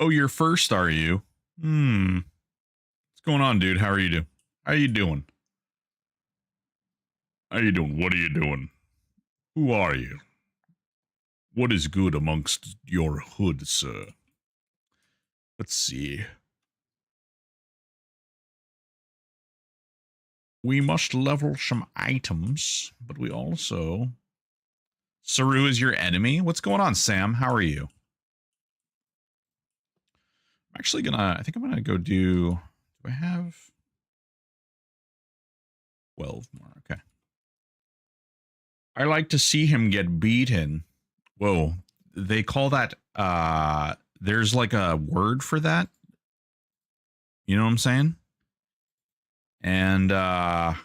Oh, you're first, are you? What's going on, dude? How are you doing? How you doing? How you doing? What are you doing? Who are you? What is good amongst your hood, sir? Let's see. We must level some items, but we also... Seru is your enemy? What's going on, Sam? How are you? I'm actually gonna... I think I'm gonna go do... Do I have... 12 more. Okay. I like to see him get beaten. Whoa. They call that... There's like a word for that. You know what I'm saying? And I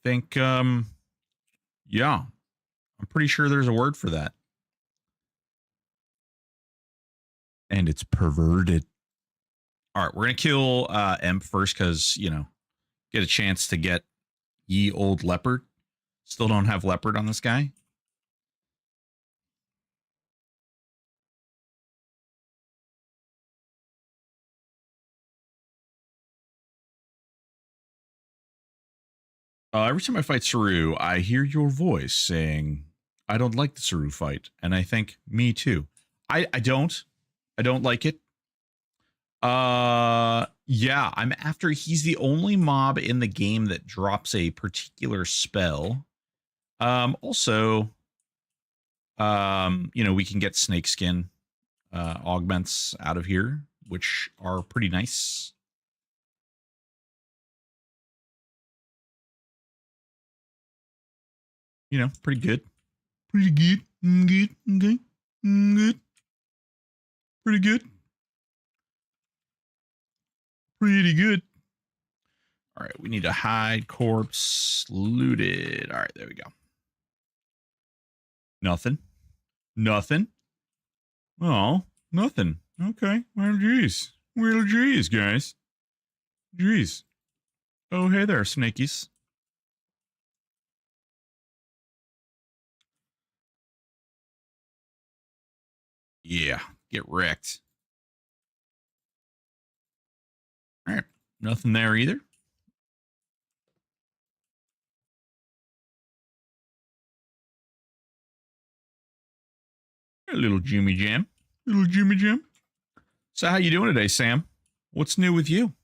think yeah, I'm pretty sure there's a word for that. And it's perverted. All right, we're gonna kill Emp first because, you know, get a chance to get ye old leopard. Still don't have leopard on this guy. Every time I fight Seru, I hear your voice saying, I don't like the Seru fight. And I think, me too. I don't like it. Yeah, I'm after... He's the only mob in the game that drops a particular spell. Also, you know, we can get snakeskin augments out of here, which are pretty nice. You know, pretty good. Pretty good. Good. Okay. Good. Pretty good. Pretty good. All right, we need to hide corpse looted. All right, there we go. Nothing. Nothing. Oh, nothing. Okay. Well, geez. Well, geez, guys. Geez. Oh, hey there, snakies. Yeah, get wrecked. All right, nothing there either. A little Jimmy Jam. Little Jimmy Jam. So how you doing today, Sam? What's new with you?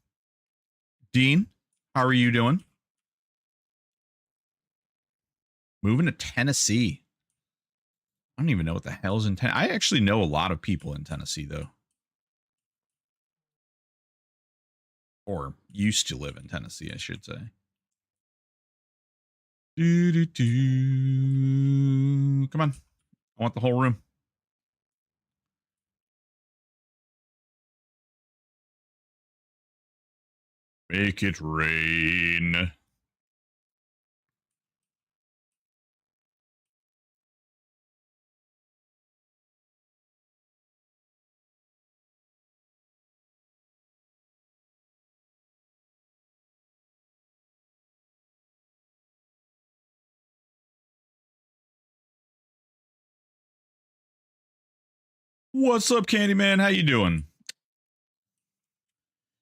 Dean, how are you doing? Moving to Tennessee. I don't even know what the hell's in Tennessee. I actually know a lot of people in Tennessee, though. Or used to live in Tennessee, I should say. Come on. I want the whole room. Make it rain. What's up, Candyman? How you doing?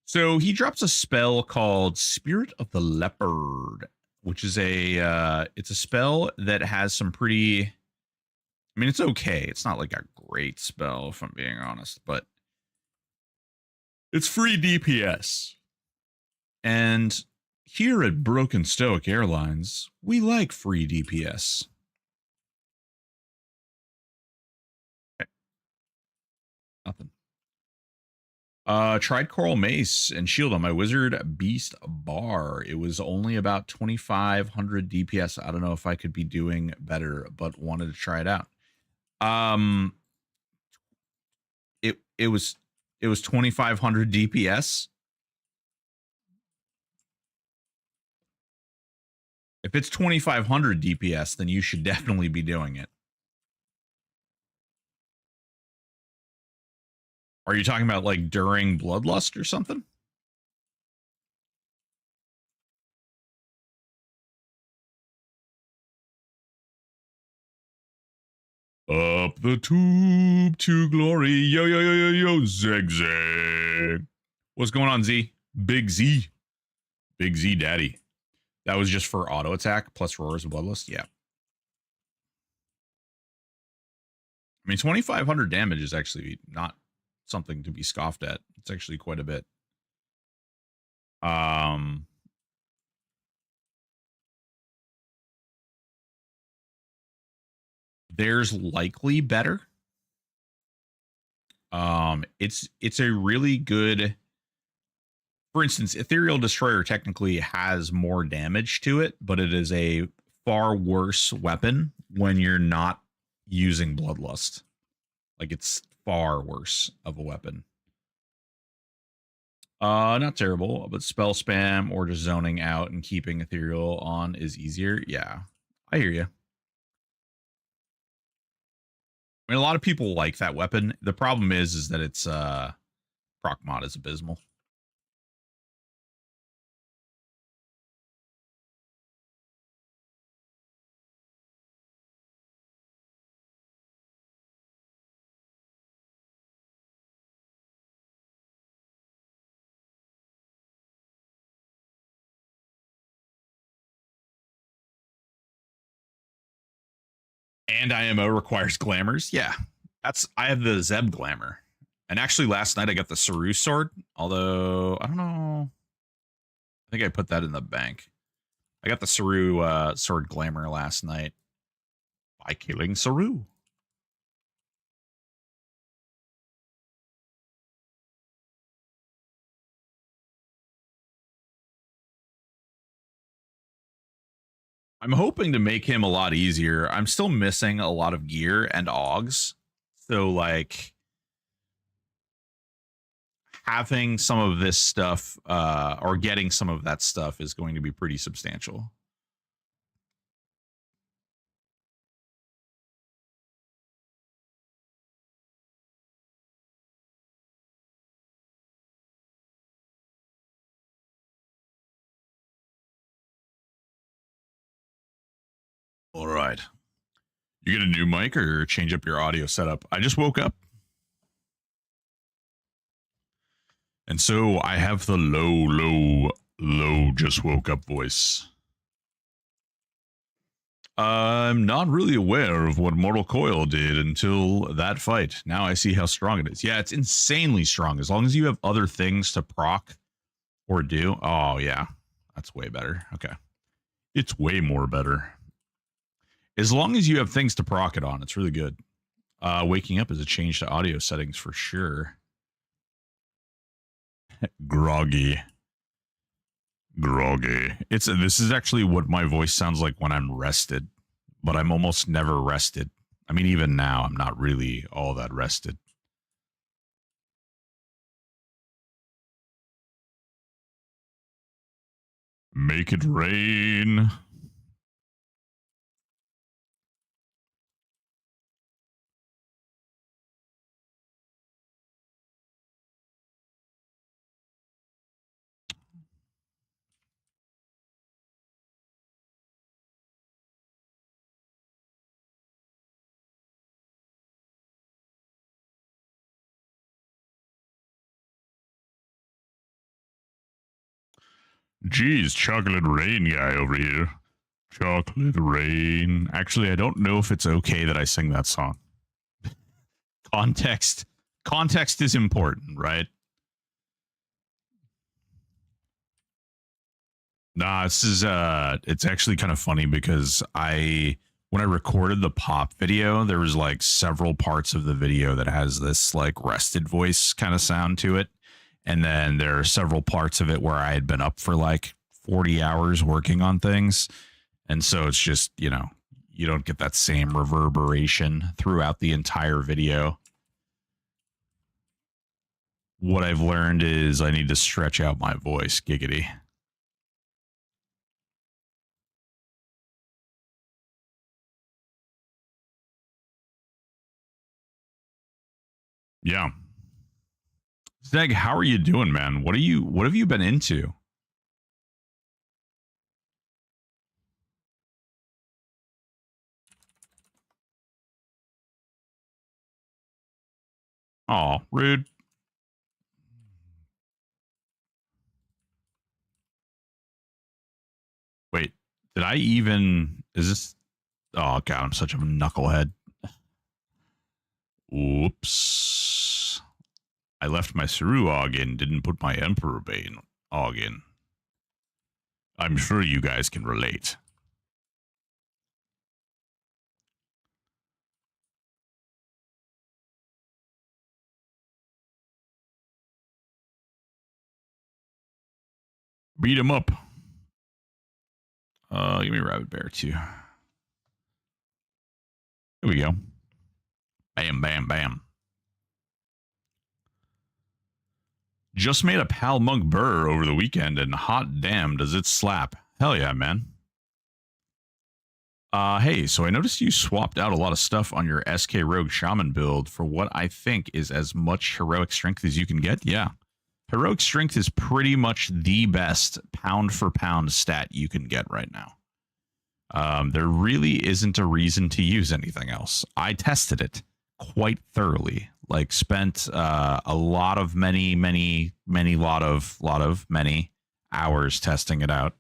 So he drops a spell called Spirit of the Leopard, which is it's a spell that has some pretty... I mean, it's okay. It's not like a great spell, if I'm being honest, but it's free DPS. And here at Broken Stoic Airlines, we like free DPS. Okay. Nothing. Tried Coral Mace and Shield on my Wizard Beast Bar. It was only about 2,500 DPS. I don't know if I could be doing better, but wanted to try it out. It was 2,500 DPS. If it's 2,500 DPS, then you should definitely be doing it. Are you talking about like during Bloodlust or something? Up the tube to glory. Yo, yo, yo, yo, yo. Zig, zig. What's going on, Z? Big Z. Big Z daddy. That was just for auto attack plus roars and bloodlust. Yeah. I mean, 2,500 damage is actually not something to be scoffed at. It's actually quite a bit. There's likely better. It's a really good. For instance, Ethereal Destroyer technically has more damage to it, but it is a far worse weapon when you're not using Bloodlust. Like, it's far worse of a weapon. Not terrible, but spell spam or just zoning out and keeping Ethereal on is easier. Yeah, I hear you. I mean, a lot of people like that weapon. The problem is that its proc mod is abysmal. And IMO requires glamours. Yeah, I have the Zeb glamour. And actually last night I got the Seru sword, although I don't know. I think I put that in the bank. I got the Seru sword glamour last night by killing Seru. I'm hoping to make him a lot easier. I'm still missing a lot of gear and augs. So like having some of this stuff or getting some of that stuff is going to be pretty substantial. All right. You get a new mic or change up your audio setup? I just woke up. And so I have the low just woke up voice. I'm not really aware of what Mortal Coil did until that fight. Now I see how strong it is. Yeah, it's insanely strong. As long as you have other things to proc or do. Oh, yeah. That's way better. Okay. It's way more better. As long as you have things to proc it on, it's really good. Waking up is a change to audio settings for sure. Groggy. This is actually what my voice sounds like when I'm rested, but I'm almost never rested. I mean, even now, I'm not really all that rested. Make it rain. Geez, chocolate rain guy over here. Chocolate rain. Actually, I don't know if it's okay that I sing that song. Context is important, right? Nah, this is it's actually kind of funny because when I recorded the pop video, there was like several parts of the video that has this like rested voice kind of sound to it. And then there are several parts of it where I had been up for like 40 hours working on things. And so it's just, you know, you don't get that same reverberation throughout the entire video. What I've learned is I need to stretch out my voice, giggity. Yeah. Zeg, how are you doing, man? What have you been into? Oh, rude. Wait, did I even... Is this... Oh, God, I'm such a knucklehead. Oops. I left my Seru Aug in, didn't put my Emperor Bane Aug in. I'm sure you guys can relate. Beat him up. Give me Rabbit Bear too. Here we go. Bam, bam, bam. Just made a Pal Monk Burr over the weekend, and hot damn, does it slap. Hell yeah, man. Hey, so I noticed you swapped out a lot of stuff on your SK Rogue Shaman build for what I think is as much heroic strength as you can get. Yeah. Heroic strength is pretty much the best pound for pound stat you can get right now. There really isn't a reason to use anything else. I tested it quite thoroughly. Like spent a lot of many hours testing it out,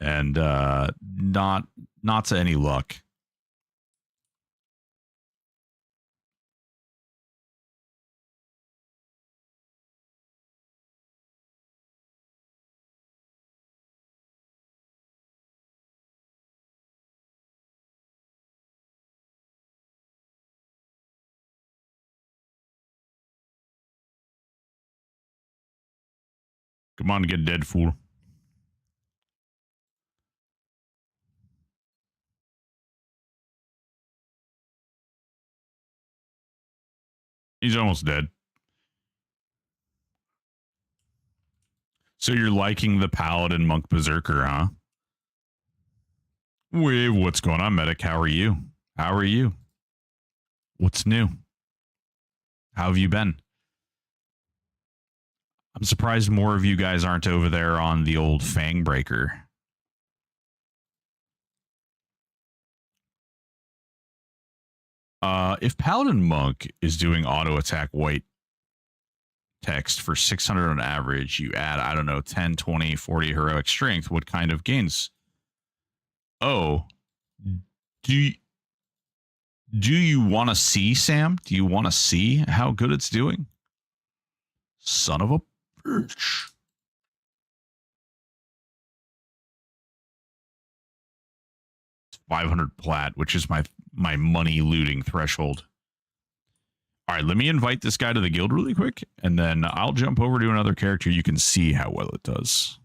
and not to any luck. Come on, get dead, fool. He's almost dead. So you're liking the Paladin Monk Berserker, huh? Wait, what's going on, Medic? How are you? How are you? What's new? How have you been? I'm surprised more of you guys aren't over there on the old Fang Breaker. If Paladin Monk is doing auto attack white text for 600 on average, you add, I don't know, 10, 20, 40 heroic strength, what kind of gains? Oh, do you want to see, Sam? Do you want to see how good it's doing? Son of a bitch. It's 500 plat, which is my money looting threshold. All right, let me invite this guy to the guild really quick, and then I'll jump over to another character. You can see how well it does.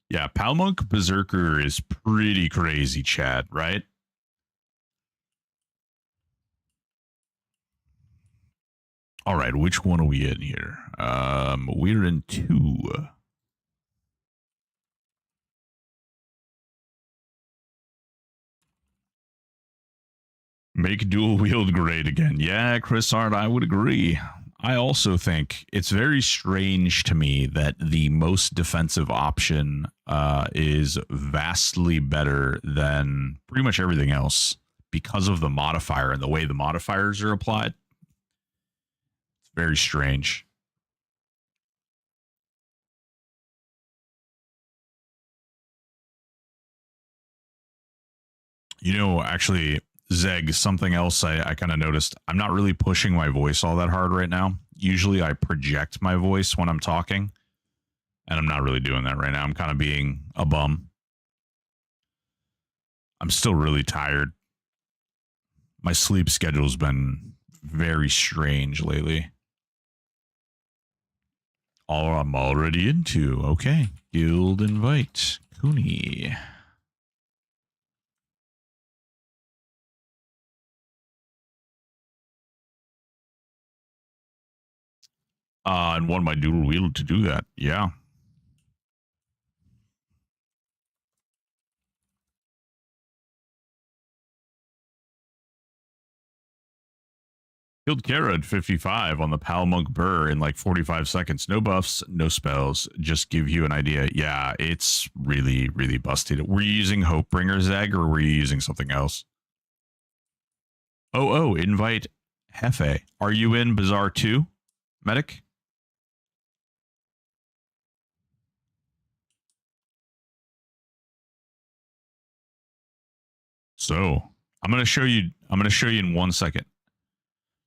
Yeah, Palmonk Berserker is pretty crazy, Chad, right? All right, which one are we in here? We're in 2. Make dual wield great again. Yeah, Chris Hart, I would agree. I also think it's very strange to me that the most defensive option is vastly better than pretty much everything else because of the modifier and the way the modifiers are applied. It's very strange. You know, actually, Zeg, something else I kind of noticed. I'm not really pushing my voice all that hard right now. Usually I project my voice when I'm talking, and I'm not really doing that right now. I'm kind of being a bum. I'm still really tired. My sleep schedule's been very strange lately. All I'm already into. Okay. Guild invite. Cooney. And won my dual wield to do that. Yeah. Killed Kara at 55 on the Pal Monk Burr in like 45 seconds. No buffs, no spells. Just give you an idea. Yeah, it's really, really busted. Were you using Hopebringer's Egg or were you using something else? Oh, invite Hefe, are you in Bazaar 2, medic? So I'm gonna show you in 1 second.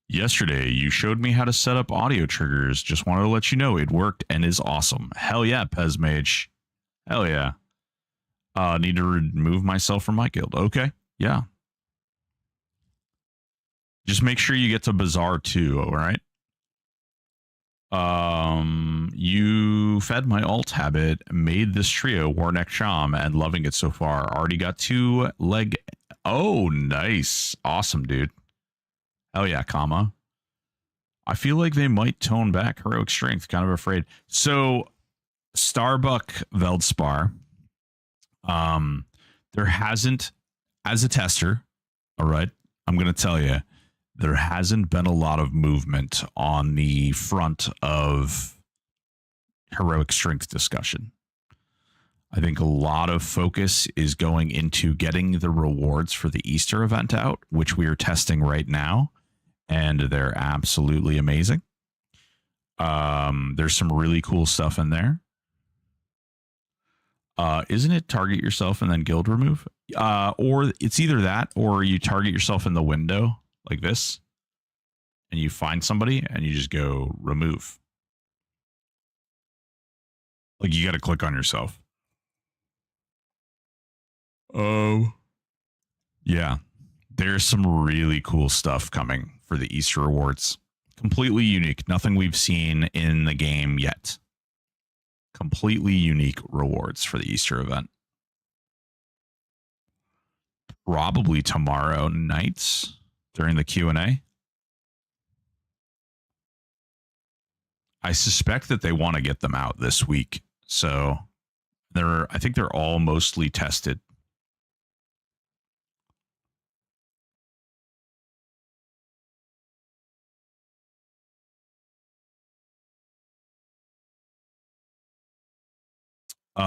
Yesterday, you showed me how to set up audio triggers. Just wanted to let you know it worked and is awesome. Hell yeah, Pez Mage. Hell yeah. Need to remove myself from my guild. Okay. Yeah. Just make sure you get to Bazaar 2, all right? You fed my alt habit, made this trio, Warneck Sham, and loving it so far. Already got 2 leg. Oh, nice. Awesome, dude. Hell yeah, comma. I feel like they might tone back heroic strength. Kind of afraid. So, Starbuck Veldspar. There hasn't, as a tester, all right, I'm going to tell you, there hasn't been a lot of movement on the front of heroic strength discussion. I think a lot of focus is going into getting the rewards for the Easter event out, which we are testing right now, and they're absolutely amazing. There's some really cool stuff in there. Isn't it target yourself and then guild remove? Or it's either that or you target yourself in the window like this and you find somebody and you just go remove. Like you got to click on yourself. Oh, yeah. There's some really cool stuff coming for the Easter rewards. Completely unique. Nothing we've seen in the game yet. Completely unique rewards for the Easter event. Probably tomorrow night during the Q&A. I suspect that they want to get them out this week. So I think they're all mostly tested.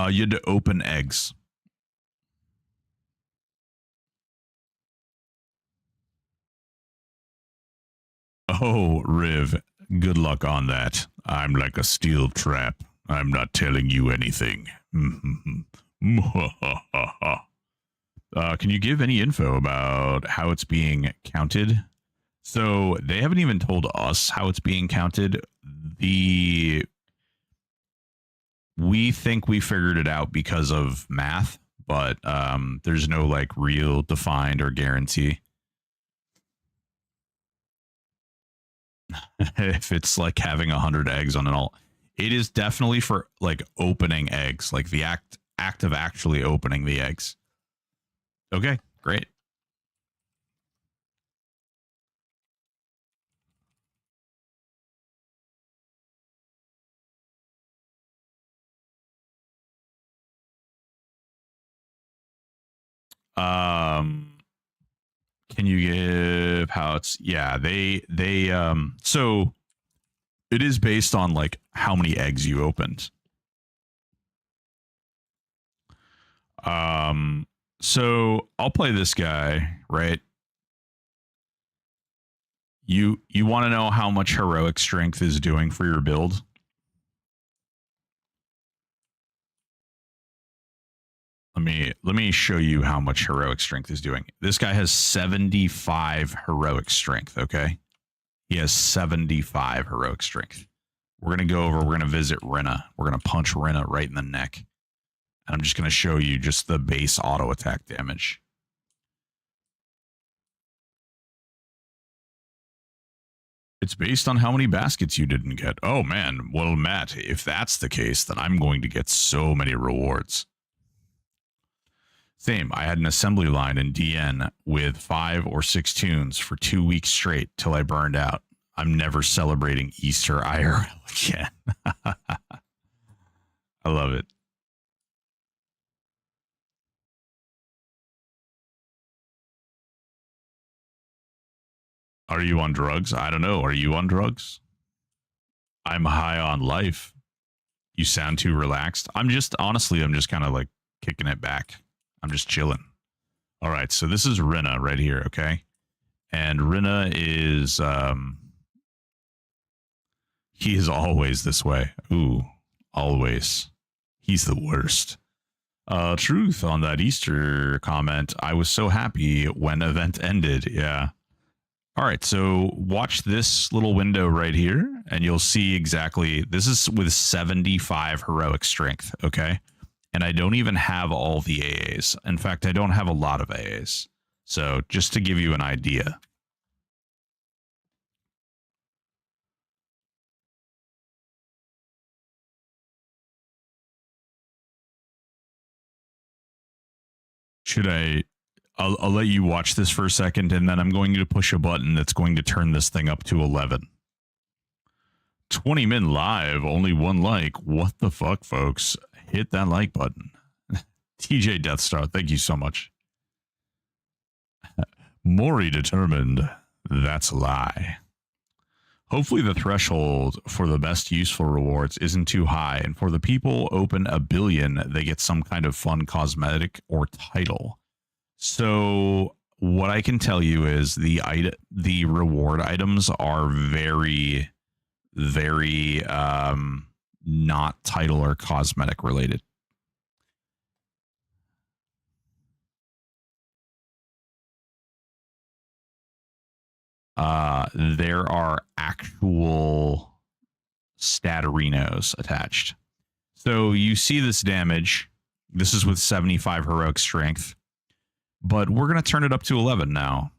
You had to open eggs. Oh, Riv, good luck on that. I'm like a steel trap. I'm not telling you anything. Can you give any info about how it's being counted? So they haven't even told us how it's being counted. We think we figured it out because of math, but there's no like real defined or guarantee. If it's like having 100 eggs on an alt, it is definitely for like opening eggs, like the act of actually opening the eggs. Okay, great. Can you give how it's so it is based on like how many eggs you opened. So I'll play this guy, right? You want to know how much heroic strength is doing for your build? Let me show you how much heroic strength is doing. This guy has 75 heroic strength, okay? He has 75 heroic strength. We're going to go over, we're going to visit Rinna. We're going to punch Rinna right in the neck. And I'm just going to show you just the base auto attack damage. It's based on how many baskets you didn't get. Oh man, well Matt, if that's the case, then I'm going to get so many rewards. Same, I had an assembly line in DN with 5 or 6 tunes for 2 weeks straight till I burned out. I'm never celebrating Easter IRL again. I love it. Are you on drugs? I don't know. Are you on drugs? I'm high on life. You sound too relaxed. I'm just kind of like kicking it back. I'm just chilling. All right. So this is Rinna right here. Okay. And Rinna is he is always this way. Ooh, always. He's the worst. Truth on that Easter comment. I was so happy when event ended. Yeah. All right, so watch this little window right here, and you'll see exactly. This is with 75 heroic strength, okay? And I don't even have all the AAs. In fact, I don't have a lot of AAs. So just to give you an idea. Should I... I'll let you watch this for a second, and then I'm going to push a button that's going to turn this thing up to 11. 20 min live, only one like. What the fuck, folks? Hit that like button. TJ Deathstar, thank you so much. Maury determined. That's a lie. Hopefully the threshold for the best useful rewards isn't too high, and for the people open 1 billion, they get some kind of fun cosmetic or title. So what I can tell you is the reward items are very, very not title or cosmetic related. There are actual statarinos attached. So you see this damage. This is with 75 heroic strength. But we're going to turn it up to 11 now.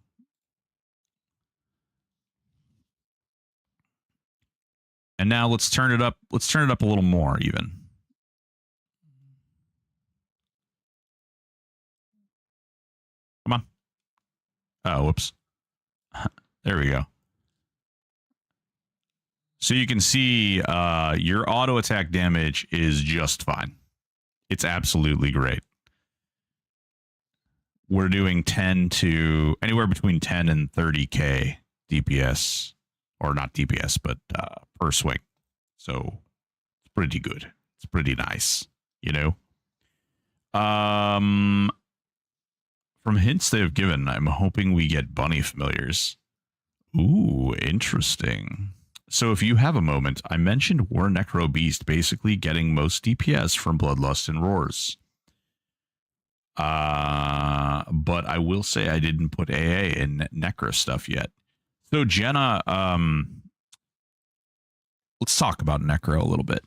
And now let's turn it up. Let's turn it up a little more even. Come on. Oh, whoops. There we go. So you can see your auto attack damage is just fine. It's absolutely great. We're doing 10 to anywhere between 10 and 30k DPS, or not DPS, but per swing. So it's pretty good. It's pretty nice, you know. From hints they have given, I'm hoping we get bunny familiars. Ooh, interesting. So if you have a moment, I mentioned War Necro Beast basically getting most DPS from Bloodlust and Roars. But I will say I didn't put AA in Necro stuff yet. So Jenna, let's talk about Necro a little bit.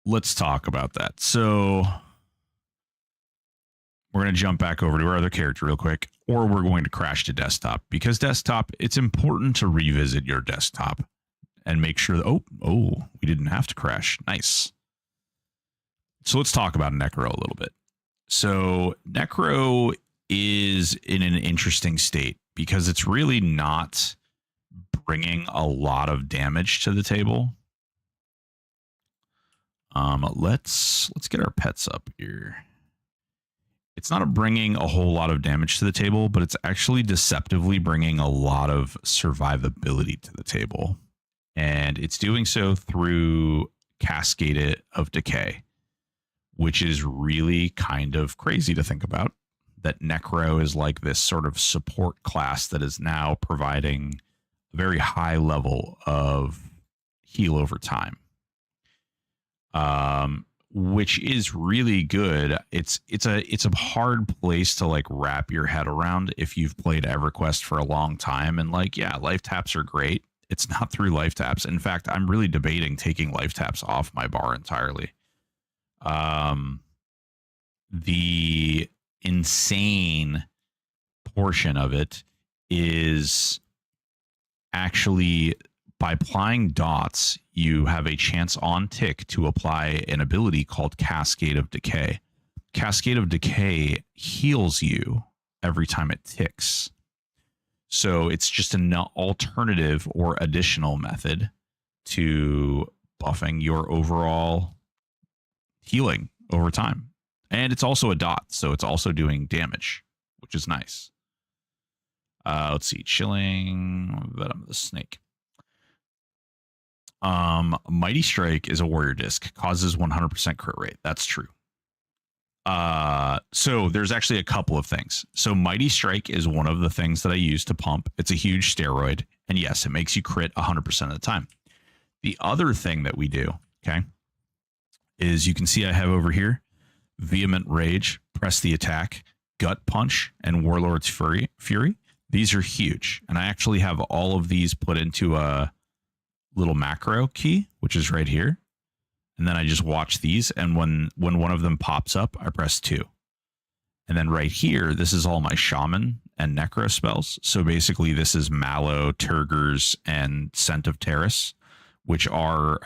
Let's talk about that. So we're going to jump back over to our other character real quick, or we're going to crash to desktop, because desktop, it's important to revisit your desktop and make sure that, oh, we didn't have to crash. Nice. So let's talk about Necro a little bit. So Necro is in an interesting state because it's really not bringing a lot of damage to the table. Let's get our pets up here. It's not bringing a whole lot of damage to the table, but it's actually deceptively bringing a lot of survivability to the table. And it's doing so through Cascade of Decay, which is really kind of crazy to think about. That Necro is like this sort of support class that is now providing a very high level of heal over time. Which is really good. It's a hard place to like wrap your head around if you've played EverQuest for a long time. And like, yeah, life taps are great. It's not through life taps. In fact, I'm really debating taking life taps off my bar entirely. The insane portion of it is actually, by applying dots, you have a chance on tick to apply an ability called Cascade of Decay. Cascade of Decay heals you every time it ticks. So it's just an alternative or additional method to buffing your overall healing over time. And it's also a dot, so it's also doing damage, which is nice. Let's see. Chilling Venom of the Snake. Mighty Strike is a warrior disc, causes 100% crit rate. That's true. So there's actually a couple of things. So Mighty Strike is one of the things that I use to pump. It's a huge steroid, and yes, it makes you crit 100% of the time. The other thing that we do, okay, is you can see I have over here Vehement Rage, Press the Attack, Gut Punch, and Warlord's Fury. These are huge, and I actually have all of these put into a little macro key, which is right here. And then I just watch these, and when one of them pops up, I press 2. And then right here, this is all my Shaman and Necro spells. So basically, this is Mallow, Turgors, and Scent of Terrace, which are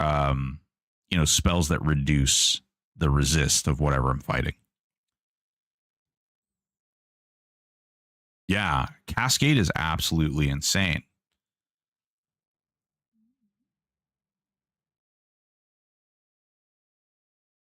spells that reduce the resist of whatever I'm fighting. Yeah, Cascade is absolutely insane.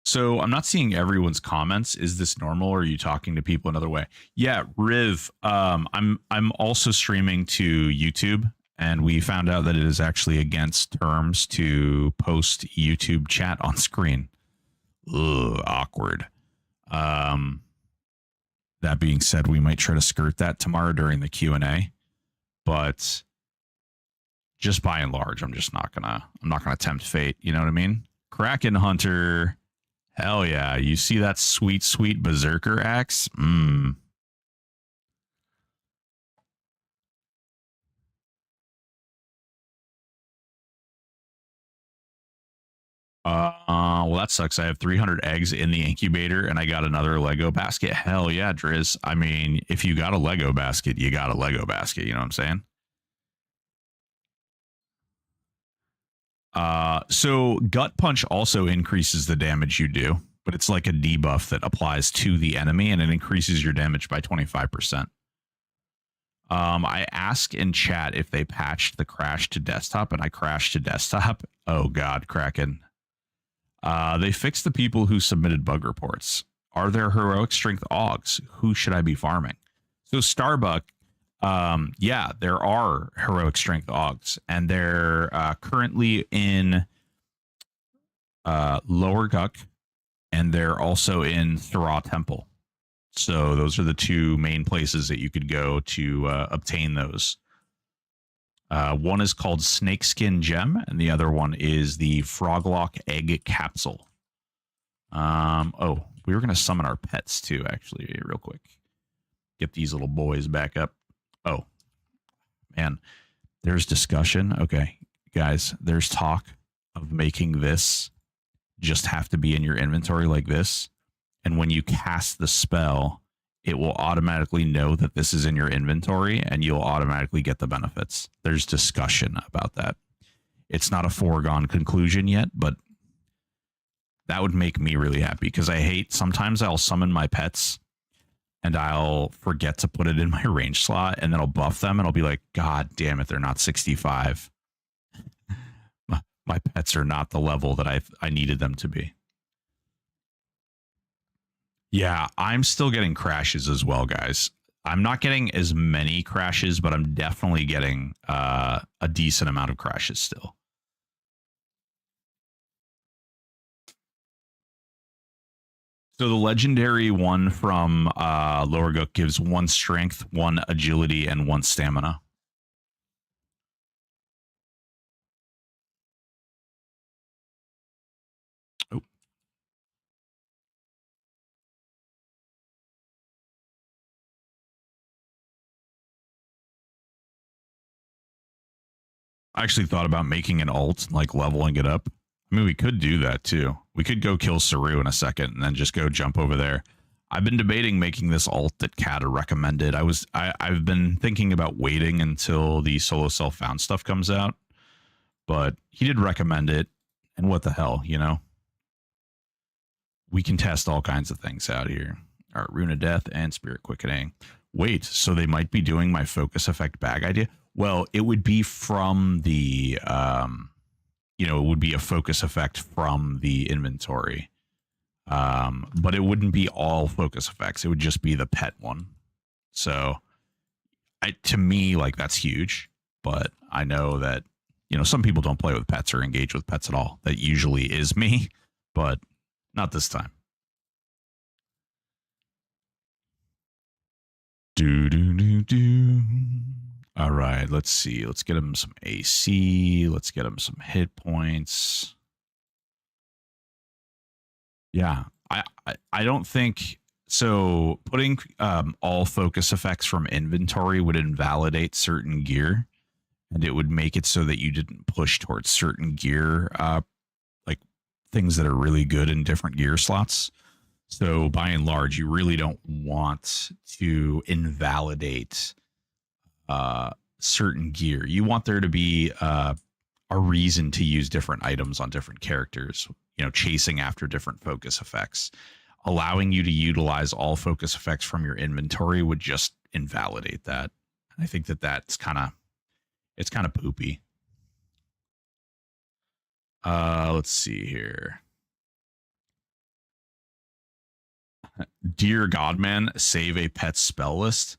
So I'm not seeing everyone's comments. Is this normal, or are you talking to people another way? Yeah, Riv. I'm also streaming to YouTube, and we found out that it is actually against terms to post YouTube chat on screen. Ugh, awkward. That being said, we might try to skirt that tomorrow during the Q&A, but just by and large, I'm not gonna tempt fate. You know what I mean? Kraken Hunter. Hell yeah. You see that sweet, sweet Berserker axe? Well, that sucks. I have 300 eggs in the incubator, and I got another Lego basket. Hell yeah, Driz. I mean, if you got a Lego basket, you got a Lego basket. You know what I'm saying? So Gut Punch also increases the damage you do, but it's like a debuff that applies to the enemy, and it increases your damage by 25%. I ask in chat if they patched the crash to desktop, and I crashed to desktop. Oh God, Kraken. They fixed the people who submitted bug reports. Are there heroic strength augs? Who should I be farming? So Starbuck, yeah, there are heroic strength augs, and they're currently in Lower Guck, and they're also in Thra Temple. So those are the two main places that you could go to obtain those. One is called Snakeskin Gem, and the other one is the Froglock Egg Capsule. Oh, we were going to summon our pets too, actually, real quick. Get these little boys back up. Oh, man, there's discussion. Okay, guys, there's talk of making this just have to be in your inventory like this. And when you cast the spell, it will automatically know that this is in your inventory, and you'll automatically get the benefits. There's discussion about that. It's not a foregone conclusion yet, but that would make me really happy, because I hate, sometimes I'll summon my pets and I'll forget to put it in my range slot, and then I'll buff them, and I'll be like, God damn it, they're not 65. My pets are not the level that I needed them to be. Yeah, I'm still getting crashes as well, guys. I'm not getting as many crashes, but I'm definitely getting a decent amount of crashes still. So the legendary one from Lower Gook gives 1 strength, 1 agility, and 1 stamina. Oh. I actually thought about making an ult, like leveling it up. I mean, we could do that too. We could go kill Seru in a second and then just go jump over there. I've been debating making this ult that Kata recommended. I've been thinking about waiting until the solo self found stuff comes out, but he did recommend it. And what the hell, you know? We can test all kinds of things out here. All right, Rune of Death and Spirit Quickening. Wait, so they might be doing my focus effect bag idea? Well, it would be from the, it would be a focus effect from the inventory. But it wouldn't be all focus effects. It would just be the pet one. So to me, like, that's huge. But I know that, some people don't play with pets or engage with pets at all. That usually is me, but not this time. Do do do do. All right, let's see. Let's get him some AC. Let's get him some hit points. Yeah, I don't think so. Putting all focus effects from inventory would invalidate certain gear, and it would make it so that you didn't push towards certain gear, like things that are really good in different gear slots. So by and large, you really don't want to invalidate certain gear. You want there to be a reason to use different items on different characters. You know, chasing after different focus effects. Allowing you to utilize all focus effects from your inventory would just invalidate that. I think that that's kind of poopy. Let's see here. Dear Godman, save a pet spell list.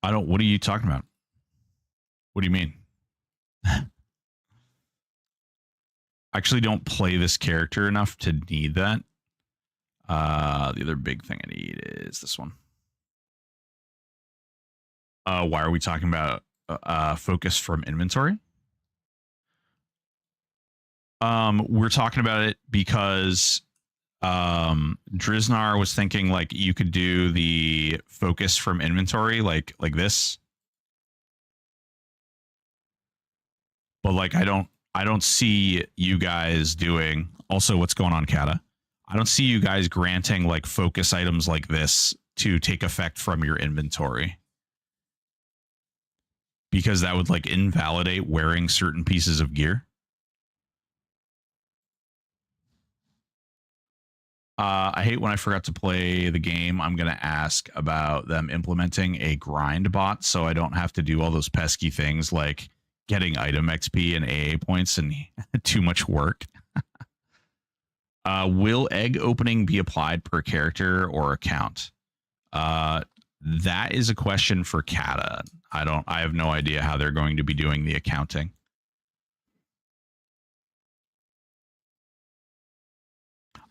What are you talking about? What do you mean? I actually don't play this character enough to need that. The other big thing I need is this one. Why are we talking about focus from inventory? We're talking about it because Driznar was thinking like you could do the focus from inventory like this. But like I don't see you guys doing. Also, what's going on, Kata? I don't see you guys granting like focus items like this to take effect from your inventory, because that would like invalidate wearing certain pieces of gear. I hate when I forgot to play the game. I'm going to ask about them implementing a grind bot so I don't have to do all those pesky things like getting item XP and AA points and too much work. Will egg opening be applied per character or account? That is a question for Kata. I have no idea how they're going to be doing the accounting.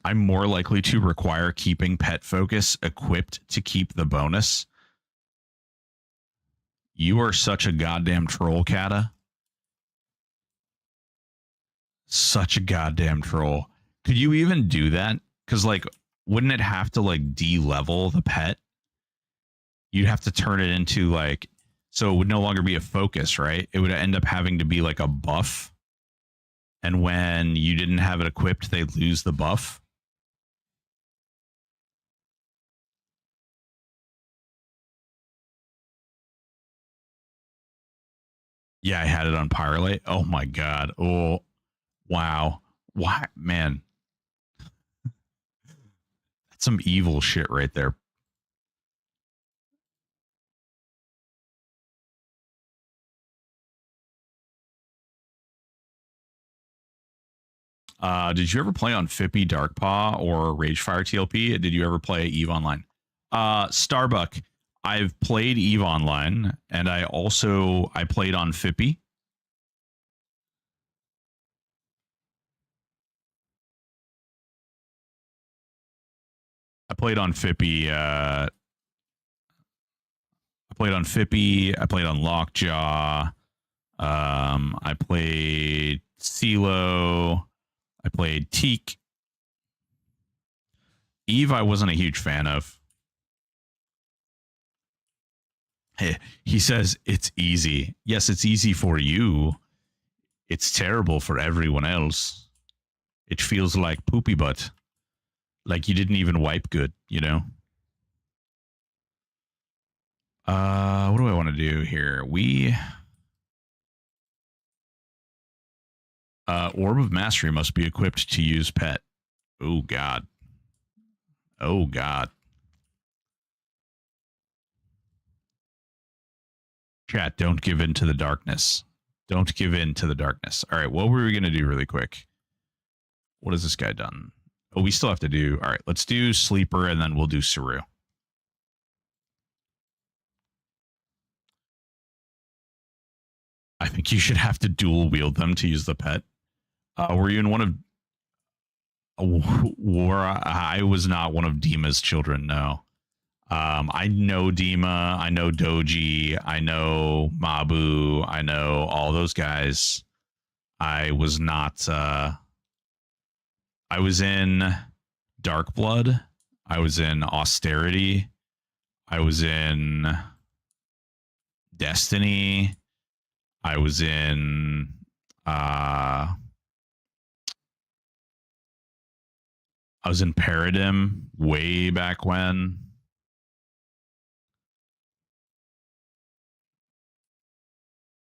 I'm more likely to require keeping pet focus equipped to keep the bonus. You are such a goddamn troll, Kata. Such a goddamn troll. Could you even do that? Because, like, wouldn't it have to, like, de-level the pet? You'd have to turn it into, like, so it would no longer be a focus, right? It would end up having to be, like, a buff. And when you didn't have it equipped, they'd lose the buff. Yeah, I had it on Pyrolite. Oh, my God. Oh, wow. Why, man? That's some evil shit right there. Did you ever play on Fippy Darkpaw or Ragefire TLP? Did you ever play EVE Online? Starbuck, I've played EVE Online, and I played on Fippy. I played on Fippy. I played on Fippy. I played on Lockjaw. I played CeeLo. I played Teak. EVE, I wasn't a huge fan of. Hey, he says it's easy. Yes, it's easy for you. It's terrible for everyone else. It feels like poopy butt. Like you didn't even wipe good, you know? What do I want to do here? Orb of Mastery must be equipped to use pet. Oh, God. Oh, God. Chat, don't give in to the darkness. Don't give in to the darkness. All right, what were we going to do really quick? What has this guy done? Oh, we still have to do... All right, let's do Sleeper, and then we'll do Seru. I think you should have to dual wield them to use the pet. Were you in one of... I was not one of Dima's children, no. I know Dima, I know Doji, I know Mabu, I know all those guys. I was not. I was in Dark Blood. I was in Austerity. I was in Destiny. I was in. I was in Paradigm way back when.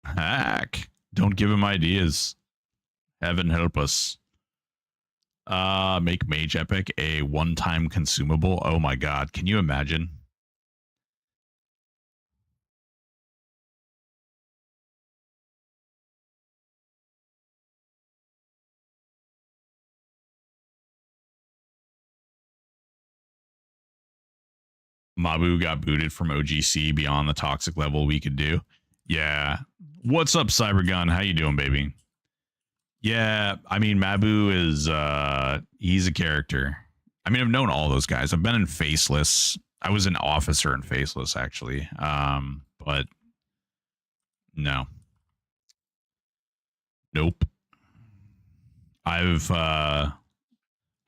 Heck, don't give him ideas. Heaven help us. Make Mage Epic a one-time consumable. Oh my god, can you imagine? Mabu got booted from OGC beyond the toxic level we could do. Yeah. What's up, Cybergun? How you doing, baby? Yeah, I mean, Mabu is he's a character. I mean, I've known all those guys. I've been in Faceless. I was an officer in Faceless, actually. But no. Nope. I've I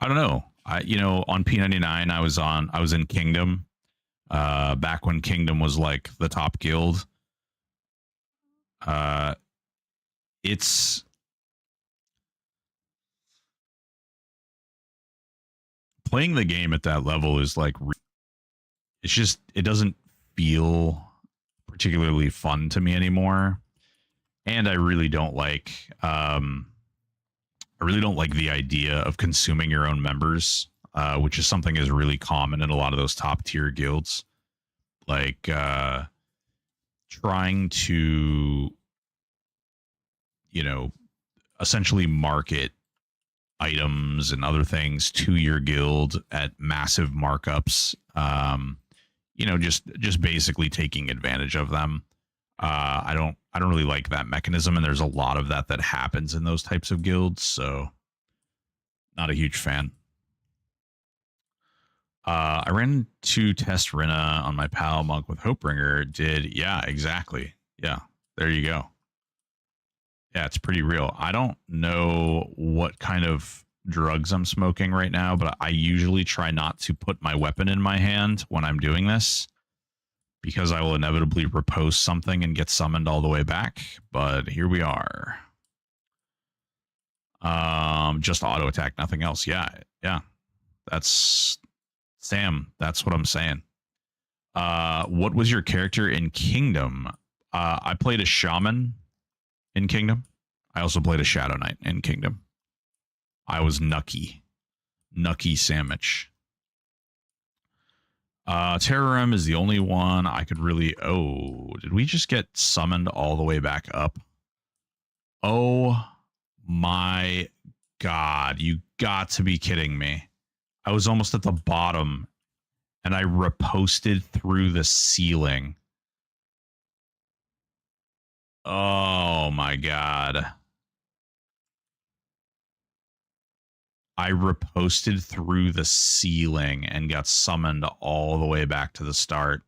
don't know. On P99 I was in Kingdom. Back when Kingdom was like the top guild. It's playing the game at that level is like it's just it doesn't feel particularly fun to me anymore, and I really don't like the idea of consuming your own members, which is something is really common in a lot of those top tier guilds, like trying to essentially market items and other things to your guild at massive markups. Just basically taking advantage of them. I don't really like that mechanism, and there's a lot of that happens in those types of guilds. So, not a huge fan. I ran to test Rina on my pal monk with Hopebringer. Yeah, exactly. Yeah, there you go. Yeah, it's pretty real. I don't know what kind of drugs I'm smoking right now, but I usually try not to put my weapon in my hand when I'm doing this because I will inevitably repost something and get summoned all the way back. But here we are. Just auto attack, nothing else. Yeah. That's Sam. That's what I'm saying. What was your character in Kingdom? I played a shaman in Kingdom. I also played a Shadow Knight in Kingdom. I was Nucky Sandwich. Terrorum is the only one I could really... Oh, did we just get summoned all the way back up? Oh my god, you got to be kidding me. I was almost at the bottom and I reposted through the ceiling. Oh my god. I reposted through the ceiling and got summoned all the way back to the start.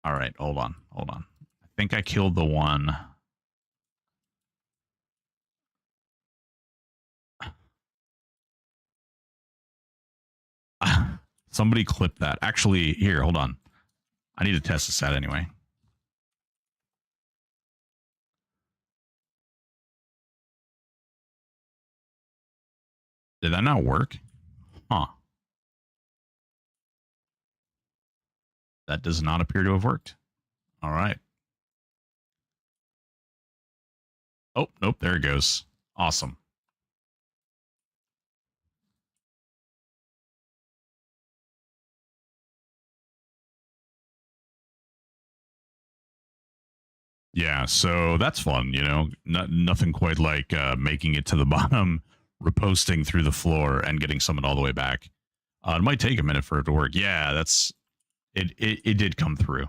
All right, hold on. I think I killed the one. Somebody clip that. Actually, here, hold on. I need to test this out anyway. Did that not work? Huh. That does not appear to have worked. All right. Oh, nope. There it goes. Awesome. Yeah, so that's fun, nothing quite like making it to the bottom, reposting through the floor, and getting summoned all the way back. It might take a minute for it to work. Yeah, that's it. It did come through.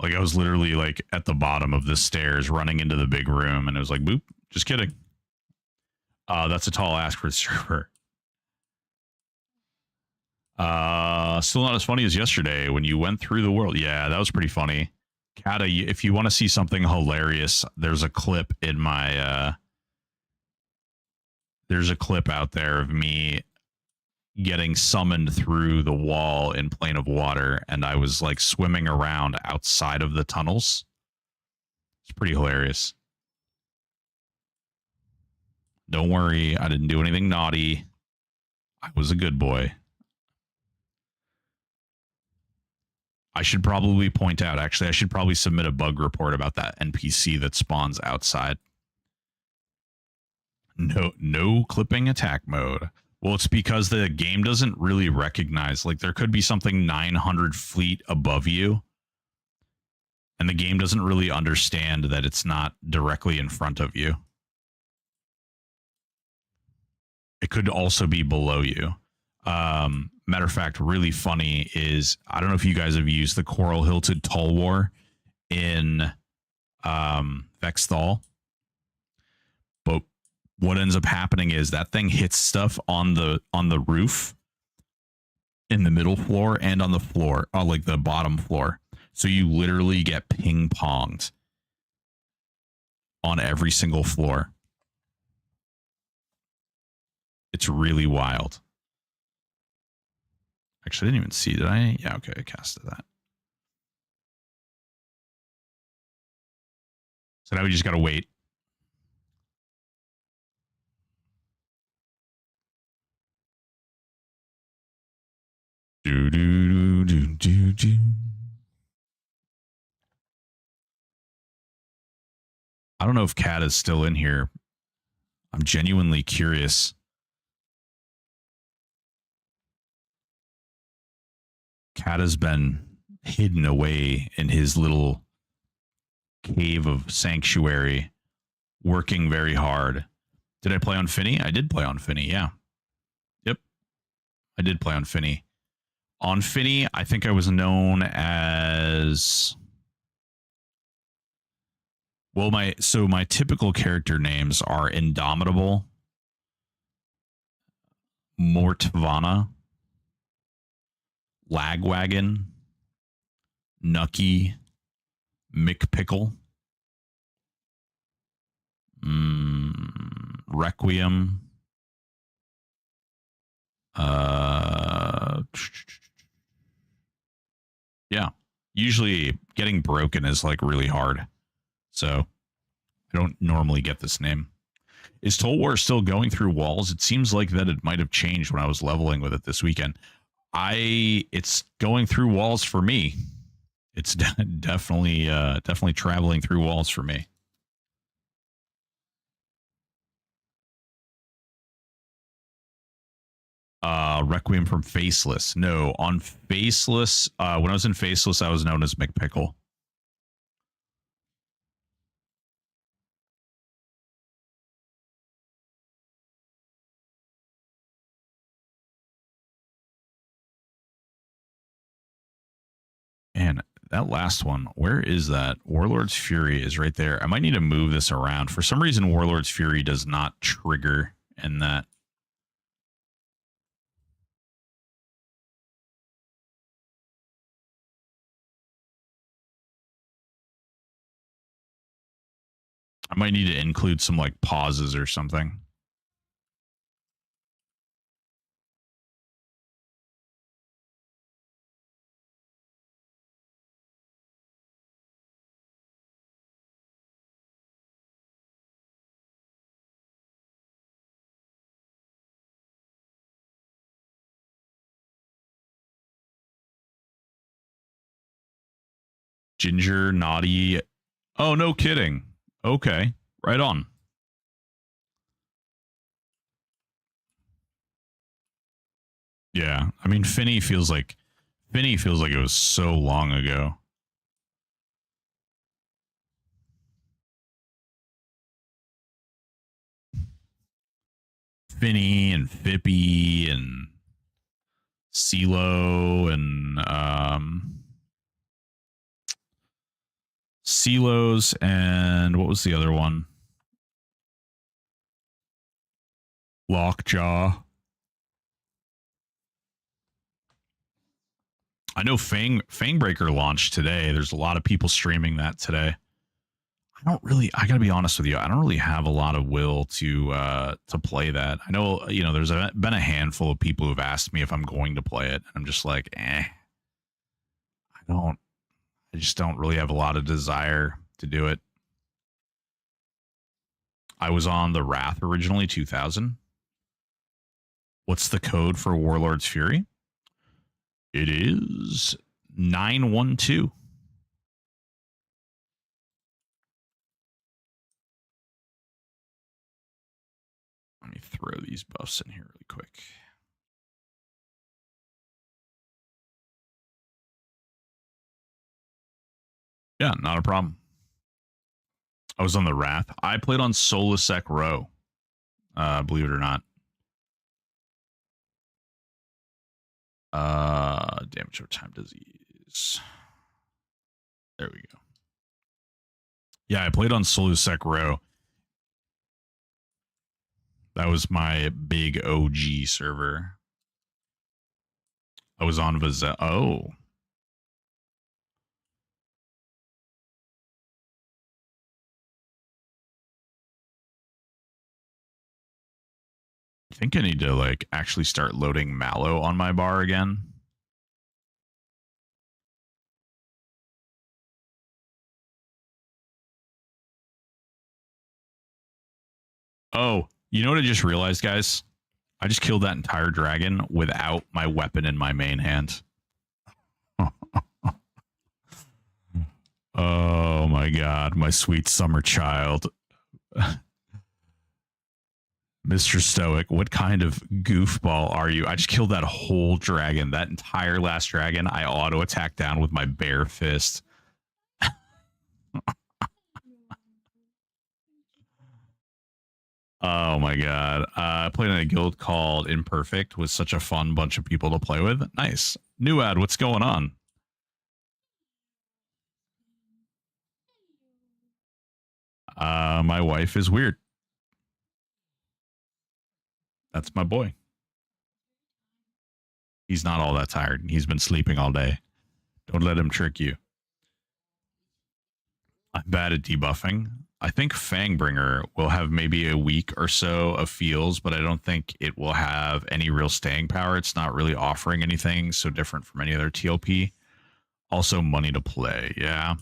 Like I was literally like at the bottom of the stairs, running into the big room, and it was like, boop. Just kidding. That's a tall ask for the server. Still not as funny as yesterday when you went through the world. Yeah, that was pretty funny. Kata, if you want to see something hilarious, there's a clip in my there's a clip out there of me getting summoned through the wall in Plane of Water, and I was like swimming around outside of the tunnels. It's pretty hilarious. Don't worry, I didn't do anything naughty. I was a good boy. I should probably point out, actually, I should probably submit a bug report about that NPC that spawns outside. No clipping attack mode. Well, it's because the game doesn't really recognize, like, there could be something 900 feet above you, and the game doesn't really understand that it's not directly in front of you. It could also be below you. Matter of fact, really funny is, I don't know if you guys have used the Coral Hilted Tulwar in Vexthal, but what ends up happening is that thing hits stuff on the roof, in the middle floor, and on the floor, like the bottom floor. So you literally get ping ponged on every single floor. It's really wild. Actually, I didn't even see. Did I? Yeah, okay, I casted that. So now we just gotta wait. Do do do do do. I don't know if Kat is still in here. I'm genuinely curious. Kat has been hidden away in his little cave of sanctuary, working very hard. Did I play on Finny? I did play on Finny, yeah. Yep. I did play on Finny. On Finny, I think I was known as... Well, my typical character names are Indomitable, Mortvana, Lagwagon, Nucky, McPickle, Requiem, yeah. Usually getting broken is like really hard. So I don't normally get this name. Is Tulwar still going through walls? It seems like that it might have changed when I was leveling with it this weekend. It's going through walls for me. It's definitely traveling through walls for me. Requiem from Faceless. No, on Faceless, when I was in Faceless, I was known as McPickle. And that last one, where is that? Warlord's Fury is right there. I might need to move this around. For some reason, Warlord's Fury does not trigger in that. I might need to include some like pauses or something. Ginger, naughty. Oh, no kidding. Okay, right on. Yeah, I mean, Finny feels like it was so long ago. Finny and Fippy and CeeLo and CeeLo's, and what was the other one? Lockjaw. I know Fangbreaker launched today. There's a lot of people streaming that today. I gotta be honest with you, I don't really have a lot of will to play that. I know, there's been a handful of people who've asked me if I'm going to play it. I'm just like, I just don't really have a lot of desire to do it. I was on the Wrath originally, 2000. What's the code for Warlord's Fury? It is 912. Let me throw these buffs in here really quick. Yeah, not a problem. I was on the Wrath. I played on Solasec Row, believe it or not. Damage over time disease. There we go. Yeah, I played on Solusec Row. That was my big OG server. I was on Vazel. Oh. I think I need to actually start loading Mallow on my bar again. Oh, you know what I just realized, guys? I just killed that entire dragon without my weapon in my main hand. Oh my god, my sweet summer child. Mr. Stoic, what kind of goofball are you? I just killed that whole dragon, that entire last dragon. I auto attacked down with my bare fist. Oh my god. I played in a guild called Imperfect. Was such a fun bunch of people to play with. Nice. New ad, what's going on? My wife is weird. That's my boy. He's not all that tired. He's been sleeping all day. Don't let him trick you. I'm bad at debuffing. I think Fangbringer will have maybe a week or so of feels, but I don't think it will have any real staying power. It's not really offering anything so different from any other TLP. Also, money to play. Yeah.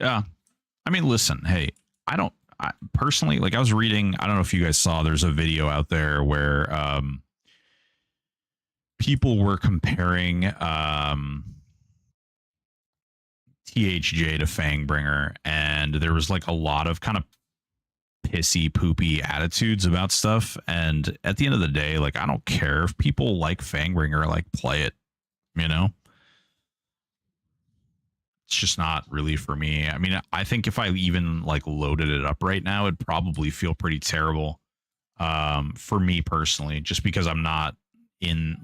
Yeah. I mean, listen, hey, I personally, I was reading, I don't know if you guys saw, there's a video out there where people were comparing THJ to Fangbringer, and there was a lot of kind of pissy, poopy attitudes about stuff. And at the end of the day, I don't care if people like Fangbringer, play it, It's just not really for me. I mean, I think if I even loaded it up right now, it'd probably feel pretty terrible for me personally, just because I'm not in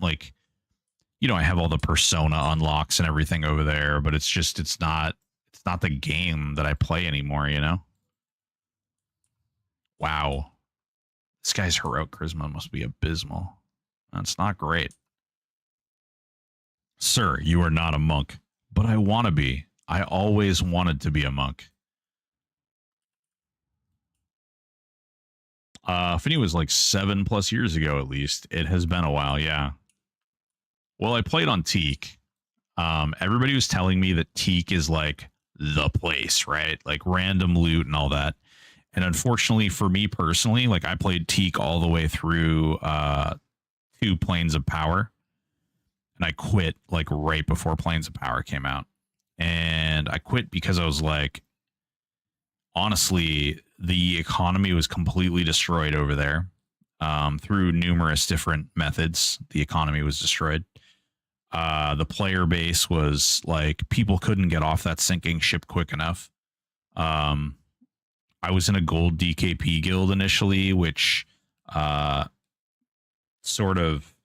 I have all the persona unlocks and everything over there, but it's not the game that I play anymore, Wow. This guy's heroic charisma must be abysmal. That's not great. Sir, you are not a monk, but I want to be. I always wanted to be a monk. Finny was 7+ years ago, at least. It has been a while, yeah. Well, I played on Teak. Everybody was telling me that Teak is the place, right? Random loot and all that. And unfortunately for me personally, I played Teak all the way through 2 Planes of Power. And I quit right before Planes of Power came out. And I quit because I was honestly, the economy was completely destroyed over there. Through numerous different methods, the economy was destroyed. The player base was people couldn't get off that sinking ship quick enough. I was in a gold DKP guild initially, which sort of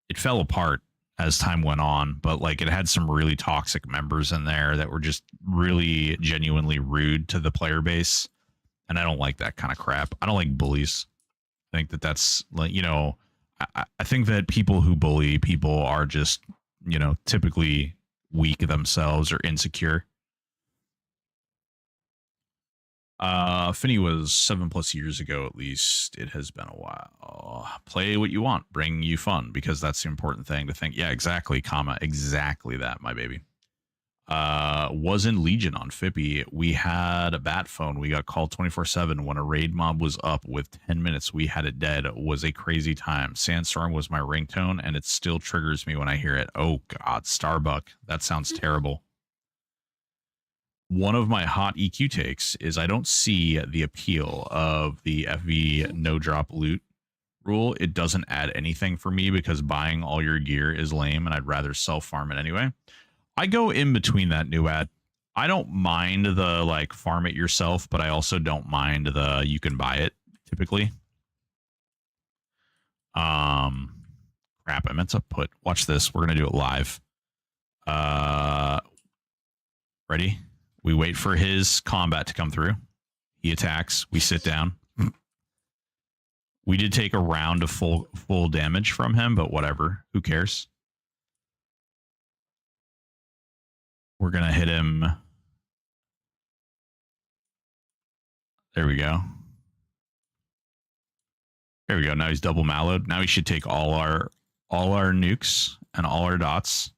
it fell apart as time went on, but it had some really toxic members in there that were just really genuinely rude to the player base, and I don't like that kind of crap. I don't like bullies. I think that that's like, you know, I think that people who bully people are just, you know, typically weak themselves or insecure. Finney was 7+ years ago at least. It has been a while. Play what you want, bring you fun, because that's the important thing to think. Yeah, exactly, comma, exactly that, my baby. Was in Legion on Fippy. We had a bat phone. We got called 24/7 when a raid mob was up with 10 minutes. We had it dead. It was a crazy time. Sandstorm was my ringtone, and it still triggers me when I hear it. Oh God, Starbuck. That sounds terrible. One of my hot EQ takes is I don't see the appeal of the FV no drop loot rule. It doesn't add anything for me because buying all your gear is lame, and I'd rather self farm it anyway. I go in between that, new ad. I don't mind the like farm it yourself, but I also don't mind the you can buy it typically. Crap, I meant to put, watch this. We're gonna do it live. Ready? We wait for his combat to come through. He attacks. We sit down. We did take a round of full damage from him, but whatever. Who cares? We're going to hit him. There we go. There we go. Now he's double mallowed. Now he should take all our nukes and all our dots.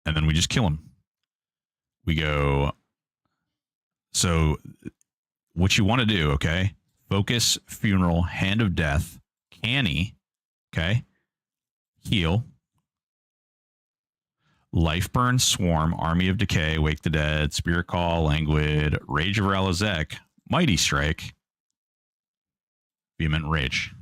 And then we just kill him. We go. So what you want to do, okay? Focus, funeral, hand of death, canny, okay? Heal. Life Burn, Swarm, Army of Decay, Wake the Dead, Spirit Call, Languid, Rage of Ralazek, Mighty Strike, Vehement Rage.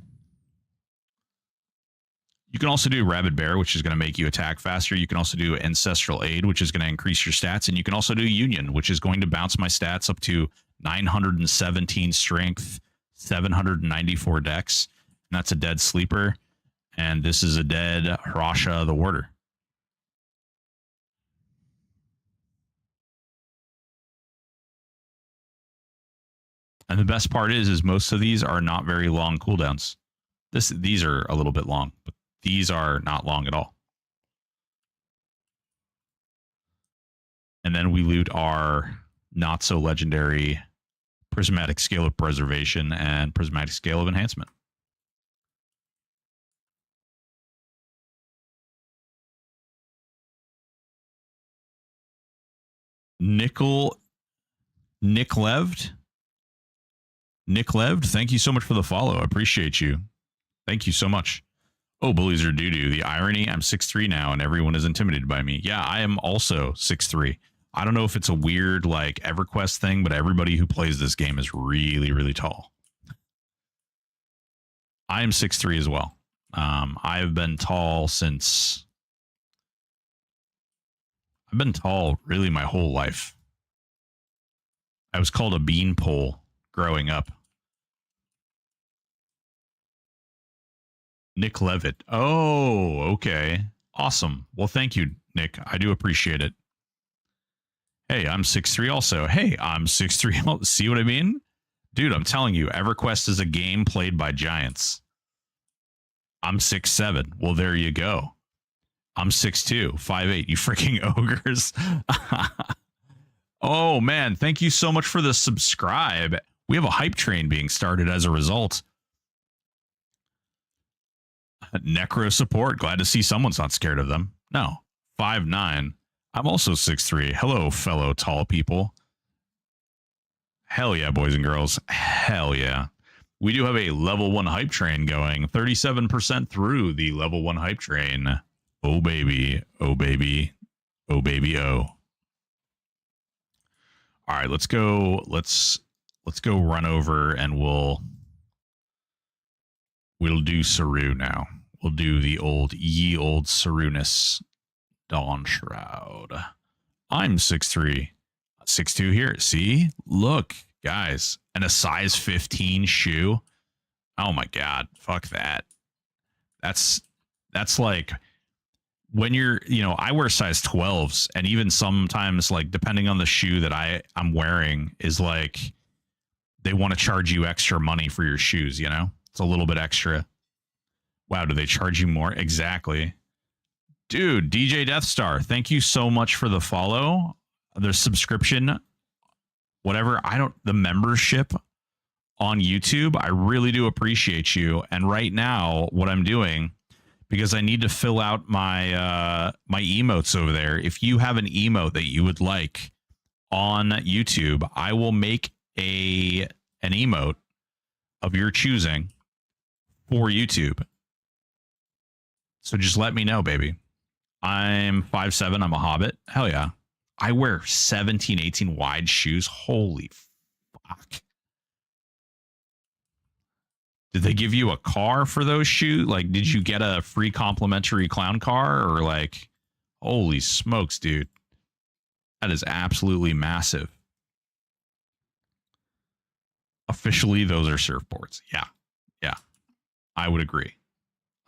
You can also do Rabid Bear, which is going to make you attack faster. You can also do Ancestral Aid, which is going to increase your stats. And you can also do Union, which is going to bounce my stats up to 917 strength, 794 dex. And that's a dead sleeper. And this is a dead Harasha the Warder. And the best part is most of these are not very long cooldowns. These are a little bit long, but these are not long at all. And then we loot our not so legendary Prismatic Scale of Preservation and Prismatic Scale of Enhancement. Nick Leved, thank you so much for the follow. I appreciate you. Thank you so much. Oh, bullies are doo-doo. The irony, I'm 6'3" now and everyone is intimidated by me. Yeah, I am also 6'3". I don't know if it's a weird like EverQuest thing, but everybody who plays this game is really, really tall. I am 6'3" as well. I've been tall since... I've been tall really my whole life. I was called a beanpole growing up. Nick Levitt. Oh, okay. Awesome. Well, thank you, Nick. I do appreciate it. Hey, I'm 6'3" also. Hey, I'm 6'3". See what I mean? Dude, I'm telling you, EverQuest is a game played by giants. I'm 6'7". Well, there you go. I'm 6'2", 5'8". You freaking ogres. Oh, man. Thank you so much for the subscribe. We have a hype train being started as a result. Necro support. Glad to see someone's not scared of them. No. 5'9". I'm also 6'3". Hello, fellow tall people. Hell yeah, boys and girls. Hell yeah. We do have a level 1 hype train going. 37% through the level 1 hype train. Oh, baby. Oh, baby. Oh, baby. Oh. All right, let's go. Let's go run over and we'll do Seru now. We'll do the old Seru-ness. Dawn Shroud. I'm 6'3", 6'2" here. See? Look, guys. And a size 15 shoe. Oh my god. Fuck that. That's like when you're, you know, I wear size 12s, and even sometimes, like, depending on the shoe that I'm wearing, is like they want to charge you extra money for your shoes, you know? It's a little bit extra. Wow, do they charge you more? Exactly. Dude, DJ Death Star, thank you so much for the follow. The subscription, whatever. The membership on YouTube. I really do appreciate you. And right now, what I'm doing, because I need to fill out my my emotes over there. If you have an emote that you would like on YouTube, I will make an emote of your choosing for YouTube. So just let me know, baby. I'm 5'7". I'm a hobbit. Hell yeah. I wear 17, 18 wide shoes. Holy fuck. Did they give you a car for those shoes? Like, did you get a free complimentary clown car? Or like, holy smokes, dude. That is absolutely massive. Officially, those are surfboards. Yeah. Yeah. I would agree.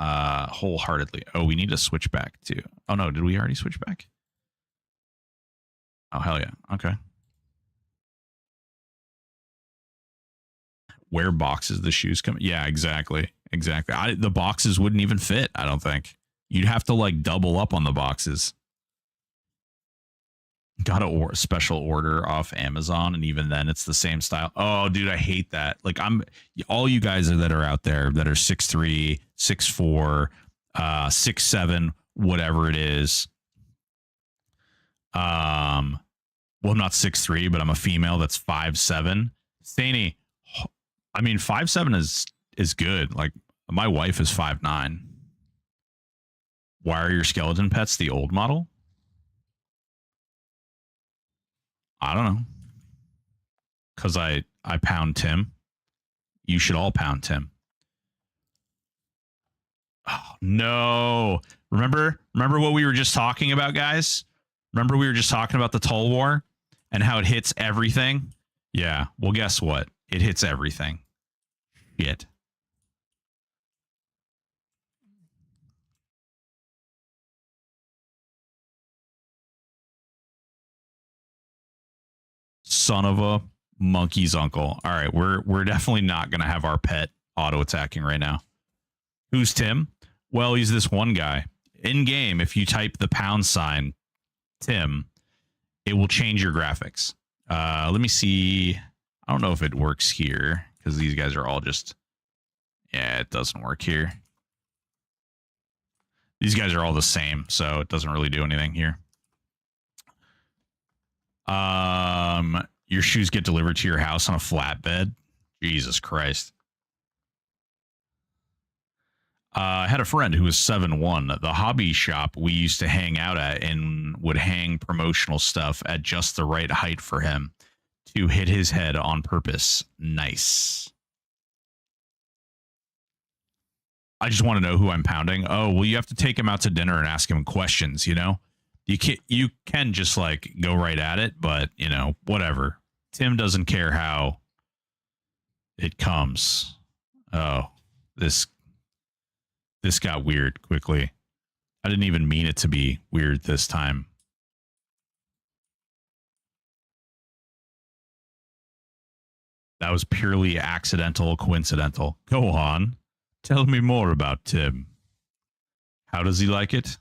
Wholeheartedly. Oh, we need to switch back to. Oh no, did we already switch back? Oh hell yeah. Okay. Where boxes the shoes come? Yeah, exactly. Exactly. The boxes wouldn't even fit, I don't think. You'd have to like double up on the boxes. Got a special order off Amazon, and even then it's the same style. Oh, dude, I hate that. Like, all you guys that are out there that are 6'3", 6'4", 6'7", whatever it is. Well, I'm not 6'3", but I'm a female that's 5'7". Staney, I mean, 5'7" is good. Like, my wife is 5'9". Why are your skeleton pets the old model? I don't know. Because I pound Tim. You should all pound Tim. Oh, no. Remember what we were just talking about, guys? Remember we were just talking about the Toll War and how it hits everything? Yeah. Well, guess what? It hits everything. Shit. Son of a monkey's uncle. All right, we're definitely not going to have our pet auto attacking right now. Who's Tim? Well, he's this one guy. In game, if you type the £, Tim, it will change your graphics. Let me see. I don't know if it works here because these guys are all just. Yeah, it doesn't work here. These guys are all the same, so it doesn't really do anything here. Your shoes get delivered to your house on a flatbed. Jesus Christ. I had a friend who was 7'1". The hobby shop we used to hang out at and would hang promotional stuff at just the right height for him to hit his head on purpose. Nice. I just want to know who I'm pounding. Oh, well, you have to take him out to dinner and ask him questions, you know? You can just like go right at it, but you know, whatever. Tim doesn't care how it comes. Oh, this got weird quickly. I didn't even mean it to be weird this time. That was purely accidental, coincidental. Go on. Tell me more about Tim. How does he like it?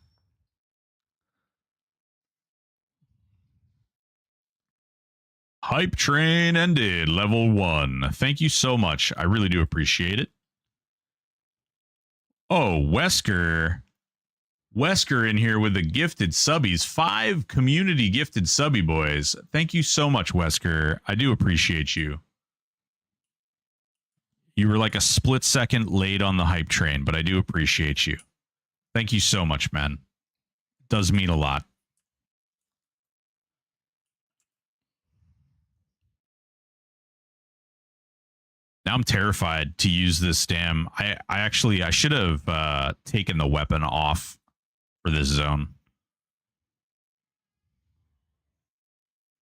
Hype train ended. Level 1. Thank you so much. I really do appreciate it. Oh, Wesker. Wesker in here with the gifted subbies. 5 community gifted subby boys. Thank you so much, Wesker. I do appreciate you. You were like a split second late on the hype train, but I do appreciate you. Thank you so much, man. It does mean a lot. Now I'm terrified to use this damn. I should have taken the weapon off for this zone.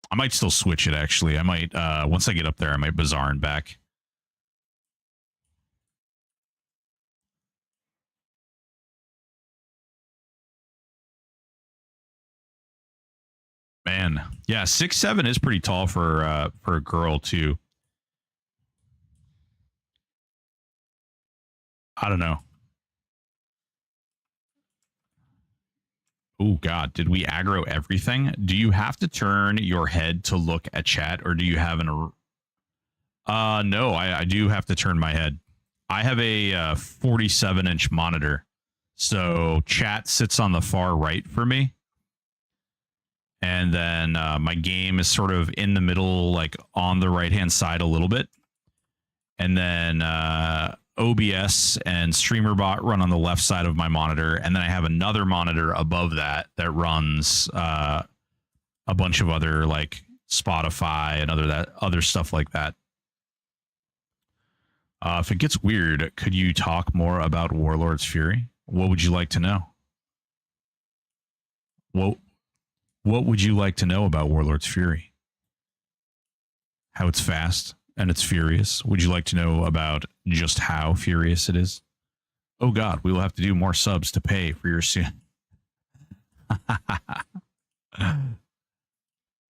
I might still switch it, actually. I might, once I get up there, I might Bazaar back. Man, yeah, 6'7" is pretty tall for a girl too. I don't know. Oh God, did we aggro everything? Do you have to turn your head to look at chat, or do you have an? No, I do have to turn my head. I have a 47-inch monitor, so chat sits on the far right for me, and then my game is sort of in the middle, like on the right hand side a little bit, and then OBS and StreamerBot run on the left side of my monitor, and then I have another monitor above that that runs a bunch of other like Spotify and other stuff like that. If it gets weird, could you talk more about Warlord's Fury? What would you like to know? What would you like to know about Warlord's Fury? How it's fast and it's furious. Would you like to know about just how furious it is? Oh God, we will have to do more subs to pay for your soon.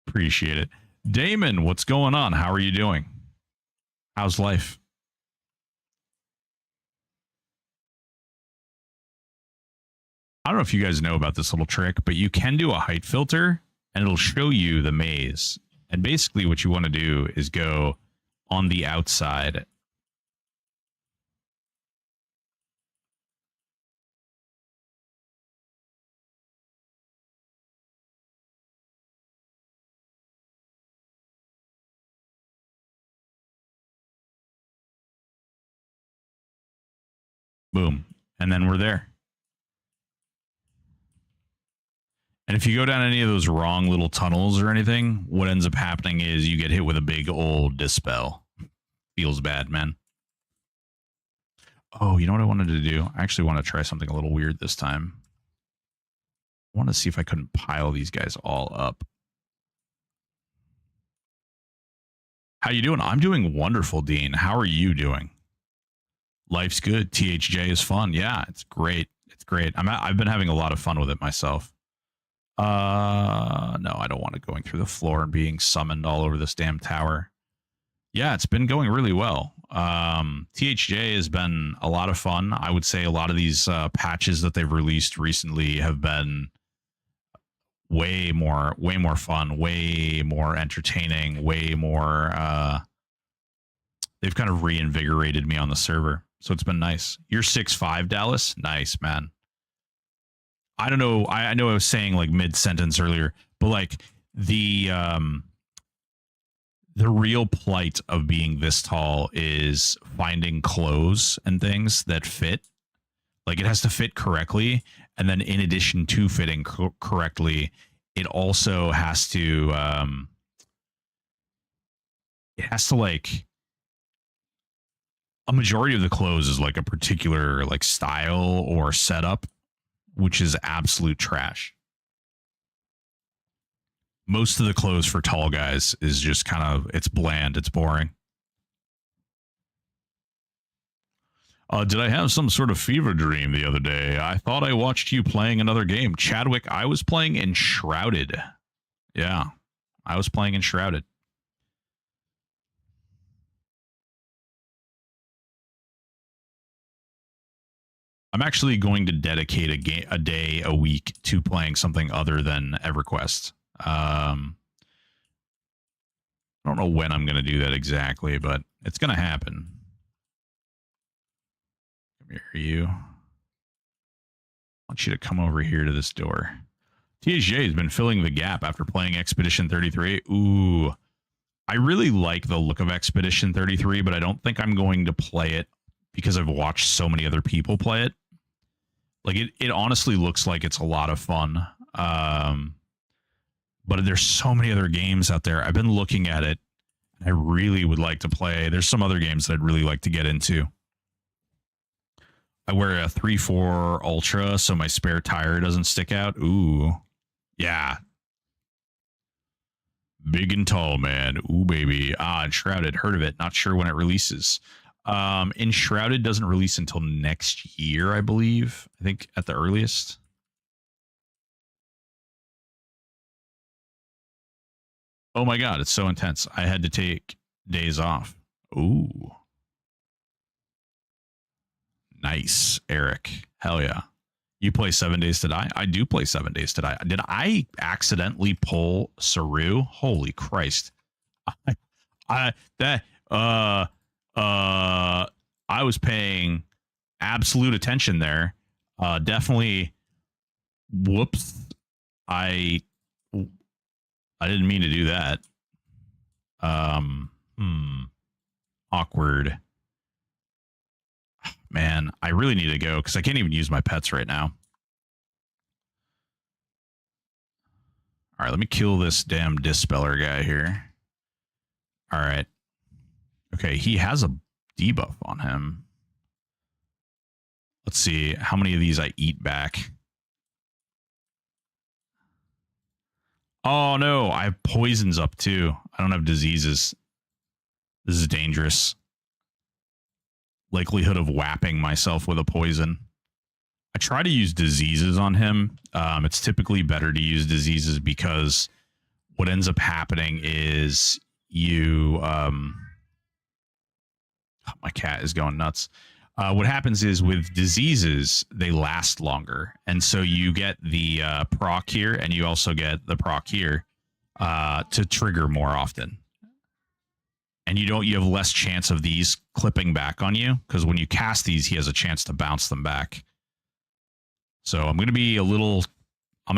Appreciate it. Damon, what's going on? How are you doing? How's life? I don't know if you guys know about this little trick, but you can do a height filter and it'll show you the maze. And basically what you want to do is go on the outside. Boom. And then we're there. And if you go down any of those wrong little tunnels or anything, what ends up happening is you get hit with a big old dispel. Feels bad, man. Oh, you know what I wanted to do? I actually want to try something a little weird this time. I want to see if I couldn't pile these guys all up. How you doing? I'm doing wonderful, Dean. How are you doing? Life's good. THJ is fun. Yeah, it's great. It's great. I've been having a lot of fun with it myself. No, I don't want it going through the floor and being summoned all over this damn tower. Yeah, it's been going really well. THJ has been a lot of fun. I would say a lot of these patches that they've released recently have been way more fun, way more entertaining, way more they've kind of reinvigorated me on the server. So it's been nice. You're 6'5", Dallas? Nice, man. I don't know. I know I was saying like mid-sentence earlier, but like the real plight of being this tall is finding clothes and things that fit. Like it has to fit correctly, and then in addition to fitting correctly, it also has to like a majority of the clothes is like a particular like style or setup, which is absolute trash. Most of the clothes for tall guys is just kind of, it's bland, it's boring. Did I have some sort of fever dream the other day? I thought I watched you playing another game. Chadwick, I was playing Enshrouded. Yeah, I was playing Enshrouded. I'm actually going to dedicate a day a week to playing something other than EverQuest. I don't know when I'm going to do that exactly, but it's going to happen. Come here, you. I want you to come over here to this door. THJ has been filling the gap after playing Expedition 33. Ooh, I really like the look of Expedition 33, but I don't think I'm going to play it because I've watched so many other people play it. Like it honestly looks like it's a lot of fun. But there's so many other games out there. I've been looking at it. I really would like to play. There's some other games that I'd really like to get into. I wear a 3/4 Ultra so my spare tire doesn't stick out. Ooh. Yeah. Big and tall, man. Ooh, baby. Enshrouded. Heard of it. Not sure when it releases. Enshrouded doesn't release until next year, I believe. I think at the earliest. Oh my god, it's so intense. I had to take days off. Ooh. Nice, Eric. Hell yeah. You play 7 Days to Die? I do play 7 Days to Die. Did I accidentally pull Seru? Holy Christ. I, I that I was paying absolute attention there. Definitely whoops. I didn't mean to do that. Awkward. Man, I really need to go because I can't even use my pets right now. All right, let me kill this damn dispeller guy here. All right. Okay, he has a debuff on him. Let's see how many of these I eat back. Oh no, I have poisons up too. I don't have diseases. This is dangerous. Likelihood of whapping myself with a poison. I try to use diseases on him. It's typically better to use diseases because what ends up happening is you... my cat is going nuts. What happens is with diseases, they last longer. And so you get the proc here, and you also get the proc here to trigger more often. And you have less chance of these clipping back on you, because when you cast these, he has a chance to bounce them back. So I'm going to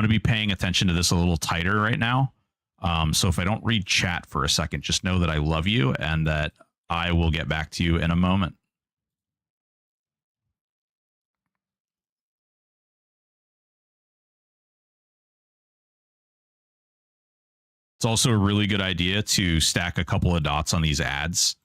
be paying attention to this a little tighter right now. So if I don't read chat for a second, just know that I love you and that I will get back to you in a moment. It's also a really good idea to stack a couple of dots on these ads.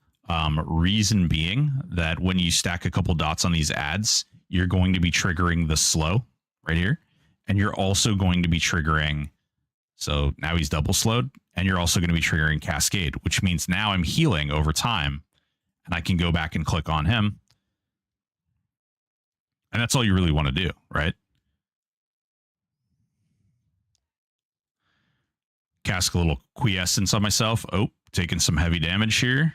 Reason being that when you stack a couple dots on these ads, you're going to be triggering the slow right here. And you're also going to be triggering, so now he's double slowed, and you're also going to be triggering Cascade, which means now I'm healing over time, and I can go back and click on him. And that's all you really want to do, right? Cast a little quiescence on myself. Oh, taking some heavy damage here.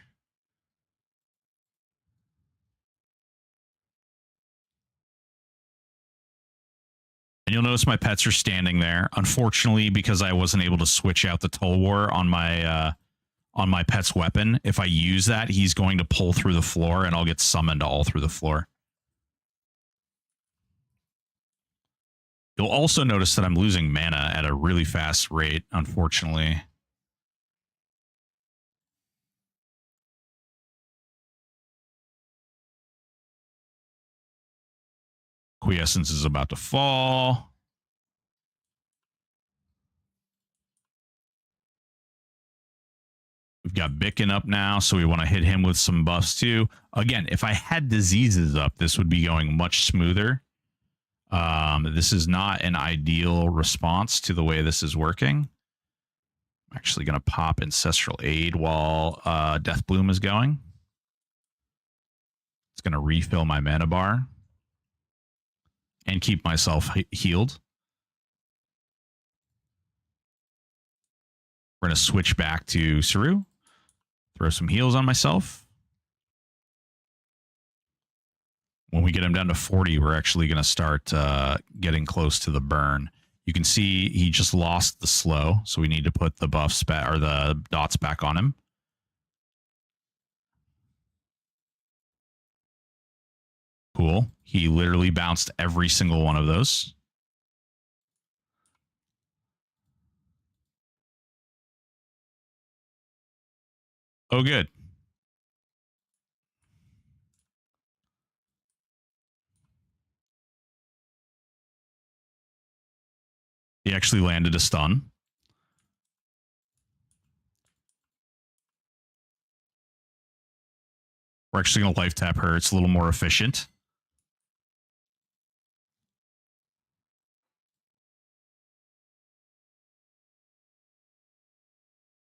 And you'll notice my pets are standing there. Unfortunately, because I wasn't able to switch out the Tulwar on my pet's weapon, if I use that, he's going to pull through the floor, and I'll get summoned all through the floor. You'll also notice that I'm losing mana at a really fast rate, unfortunately. Quiescence is about to fall. We've got Bicken up now, so we want to hit him with some buffs too. Again, if I had diseases up, this would be going much smoother. This is not an ideal response to the way this is working. I'm actually going to pop Ancestral Aid while Death Bloom is going. It's going to refill my mana bar and keep myself healed. We're going to switch back to Seru. Throw some heals on myself. When we get him down to 40, we're actually going to start getting close to the burn. You can see he just lost the slow, so we need to put the buffs back, or the dots back on him. Cool. He literally bounced every single one of those. Oh, good. He actually landed a stun. We're actually going to life tap her. It's a little more efficient.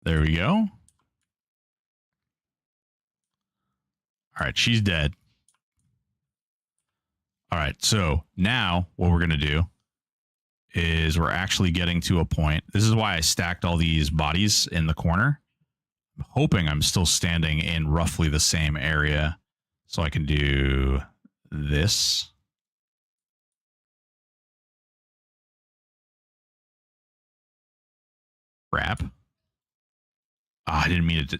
There we go. All right, she's dead. All right, so now what we're going to do is we're actually getting to a point. This is why I stacked all these bodies in the corner. I'm hoping I'm still standing in roughly the same area. So I can do this. Crap. I didn't mean to.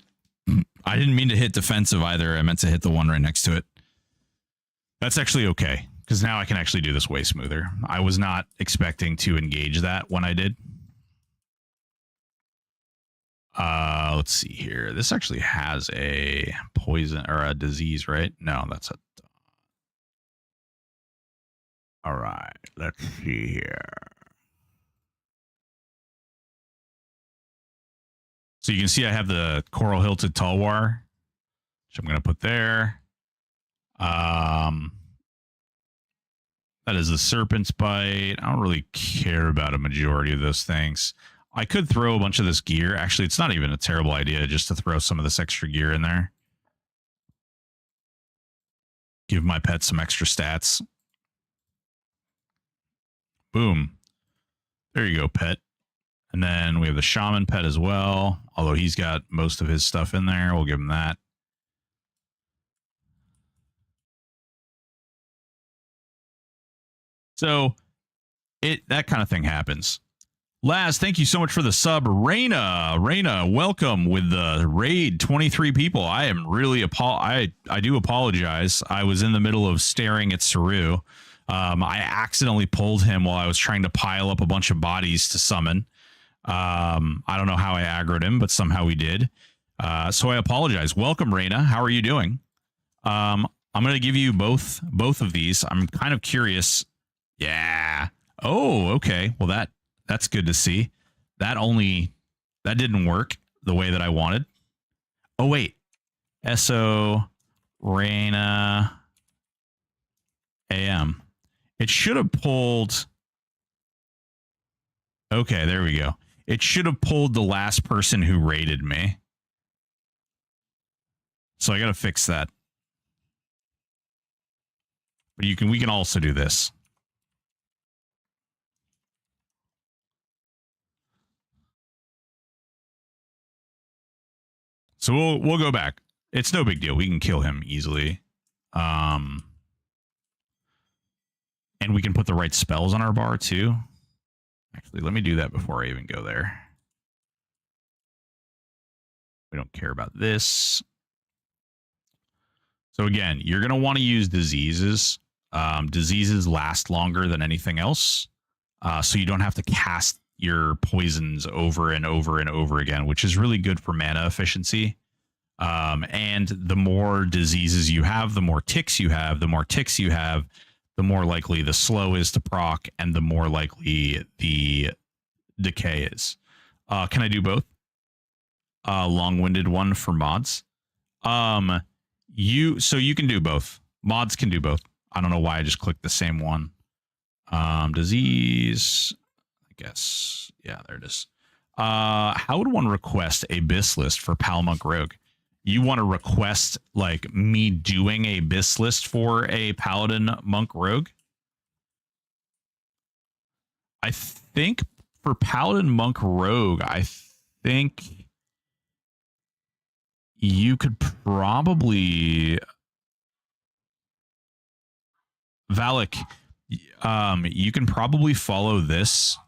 I didn't mean to hit defensive either. I meant to hit the one right next to it. That's actually okay, because now I can actually do this way smoother. I was not expecting to engage that when I did. Let's see here. This actually has a poison or a disease, right? No, that's a... All right, let's see here. So you can see I have the coral hilted tulwar, which I'm going to put there. That is the serpent's bite. I don't really care about a majority of those things. I could throw a bunch of this gear. Actually, it's not even a terrible idea just to throw some of this extra gear in there. Give my pet some extra stats. Boom. There you go, pet. And then we have the shaman pet as well. Although he's got most of his stuff in there. We'll give him that. So that kind of thing happens. Laz, thank you so much for the sub. Raina, welcome with the raid. 23 people. I am really I do apologize. I was in the middle of staring at Seru. I accidentally pulled him while I was trying to pile up a bunch of bodies to summon. I don't know how I aggroed him, but somehow we did. So I apologize. Welcome, Raina. How are you doing? I'm going to give you both of these. I'm kind of curious. Yeah. Oh, okay. Well, that's good to see. That didn't work the way that I wanted. Oh, wait. SO Raina AM. It should have pulled. Okay, there we go. It should have pulled the last person who raided me. So I got to fix that. But we can also do this. So we'll go back. It's no big deal. We can kill him easily. And we can put the right spells on our bar too. Actually, let me do that before I even go there. We don't care about this. So again, you're going to want to use diseases. Diseases last longer than anything else. So you don't have to cast your poisons over and over and over again, which is really good for mana efficiency. And the more diseases you have, the more ticks you have. The more ticks you have, the more likely the slow is to proc, and the more likely the decay is. Can I do both? Long-winded one for mods. So you can do both. Mods can do both. I don't know why I just clicked the same one. Disease, I guess. Yeah, there it is. How would one request a bis list for Palmonk Rogue? You want to request like me doing a bis list for a Paladin Monk Rogue? I think for Paladin Monk Rogue, I think you could probably... Valak, you can probably follow this.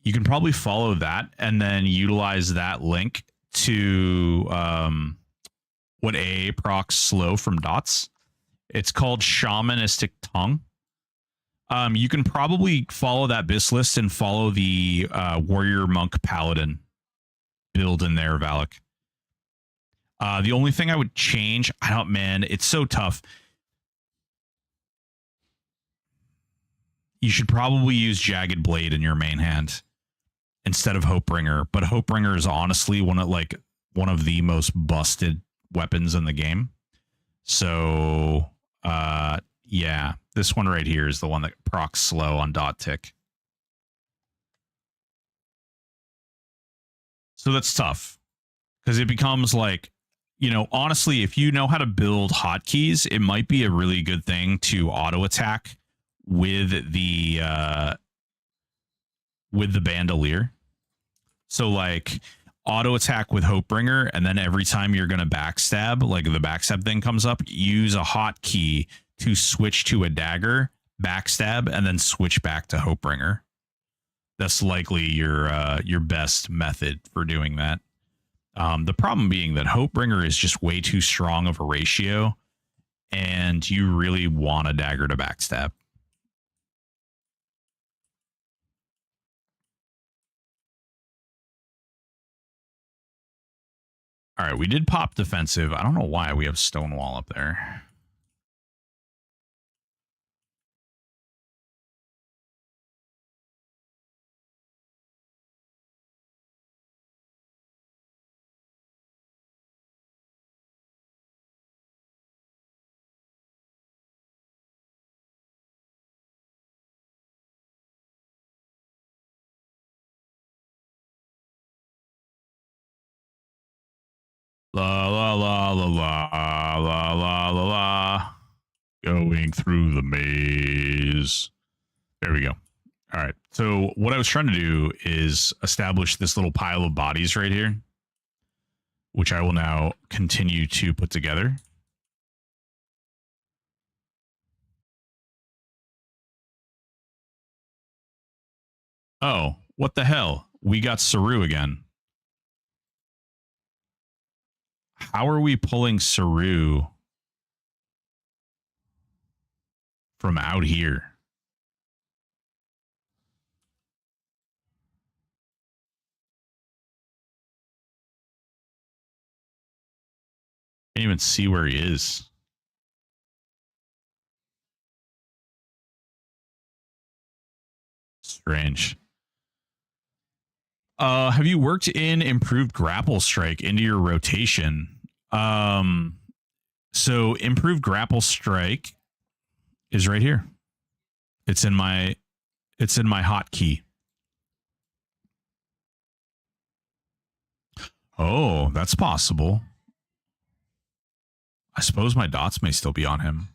You can probably follow that and then utilize that link to what AA procs slow from dots. It's called Shamanistic Tongue. You can probably follow that bis list and follow the Warrior Monk Paladin build in there, Valak. The only thing I would change, man, it's so tough. You should probably use Jagged Blade in your main hand instead of Hopebringer. But Hopebringer is honestly one of the most busted weapons in the game. So, yeah, this one right here is the one that procs slow on dot tick. So that's tough because it becomes like, honestly, if you know how to build hotkeys, it might be a really good thing to auto attack with the bandolier. So like auto attack with Hopebringer, and then every time you're gonna backstab, like the backstab thing comes up, use a hotkey to switch to a dagger, backstab, and then switch back to Hopebringer. That's likely your best method for doing that. The problem being that Hopebringer is just way too strong of a ratio, and you really want a dagger to backstab. All right, we did pop defensive. I don't know why we have Stonewall up there. La la la la la la la la la. Going through the maze. There we go. All right. So what I was trying to do is establish this little pile of bodies right here, which I will now continue to put together. Oh, what the hell? We got Seru again. How are we pulling Seru from out here? Can't even see where he is. Strange. Have you worked in improved grapple strike into your rotation? So improved grapple strike is right here. It's in my hotkey. Oh, that's possible. I suppose my dots may still be on him.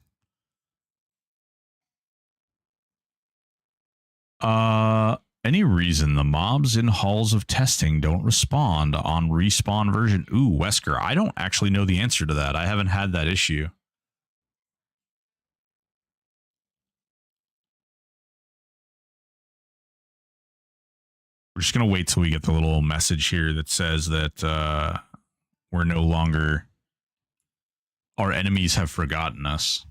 Any reason the mobs in halls of testing don't respond on respawn version? Ooh, Wesker, I don't actually know the answer to that. I haven't had that issue. We're just going to wait till we get the little message here that says that we're no longer... Our enemies have forgotten us.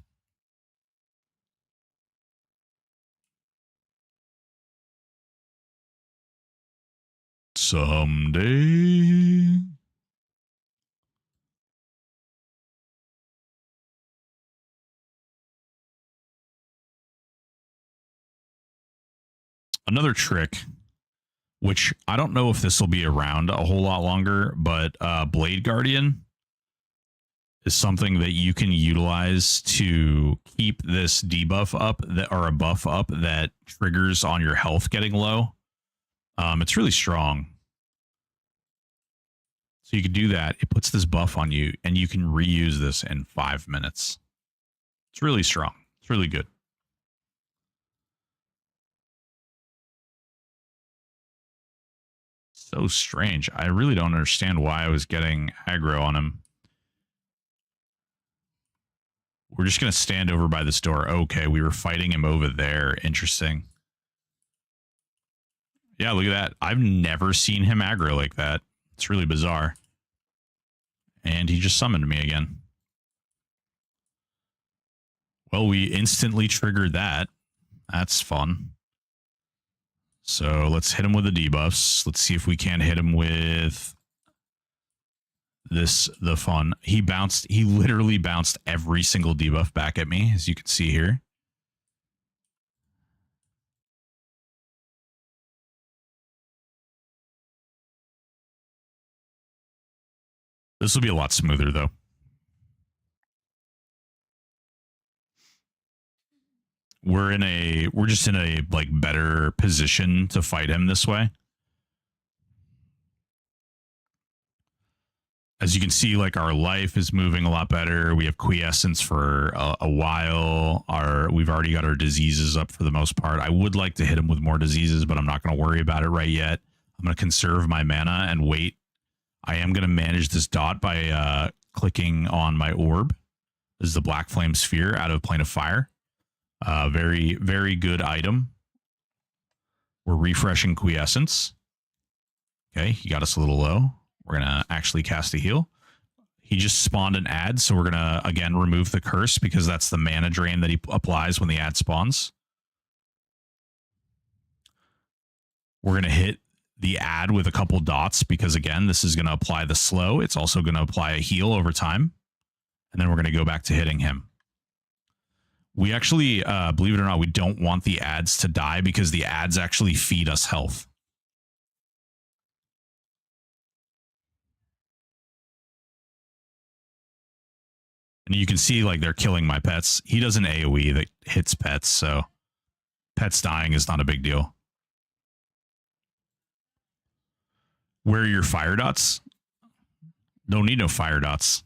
Someday. Another trick, which I don't know if this will be around a whole lot longer, but Blade Guardian is something that you can utilize to keep this debuff up, or a buff up that triggers on your health getting low. It's really strong. So you can do that. It puts this buff on you, and you can reuse this in 5 minutes. It's really strong. It's really good. So strange. I really don't understand why I was getting aggro on him. We're just going to stand over by this door. Okay, we were fighting him over there. Interesting. Yeah, look at that. I've never seen him aggro like that. It's really bizarre. And he just summoned me again. Well, we instantly triggered that. That's fun. So let's hit him with the debuffs. Let's see if we can hit him with the fun. He literally bounced every single debuff back at me, as you can see here. This will be a lot smoother, though. We're just in a like better position to fight him this way. As you can see, like our life is moving a lot better. We have quiescence for a while. We've already got our diseases up for the most part. I would like to hit him with more diseases, but I'm not going to worry about it right yet. I'm going to conserve my mana and wait. I am going to manage this dot by clicking on my orb. This is the Black Flame Sphere out of Plane of Fire. Very, very good item. We're refreshing quiescence. Okay, he got us a little low. We're going to actually cast a heal. He just spawned an ad, so we're going to, again, remove the curse because that's the mana drain that he applies when the ad spawns. We're going to hit the ad with a couple dots because, again, this is going to apply the slow. It's also going to apply a heal over time. And then we're going to go back to hitting him. We actually, believe it or not, we don't want the ads to die because the ads actually feed us health. And you can see, like, they're killing my pets. He does an AoE that hits pets, so pets dying is not a big deal. Where are your fire dots? Don't need no fire dots.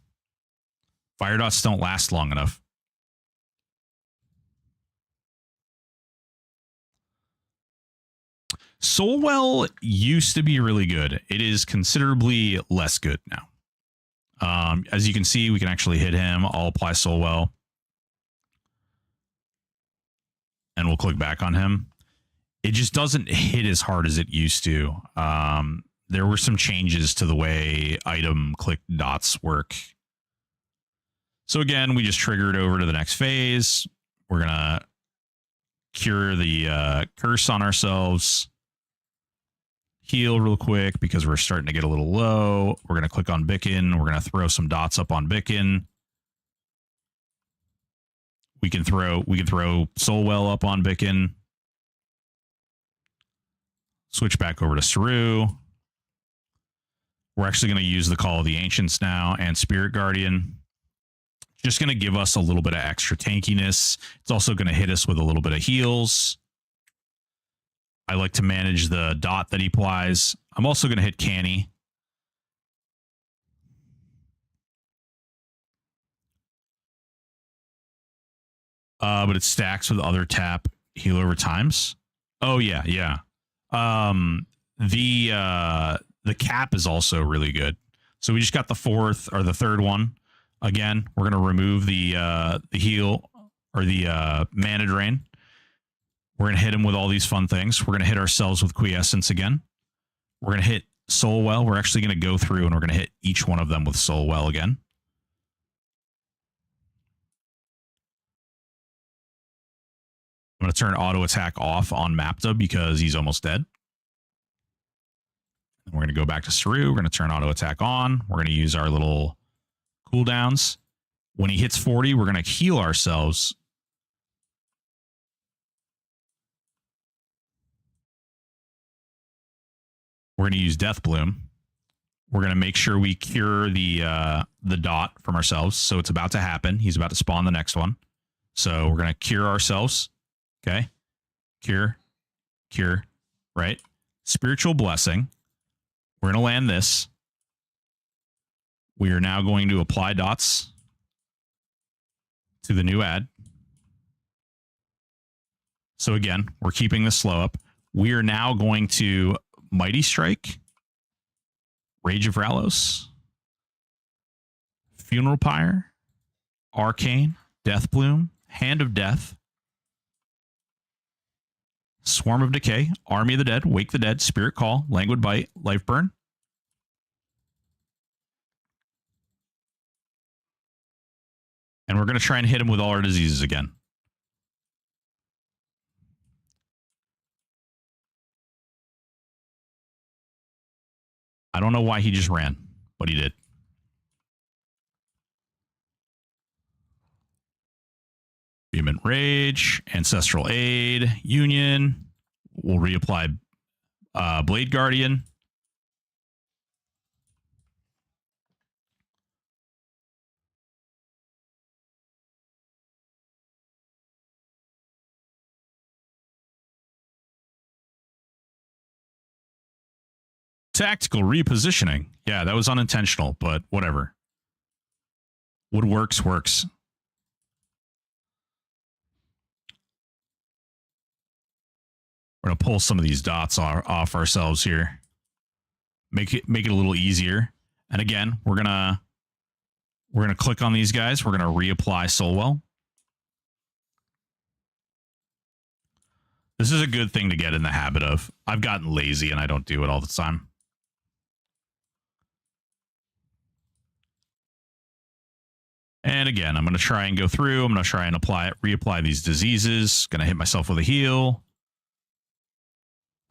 Fire dots don't last long enough. Soulwell used to be really good. It is considerably less good now. As you can see, we can actually hit him. I'll apply Soulwell. And we'll click back on him. It just doesn't hit as hard as it used to. There were some changes to the way item click dots work. So again, we just triggered over to the next phase. We're going to cure the curse on ourselves. Heal real quick because we're starting to get a little low. We're going to click on Bicken. We're going to throw some dots up on Bicken. We can throw Soulwell up on Bicken. Switch back over to Seru. We're actually going to use the Call of the Ancients now and Spirit Guardian. Just going to give us a little bit of extra tankiness. It's also going to hit us with a little bit of heals. I like to manage the dot that he applies. I'm also going to hit Canny. But it stacks with other tap heal over times. Oh yeah, yeah. The cap is also really good. So we just got the fourth or the third one. Again, we're gonna remove the heal or the mana drain. We're gonna hit him with all these fun things. We're gonna hit ourselves with quiescence again. We're gonna hit Soulwell. We're actually gonna go through and we're gonna hit each one of them with Soulwell again. I'm going to turn auto attack off on Mapta because he's almost dead. And we're going to go back to Seru. We're going to turn auto attack on. We're going to use our little cooldowns. When he hits 40, we're going to heal ourselves. We're going to use Death Bloom. We're going to make sure we cure the dot from ourselves. So it's about to happen. He's about to spawn the next one. So we're going to cure ourselves. Okay. Cure. Right? Spiritual Blessing. We're going to land this. We are now going to apply dots to the new ad. So again, we're keeping this slow up. We are now going to Mighty Strike, Rage of Ralos, Funeral Pyre, Arcane, Death Bloom, Hand of Death, Swarm of Decay, Army of the Dead, Wake the Dead, Spirit Call, Languid Bite, Life Burn. And we're going to try and hit him with all our diseases again. I don't know why he just ran, but he did. Vehement Rage, Ancestral Aid, Union. We'll reapply Blade Guardian. Tactical repositioning. Yeah, that was unintentional, but whatever. What works, works. We're going to pull some of these dots off ourselves here. Make it a little easier. And again, we're going to click on these guys. We're going to reapply Soulwell. This is a good thing to get in the habit of. I've gotten lazy and I don't do it all the time. And again, I'm going to try and go through. I'm going to try and reapply these diseases. Going to hit myself with a heal.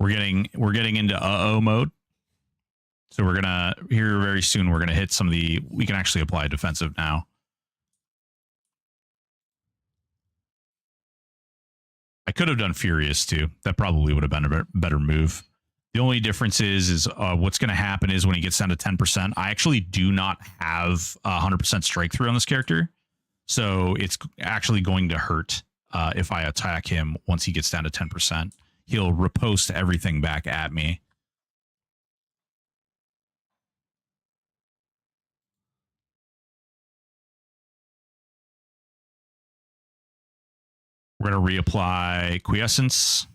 We're getting into uh-oh mode. So we're going to, here very soon, we're going to hit some of the, we can actually apply defensive now. I could have done Furious too. That probably would have been a better move. The only difference is what's going to happen is when he gets down to 10%, I actually do not have 100% strike through on this character. So it's actually going to hurt if I attack him once he gets down to 10%. He'll riposte everything back at me. We're going to reapply Quiescence.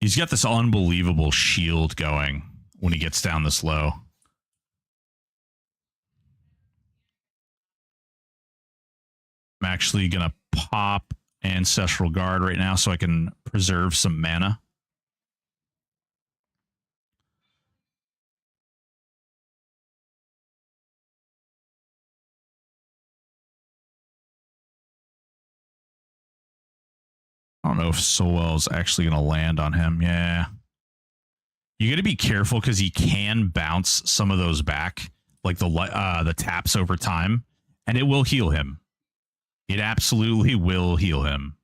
He's got this unbelievable shield going when he gets down this low. I'm actually going to pop Ancestral Guard right now so I can preserve some mana. I don't know if Soulwell's actually going to land on him. Yeah. You got to be careful because he can bounce some of those back, like the taps over time, and it will heal him. It absolutely will heal him.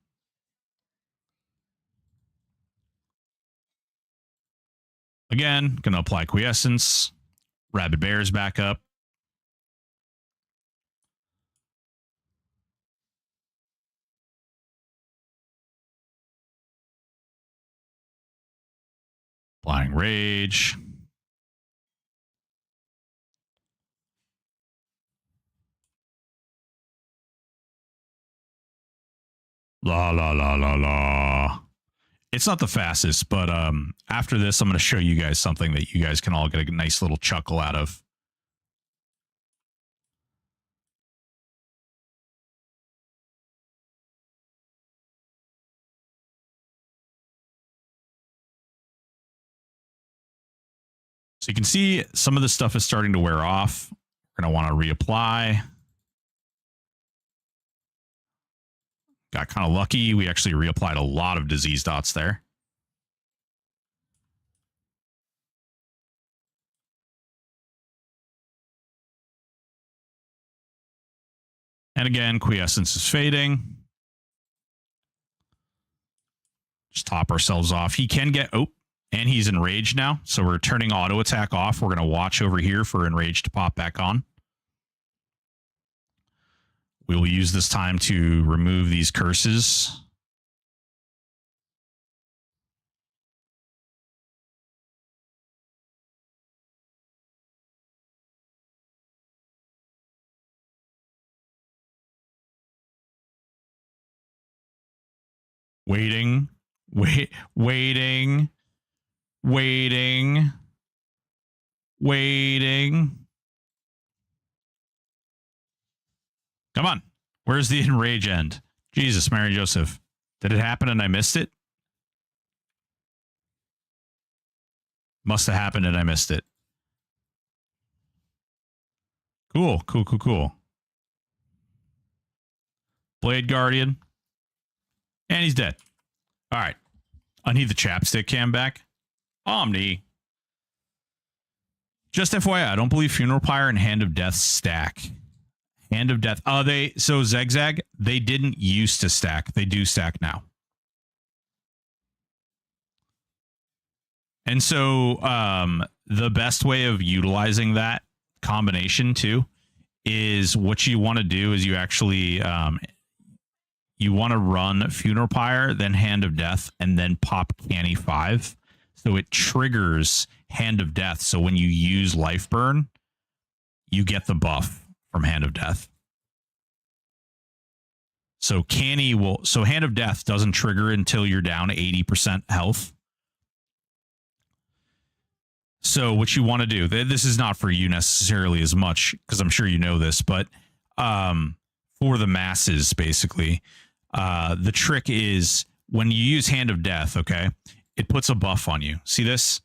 Again, going to apply Quiescence. Rabid Bear's back up. Applying Rage. La la la la la. It's not the fastest, but after this, I'm going to show you guys something that you guys can all get a nice little chuckle out of. So you can see some of the stuff is starting to wear off. We're going to want to reapply. Got kind of lucky. We actually reapplied a lot of disease dots there. And again, Quiescence is fading. Just top ourselves off. He can get... Oh, and he's enraged now. So we're turning auto attack off. We're going to watch over here for enraged to pop back on. We will use this time to remove these curses. Waiting. Waiting. Come on. Where's the enrage end? Jesus, Mary Joseph. Did it happen and I missed it? Must have happened and I missed it. Cool. Blade Guardian. And he's dead. All right. I need the chapstick cam back. Omni. Just FYI, I don't believe Funeral Pyre and Hand of Death stack. Hand of Death. So Zigzag, they didn't used to stack. They do stack now. And so the best way of utilizing that combination too is what you want to do is you actually you want to run Funeral Pyre, then Hand of Death, and then pop Canny 5. So it triggers Hand of Death. So when you use Life Burn, you get the buff from Hand of Death. So Hand of Death doesn't trigger until you're down 80% health. So what you want to do, this is not for you necessarily as much, because I'm sure you know this, but for the masses, basically, the trick is when you use Hand of Death, okay, it puts a buff on you. See this?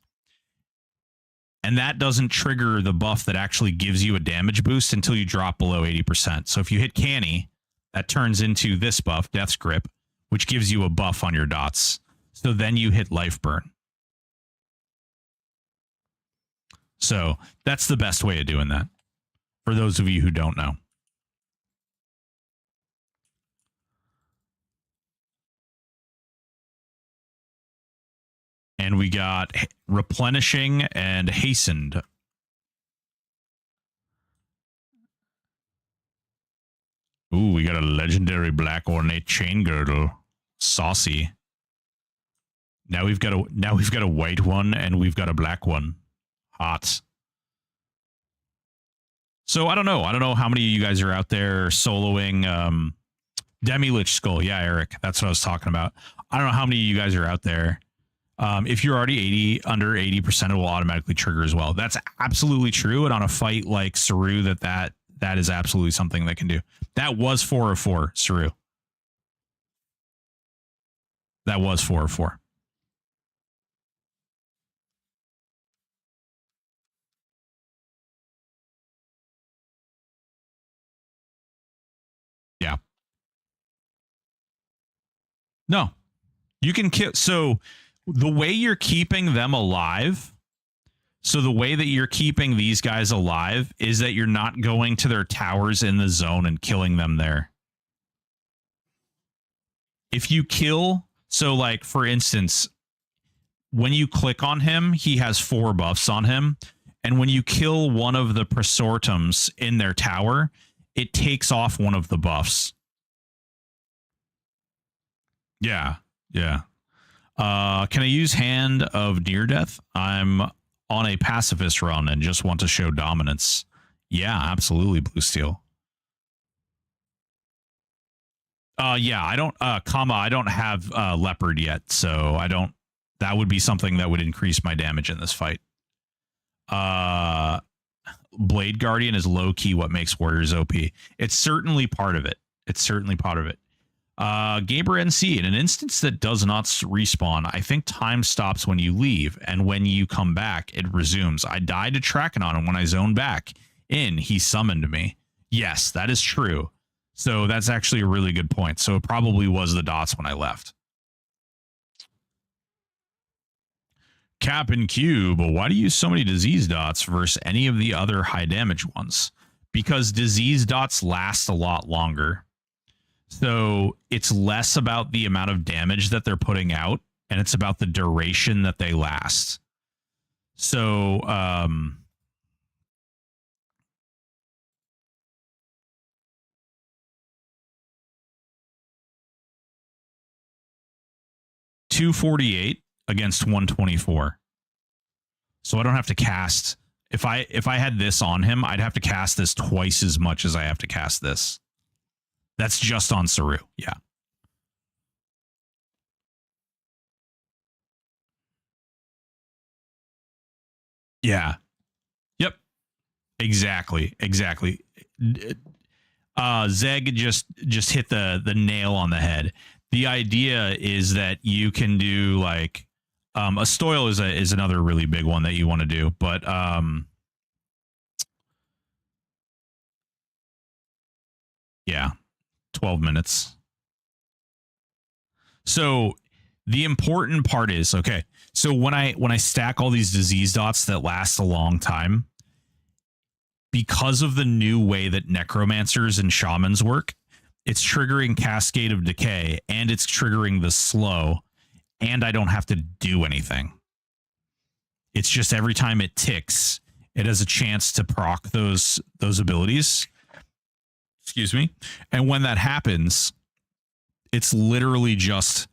And that doesn't trigger the buff that actually gives you a damage boost until you drop below 80%. So if you hit Canny, that turns into this buff, Death's Grip, which gives you a buff on your dots. So then you hit Life Burn. So that's the best way of doing that for those of you who don't know. And we got Replenishing and Hastened. Ooh, we got a legendary black ornate chain girdle. Saucy. Now we've got a white one and we've got a black one. Hot. So I don't know. I don't know how many of you guys are out there soloing Demi-Lich Skull. Yeah, Eric. That's what I was talking about. I don't know how many of you guys are out there. If you're already under 80%, it will automatically trigger as well. That's absolutely true. And on a fight like Seru, that is absolutely something that can do. That was 404, Seru. That was 404. Yeah. No. You can kill. So the way you're keeping them alive, so the way that you're keeping these guys alive is that you're not going to their towers in the zone and killing them there. If you kill, so like for instance, when you click on him, he has 4 buffs on him. And when you kill one of the Presortums in their tower, it takes off one of the buffs. Yeah. Yeah. Can I use Hand of Near Death? I'm on a pacifist run and just want to show dominance. Yeah, absolutely, Blue Steel. Yeah, I don't I don't have Leopard yet, so I don't. That would be something that would increase my damage in this fight. Blade Guardian is low key what makes Warriors OP. It's certainly part of it. It's certainly part of it. Gamer NC, in an instance that does not respawn, I think time stops when you leave, and when you come back, it resumes. I died to Trachanon, and when I zoned back in, he summoned me. Yes, that is true. So that's actually a really good point. So it probably was the dots when I left. Cap and Cube, why do you use so many disease dots versus any of the other high damage ones? Because disease dots last a lot longer. So it's less about the amount of damage that they're putting out, and it's about the duration that they last. So, $248 against 124. So I don't have to cast. If I had this on him, I'd have to cast this twice as much as I have to cast this. That's just on Seru. Yeah. Yeah. Yep. Exactly. Exactly. Zeg just hit the nail on the head. The idea is that you can do like a Stoil is another really big one that you want to do, but yeah. 12 minutes. So the important part is, okay, so when I stack all these disease dots that last a long time, because of the new way that necromancers and shamans work, it's triggering Cascade of Decay, and it's triggering the slow, and I don't have to do anything. It's just every time it ticks, it has a chance to proc those abilities. Excuse me. And when that happens, it's literally just,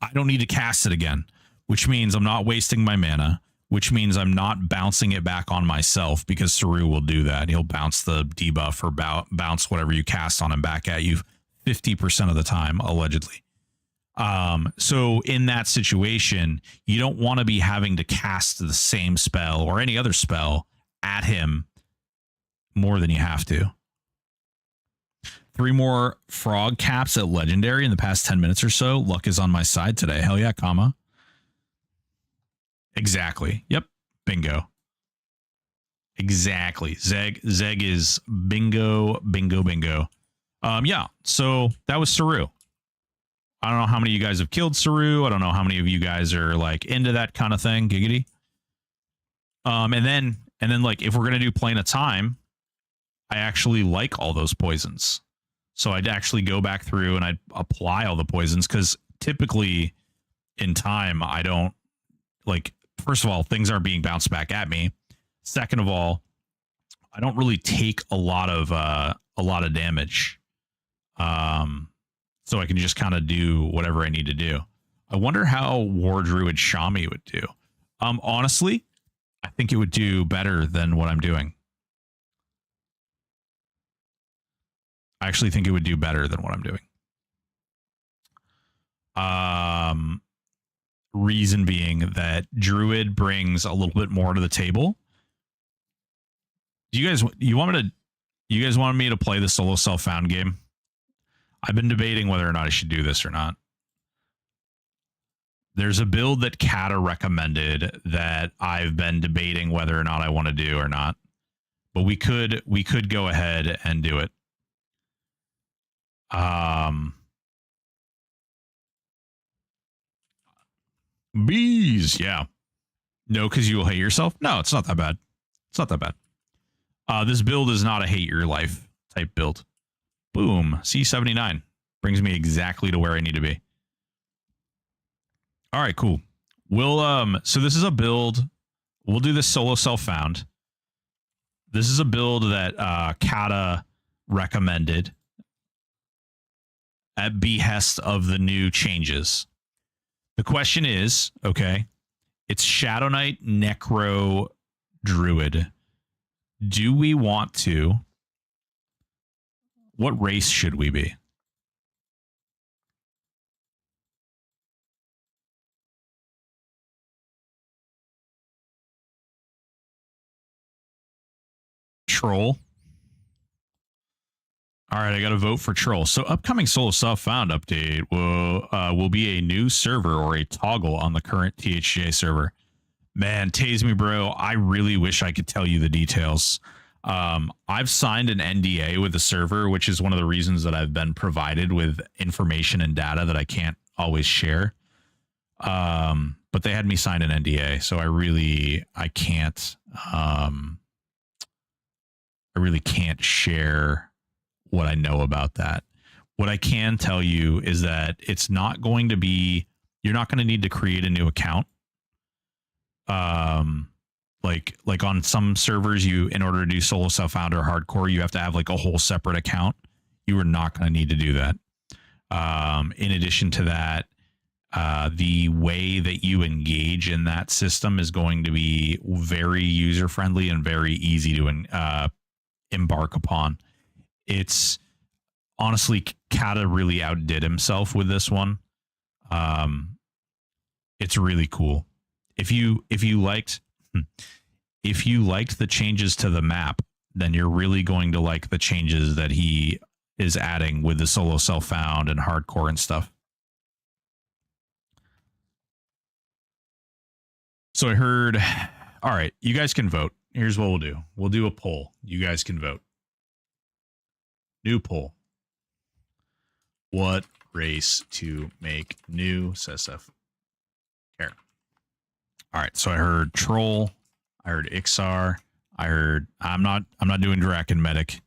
I don't need to cast it again, which means I'm not wasting my mana, which means I'm not bouncing it back on myself, because Seru will do that. He'll bounce the debuff or bounce whatever you cast on him back at you 50% of the time, allegedly. So in that situation, you don't want to be having to cast the same spell or any other spell at him more than you have to. 3 more frog caps at legendary in the past 10 minutes or so. Luck is on my side today. Hell yeah, comma. Exactly. Yep. Bingo. Exactly. Zeg is bingo, bingo, bingo. Yeah. So that was Seru. I don't know how many of you guys have killed Seru. I don't know how many of you guys are like into that kind of thing. Giggity. And then like, if we're going to do Plane of Time, I actually like all those poisons. So I'd actually go back through and I'd apply all the poisons, because typically in time, I don't like, first of all, things aren't being bounced back at me. Second of all, I don't really take a lot of damage. So I can just kind of do whatever I need to do. I wonder how War Druid Shami would do. Honestly, I think it would do better than what I'm doing. I actually think it would do better than what I'm doing. Reason being that Druid brings a little bit more to the table. You guys wanted me to play the solo self-found game? I've been debating whether or not I should do this or not. There's a build that Kata recommended that I've been debating whether or not I want to do or not. But we could go ahead and do it. Bees, yeah. No, because you will hate yourself. No, it's not that bad. It's not that bad. This build is not a hate your life type build. Boom. C79 brings me exactly to where I need to be. All right, cool. We'll so this is a build. We'll do this solo self-found. This is a build that Kata recommended at behest of the new changes. The question is, okay, it's Shadow Knight, Necro, Druid. Do we want to? What race should we be? Troll. All right, I got to vote for Troll. So upcoming solo self-found update will be a new server or a toggle on the current THJ server. Man, tase me, bro. I really wish I could tell you the details. I've signed an NDA with the server, which is one of the reasons that I've been provided with information and data that I can't always share. But they had me sign an NDA, so I really can't share what I know about that. What I can tell you is that it's not going to be, you're not going to need to create a new account. Like on some servers, in order to do solo self-found or hardcore, you have to have like a whole separate account. You are not going to need to do that. In addition to that, the way that you engage in that system is going to be very user-friendly and very easy to embark upon. It's honestly, Kata really outdid himself with this one. It's really cool. If you liked the changes to the map, then you're really going to like the changes that he is adding with the solo self-found and hardcore and stuff. So I heard, all right, you guys can vote. Here's what we'll do. We'll do a poll. You guys can vote. New poll. What race to make new, says Seth. Here. All right, so I heard Troll. I heard Ixar. I heard. I'm not doing Draken Medic.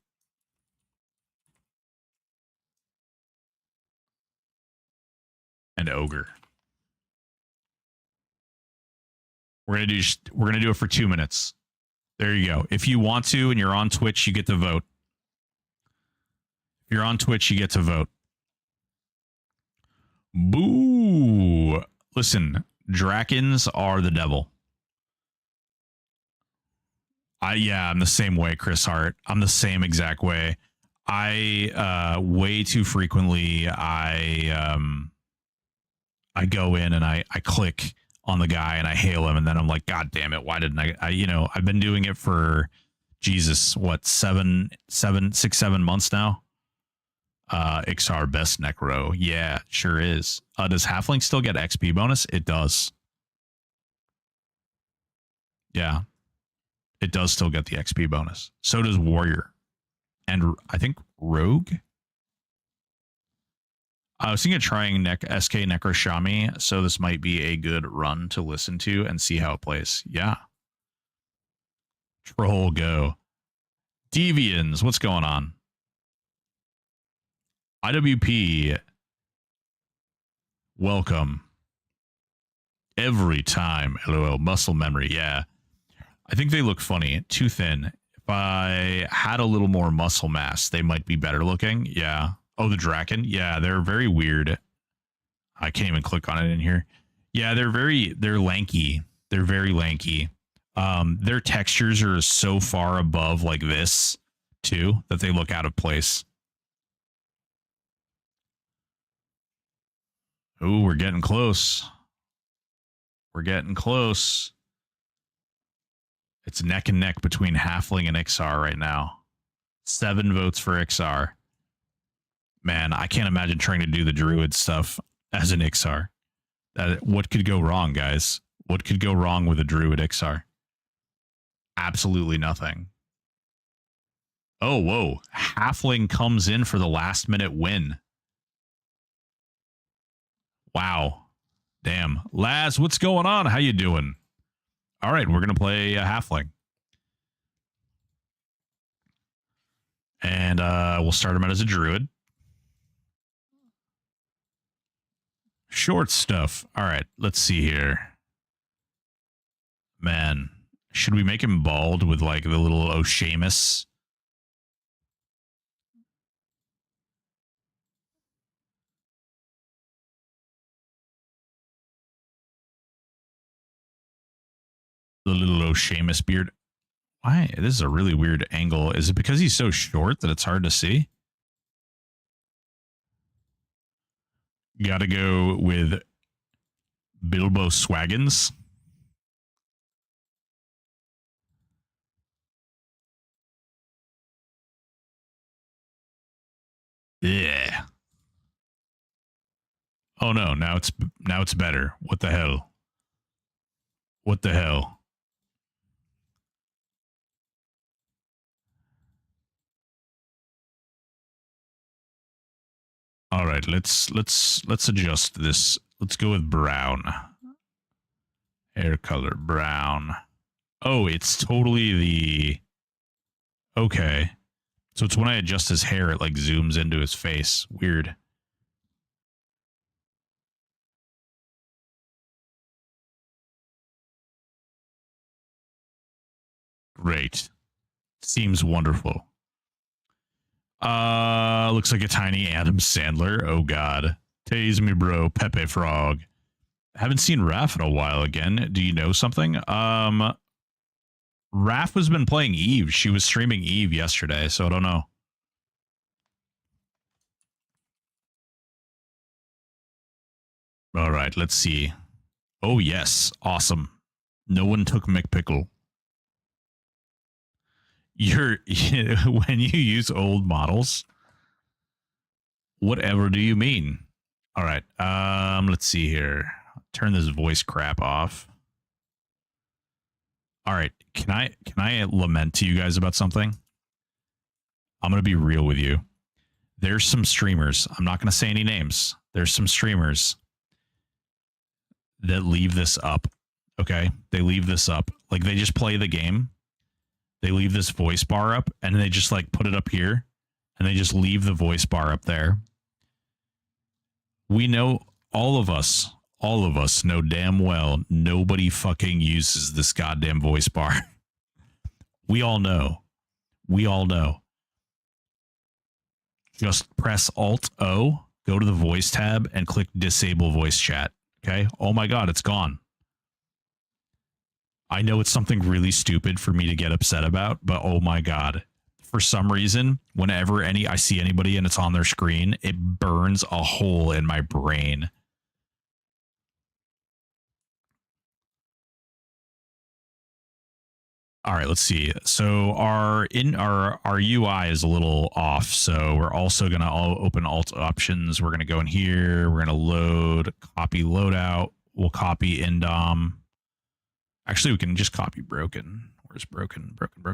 And Ogre. We're gonna do it for 2 minutes. There you go. If you want to and you're on Twitch, you get to vote. If you're on Twitch, you get to vote. Boo! Listen, Drakens are the devil. I'm the same way, Chris Hart. I'm the same exact way. I way too frequently I go in and I click on the guy and I hail him and then I'm like, God damn it, why didn't I I've been doing it for Jesus, what, 7 months now? Ixar best necro. Yeah, sure is. Does Halfling still get XP bonus? It does. Yeah. It does still get the XP bonus. So does Warrior. And I think Rogue. I was thinking of trying SK Necroshami, so this might be a good run to listen to and see how it plays. Yeah. Troll go. Deviants, what's going on? IWP, welcome. Every time, LOL, muscle memory, yeah. I think they look funny, too thin. If I had a little more muscle mass, they might be better looking, yeah. Oh, the Draken, yeah, they're very weird. I can't even click on it in here. Yeah, they're lanky. They're very lanky. Their textures are so far above like this, too, that they look out of place. Ooh, we're getting close. We're getting close. It's neck and neck between Halfling and Ixar right now. 7 votes for Ixar. Man, I can't imagine trying to do the Druid stuff as an Ixar. What could go wrong, guys? What could go wrong with a Druid Ixar? Absolutely nothing. Oh, whoa. Halfling comes in for the last minute win. Wow. Damn. Laz, what's going on? How you doing? All right, we're going to play a Halfling. And we'll start him out as a Druid. Short stuff. All right, let's see here. Man, should we make him bald with like the little O'Shamus? The little O'Shamus beard. Why? This is a really weird angle. Is it because he's so short that it's hard to see? Gotta go with Bilbo Swaggins. Yeah. Oh no, now it's better. What the hell? What the hell? All right, let's adjust this. Let's go with brown. Hair color brown. Oh, it's totally the okay. So it's when I adjust his hair, it like zooms into his face. Weird. Great. Seems wonderful. Looks like a tiny Adam Sandler. Oh god. Tase me, bro. Pepe Frog. Haven't seen Raph in a while again. Do you know something? Raph has been playing Eve. She was streaming Eve yesterday, so I don't know. All right, let's see. Oh, yes. Awesome. No one took McPickle. When you use old models, whatever do you mean? All right. Let's see here. Turn this voice crap off. All right. Can I lament to you guys about something? I'm going to be real with you. There's some streamers. I'm not going to say any names. There's some streamers that leave this up. Okay? They leave this up. Like they just play the game. They leave this voice bar up and they just like put it up here and they just leave the voice bar up there. We know, all of us know damn well nobody fucking uses this goddamn voice bar. We all know. Just press Alt-O, go to the voice tab, and click Disable Voice Chat. Okay? Oh my God, it's gone. I know it's something really stupid for me to get upset about, but oh my God. For some reason, whenever I see anybody and it's on their screen, it burns a hole in my brain. All right, let's see. So our UI is a little off. So we're also going to open alt options. We're going to go in here. We're going to load, copy loadout. We'll copy indom. Actually, we can just copy broken. Where's broken? Broken.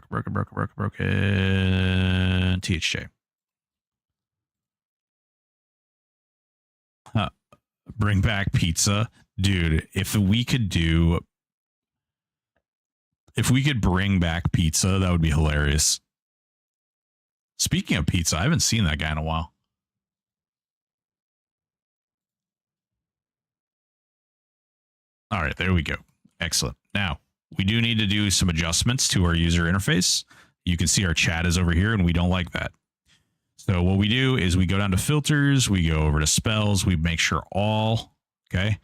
THJ. Bring back pizza. Dude, if we could bring back pizza, that would be hilarious. Speaking of pizza, I haven't seen that guy in a while. All right, there we go. Excellent. Now, we do need to do some adjustments to our user interface. You can see our chat is over here, and we don't like that. So what we do is we go down to filters, we go over to spells, we make sure all, okay?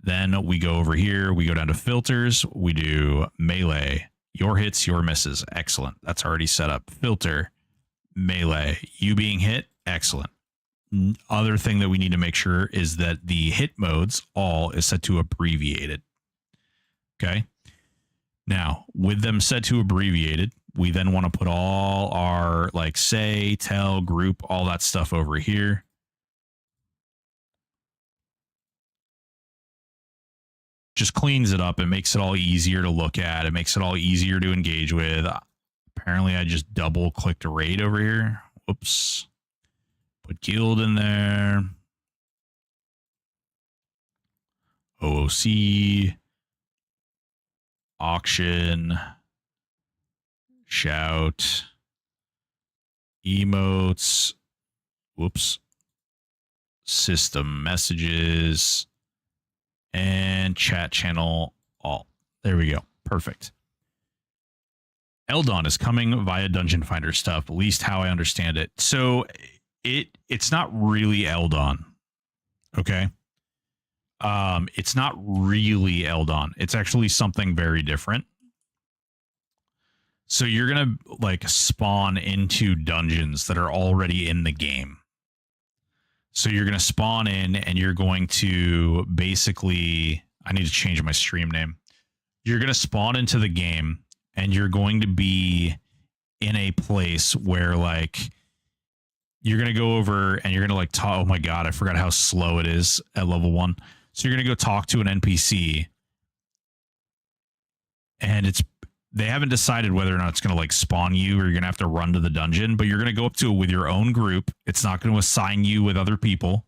Then we go over here, we go down to filters, we do melee, your hits, your misses. Excellent. That's already set up. Filter, melee, you being hit. Excellent. Other thing that we need to make sure is that the hit modes, all, is set to abbreviated. Okay. Now, with them set to abbreviated, we then want to put all our like say, tell, group, all that stuff over here. Just cleans it up. It makes it all easier to look at. It makes it all easier to engage with. Apparently, I just double clicked a raid over here. Whoops. Put guild in there. OOC. Auction. Shout. Emotes. Whoops. System messages. And chat channel all. There we go. Perfect. Eldon is coming via Dungeon Finder stuff, at least how I understand it. So it's not really Eldon. Okay. It's not really Eldon. It's actually something very different. So you're gonna like spawn into dungeons that are already in the game. So you're going to spawn in and you're going to basically, I need to change my stream name. You're going to spawn into the game and you're going to be in a place where like, you're going to go over and you're going to like talk. Oh my God, I forgot how slow it is at level 1. So you're going to go talk to an NPC and they haven't decided whether or not it's going to like spawn you or you're going to have to run to the dungeon, but you're going to go up to it with your own group. It's not going to assign you with other people.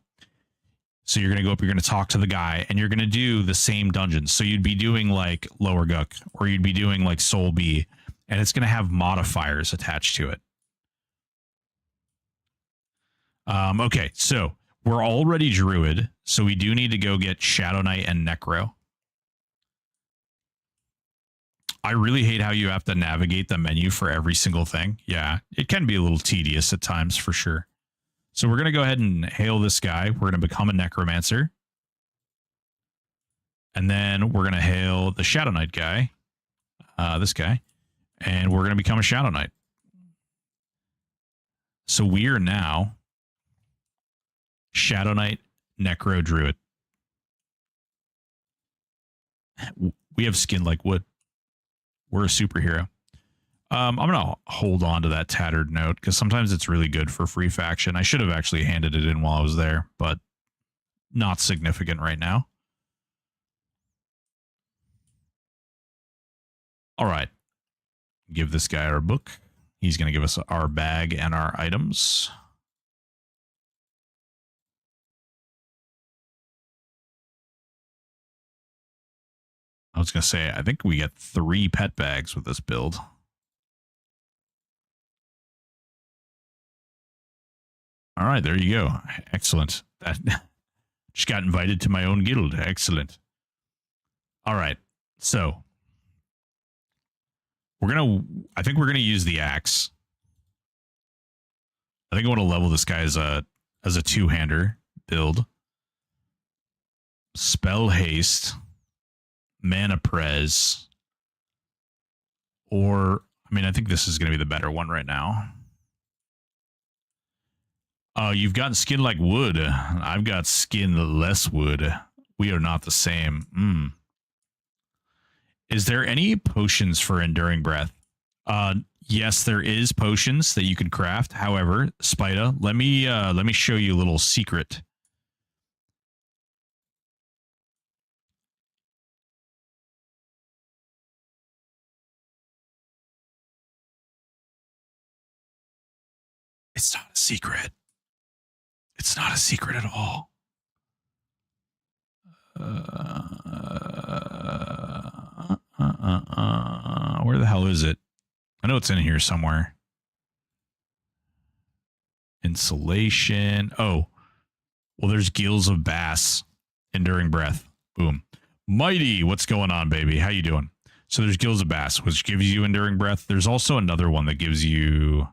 So you're going to go up, you're going to talk to the guy and you're going to do the same dungeons. So you'd be doing like Lower Guk or you'd be doing like Soul B and it's going to have modifiers attached to it. Okay, so we're already Druid. So we do need to go get Shadow Knight and Necro. I really hate how you have to navigate the menu for every single thing. Yeah, it can be a little tedious at times for sure. So we're going to go ahead and hail this guy. We're going to become a Necromancer. And then we're going to hail the Shadow Knight guy, this guy. And we're going to become a Shadow Knight. So we are now Shadow Knight, Necro, Druid. We have skin like wood. We're a superhero. I'm going to hold on to that tattered note because sometimes it's really good for free faction. I should have actually handed it in while I was there, but not significant right now. All right. Give this guy our book. He's going to give us our bag and our items. I was going to say, I think we get 3 pet bags with this build. All right, there you go. Excellent. That just got invited to my own guild. Excellent. All right. So I think we're gonna use the axe. I think I want to level this guy as a two-hander build. Spell haste, mana pres, or I mean, I think this is gonna be the better one right now. You've got skin like wood. I've got skin less wood. We are not the same. Is there any potions for enduring breath? Yes, there is potions that you can craft. However, Spida, let me show you a little secret. It's not a secret. It's not a secret at all. Where the hell is it? I know it's in here somewhere. Insulation. Oh, well, there's gills of bass, enduring breath. Boom. Mighty, what's going on, baby? How you doing? So there's gills of bass, which gives you enduring breath. There's also another one that gives you.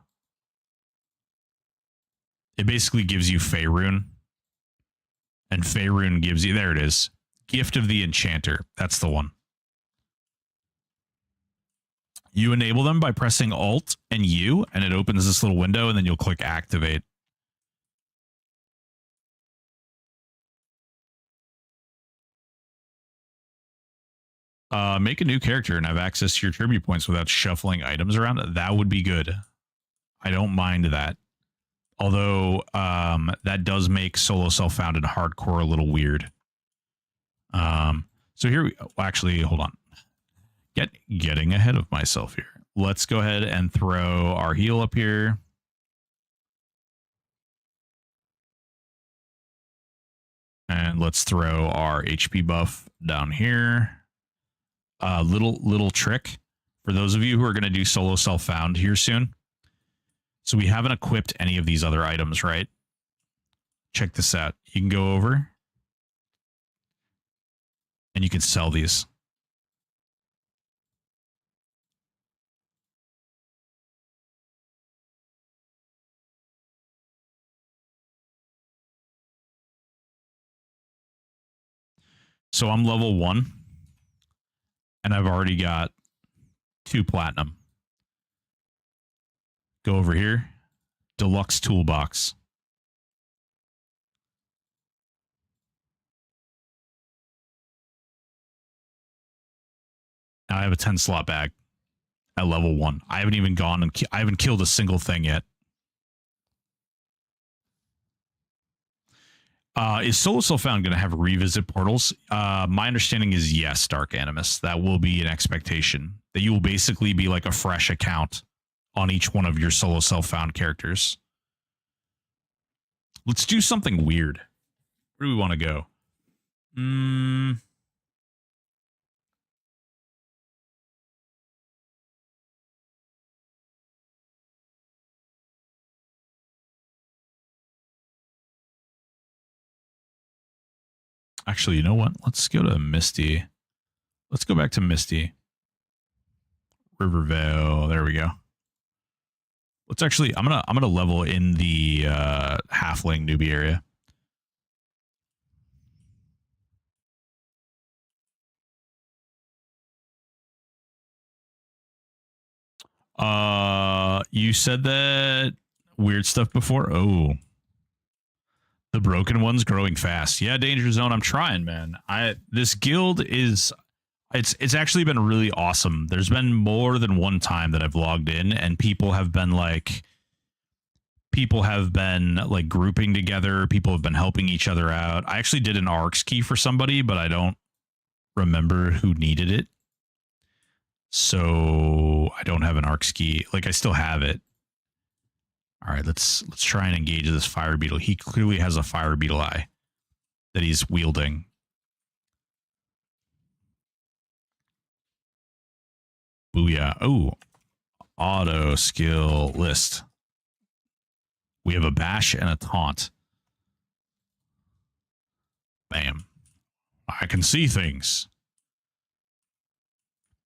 It basically gives you Faerun. And Faerun gives you, there it is. Gift of the Enchanter. That's the one. You enable them by pressing Alt and U, and it opens this little window, and then you'll click Activate. Make a new character and have access to your tribute points without shuffling items around. That would be good. I don't mind that. Although that does make solo self-founded hardcore a little weird. So here we actually hold on. Getting ahead of myself here. Let's go ahead and throw our heal up here. And let's throw our HP buff down here. Little trick for those of you who are going to do solo self-found here soon. So we haven't equipped any of these other items, right? Check this out. You can go over and you can sell these. So I'm level 1 and I've already got 2 platinum. Go over here. Deluxe toolbox. Now I have a 10 slot bag at level 1. I haven't even gone and I haven't killed a single thing yet. Is Solo Self-Found going to have revisit portals? My understanding is yes, Dark Animus. That will be an expectation. That you will basically be like a fresh account on each one of your Solo Self-Found characters. Let's do something weird. Where do we want to go? Actually, you know what? Let's go to Misty. Let's go back to Misty. Rivervale. There we go. Let's actually, I'm gonna level in the halfling newbie area. You said that weird stuff before. Oh, the broken one's growing fast. Yeah, Danger Zone. I'm trying, man. This guild is. It's actually been really awesome. There's been more than one time that I've logged in and people have been like grouping together. People have been helping each other out. I actually did an ARX key for somebody, but I don't remember who needed it. So I don't have an ARX key. Like I still have it. All right, let's try and engage this fire beetle. He clearly has a fire beetle eye that he's wielding. Booyah. Oh, auto skill list. We have a bash and a taunt. Bam. I can see things.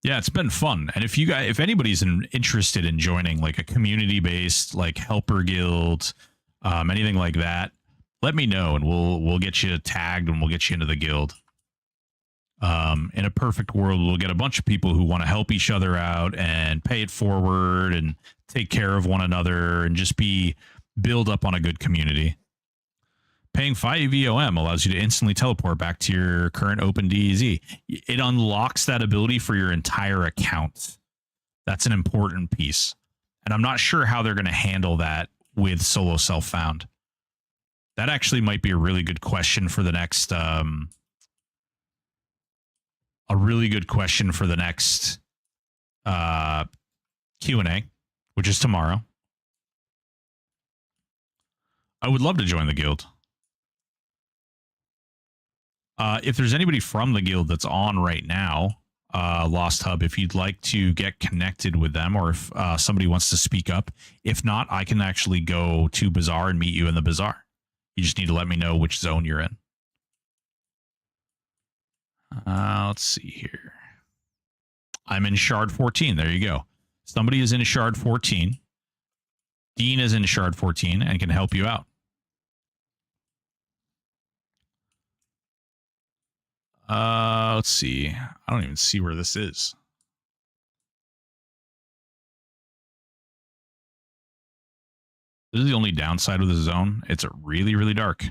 Yeah, it's been fun. And if anybody's interested in joining like a community-based like helper guild, anything like that, let me know and we'll get you tagged and we'll get you into the guild. In a perfect world, we'll get a bunch of people who want to help each other out and pay it forward and take care of one another and just build up on a good community. Paying 5 VOM allows you to instantly teleport back to your current open DEZ. It unlocks that ability for your entire account. That's an important piece. And I'm not sure how they're going to handle that with solo self-found. That actually might be a really good question for the next Q&A, which is tomorrow. I would love to join the guild. If there's anybody from the guild that's on right now, Lost Hub, if you'd like to get connected with them or if somebody wants to speak up. If not, I can actually go to Bazaar and meet you in the Bazaar. You just need to let me know which zone you're in. Let's see here. I'm in Shard 14. There you go. Somebody is in Shard 14. Dean is in Shard 14 and can help you out. Let's see. I don't even see where this is. This is the only downside of the zone. It's really, really dark.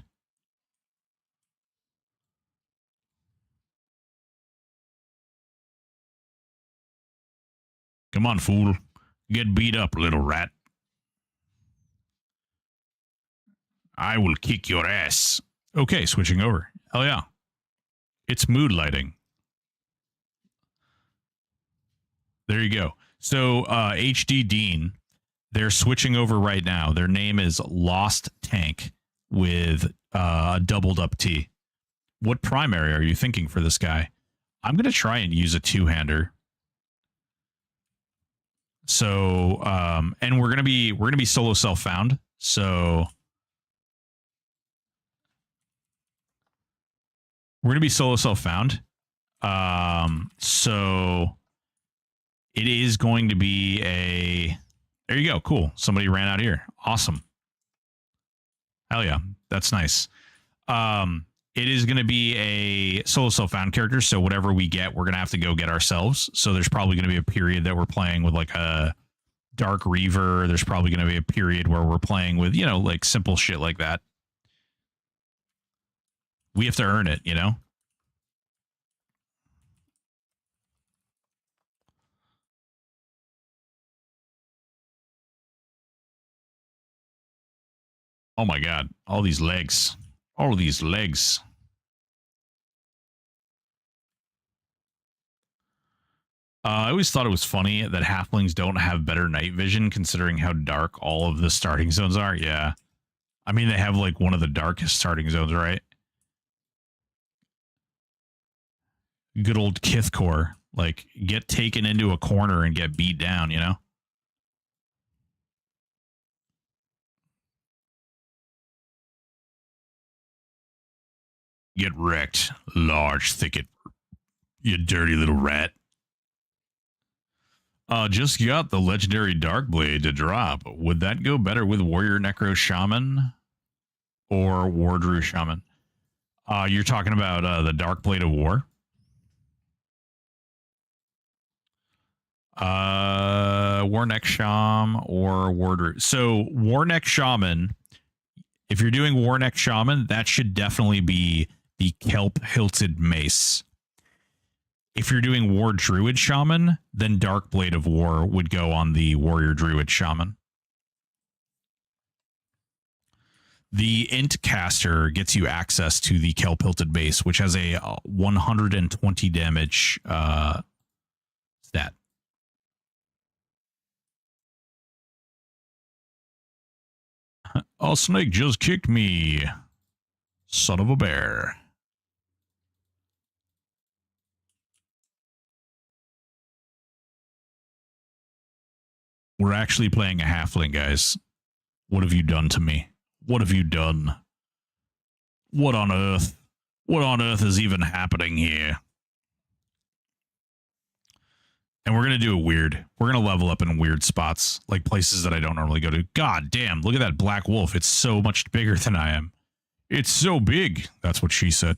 Come on, fool. Get beat up, little rat. I will kick your ass. Okay, switching over. Hell yeah. It's mood lighting. There you go. So HD Dean, they're switching over right now. Their name is Lost Tank with a doubled up T. What primary are you thinking for this guy? I'm going to try and use a two-hander. So and we're going to be solo self-found. So we're going to be solo self-found. So it is going to be a... There you go. Cool. Somebody ran out here. Awesome. Hell yeah. That's nice. It is going to be a solo self-found character. So whatever we get, we're going to have to go get ourselves. So there's probably going to be a period that we're playing with like a Dark Reaver. There's probably going to be a period where we're playing with, you know, like simple shit like that. We have to earn it, you know? Oh my God. All these legs. All of these legs. I always thought it was funny that halflings don't have better night vision considering how dark all of the starting zones are. Yeah. I mean, they have like one of the darkest starting zones, right? Good old Kithcore. Like, get taken into a corner and get beat down, you know? Get wrecked, large thicket. You dirty little rat. Just got the legendary Darkblade to drop. Would that go better with Warrior Necro Shaman or Wardru Shaman? You're talking about the Darkblade of War? Warneck Sham or Wardru. So Warneck Shaman, if you're doing Warneck Shaman, that should definitely be the Kelp Hilted Mace. If you're doing War Druid Shaman, then Darkblade of War would go on the Warrior Druid Shaman. The Int Caster gets you access to the Kelp Hilted Base, which has a 120 damage stat. Oh, Snake just kicked me. Son of a bear. We're actually playing a halfling, guys. What have you done to me? What have you done? What on earth? What on earth is even happening here? And we're going to do it weird. We're going to level up in weird spots, like places that I don't normally go to. God damn, look at that black wolf. It's so much bigger than I am. It's so big. That's what she said.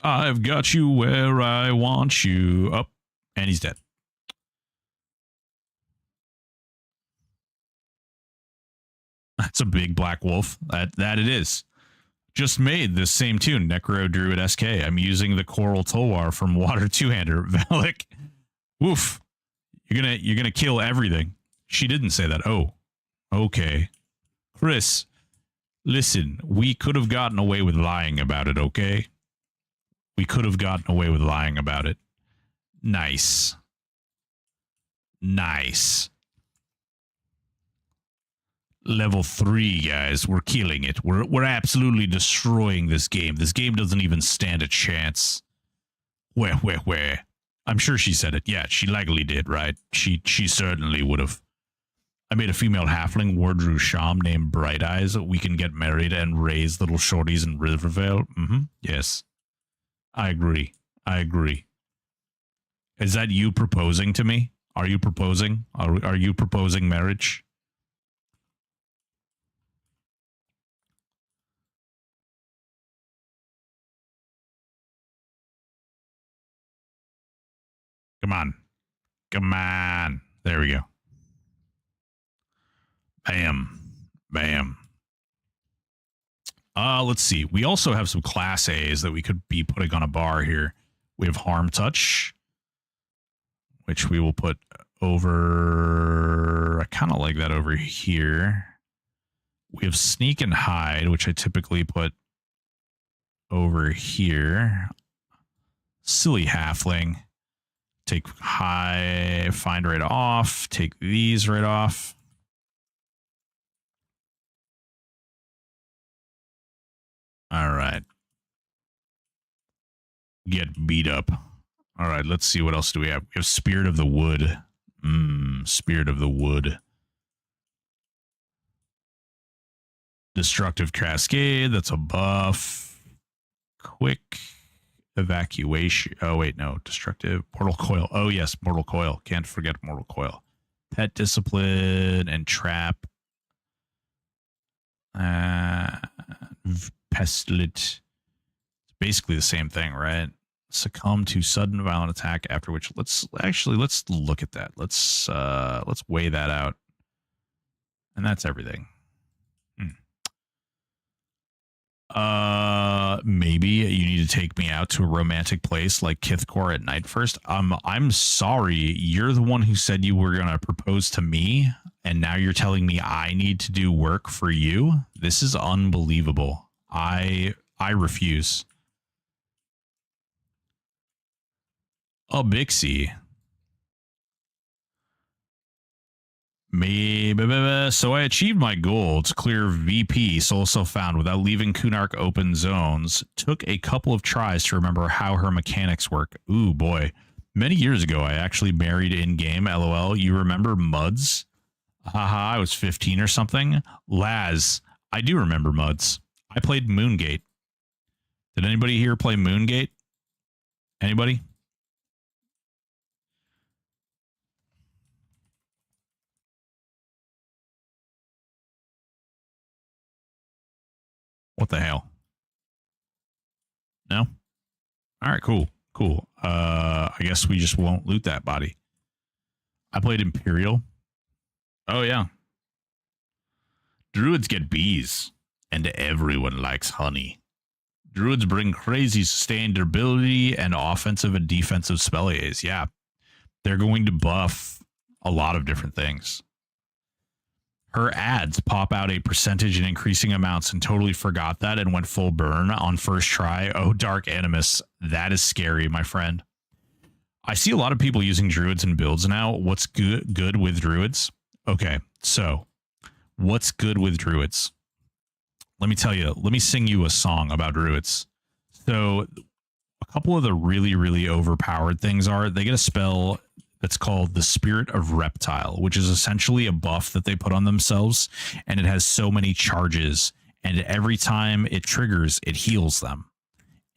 I've got you where I want you. Up. And he's dead. That's a big black wolf. That it is. Just made this same tune, Necro Druid SK. I'm using the Coral Tulwar from Water Two-Hander. Valak. Woof. You're gonna kill everything. She didn't say that. Oh. Okay. Chris, listen, we could have gotten away with lying about it, okay? We could have gotten away with lying about it. Nice. Nice. Level 3, guys. We're killing it. We're absolutely destroying this game. This game doesn't even stand a chance. Where? I'm sure she said it. Yeah, she likely did, right? She certainly would have. I made a female halfling, Wardrew Sham, named Bright Eyes. We can get married and raise little shorties in Rivervale. Yes. I agree. Is that you proposing to me? Are you proposing? Are you proposing marriage? Come on. There we go. Bam. Let's see. We also have some class A's that we could be putting on a bar here. We have Harm Touch, which we will put over. I kind of like that over here. We have Sneak and Hide, which I typically put over here. Silly Halfling. Take High, Find right off. Take these right off. All right. Get beat up. All right, let's see what else do we have. We have Spirit of the Wood. Spirit of the Wood. Destructive Cascade, that's a buff. Quick Evacuation. Oh, wait, no. Destructive. Mortal Coil. Oh, yes, Mortal Coil. Can't forget Mortal Coil. Pet Discipline and Trap. Pestilent. It's basically the same thing, right? Succumb to sudden violent attack, after which let's look at that. Let's weigh that out. And that's everything. Maybe you need to take me out to a romantic place like Kithcore at night first. I'm sorry. You're the one who said you were going to propose to me, and now you're telling me I need to do work for you? This is unbelievable. I refuse. Oh, Bixie. So I achieved my goal to clear VP Soul Self-Found without leaving Kunark open zones. Took a couple of tries to remember how her mechanics work. Ooh, boy. Many years ago, I actually married in-game. LOL. You remember Muds? Haha, I was 15 or something. Laz, I do remember Muds. I played Moongate. Did anybody here play Moongate? Anybody? What the hell? No? All right, cool. I guess we just won't loot that body. I played Imperial. Oh, yeah. Druids get bees, and everyone likes honey. Druids bring crazy sustained ability and offensive and defensive spell A's. Yeah, they're going to buff a lot of different things. Her ads pop out a percentage in increasing amounts and totally forgot that and went full burn on first try. Oh, Dark Animus. That is scary, my friend. I see a lot of people using druids in builds now. What's good with druids? Okay, so what's good with druids? Let me tell you. Let me sing you a song about druids. So a couple of the really, really overpowered things are they get a spell that's called the Spirit of Reptile, which is essentially a buff that they put on themselves, and it has so many charges, and every time it triggers, it heals them.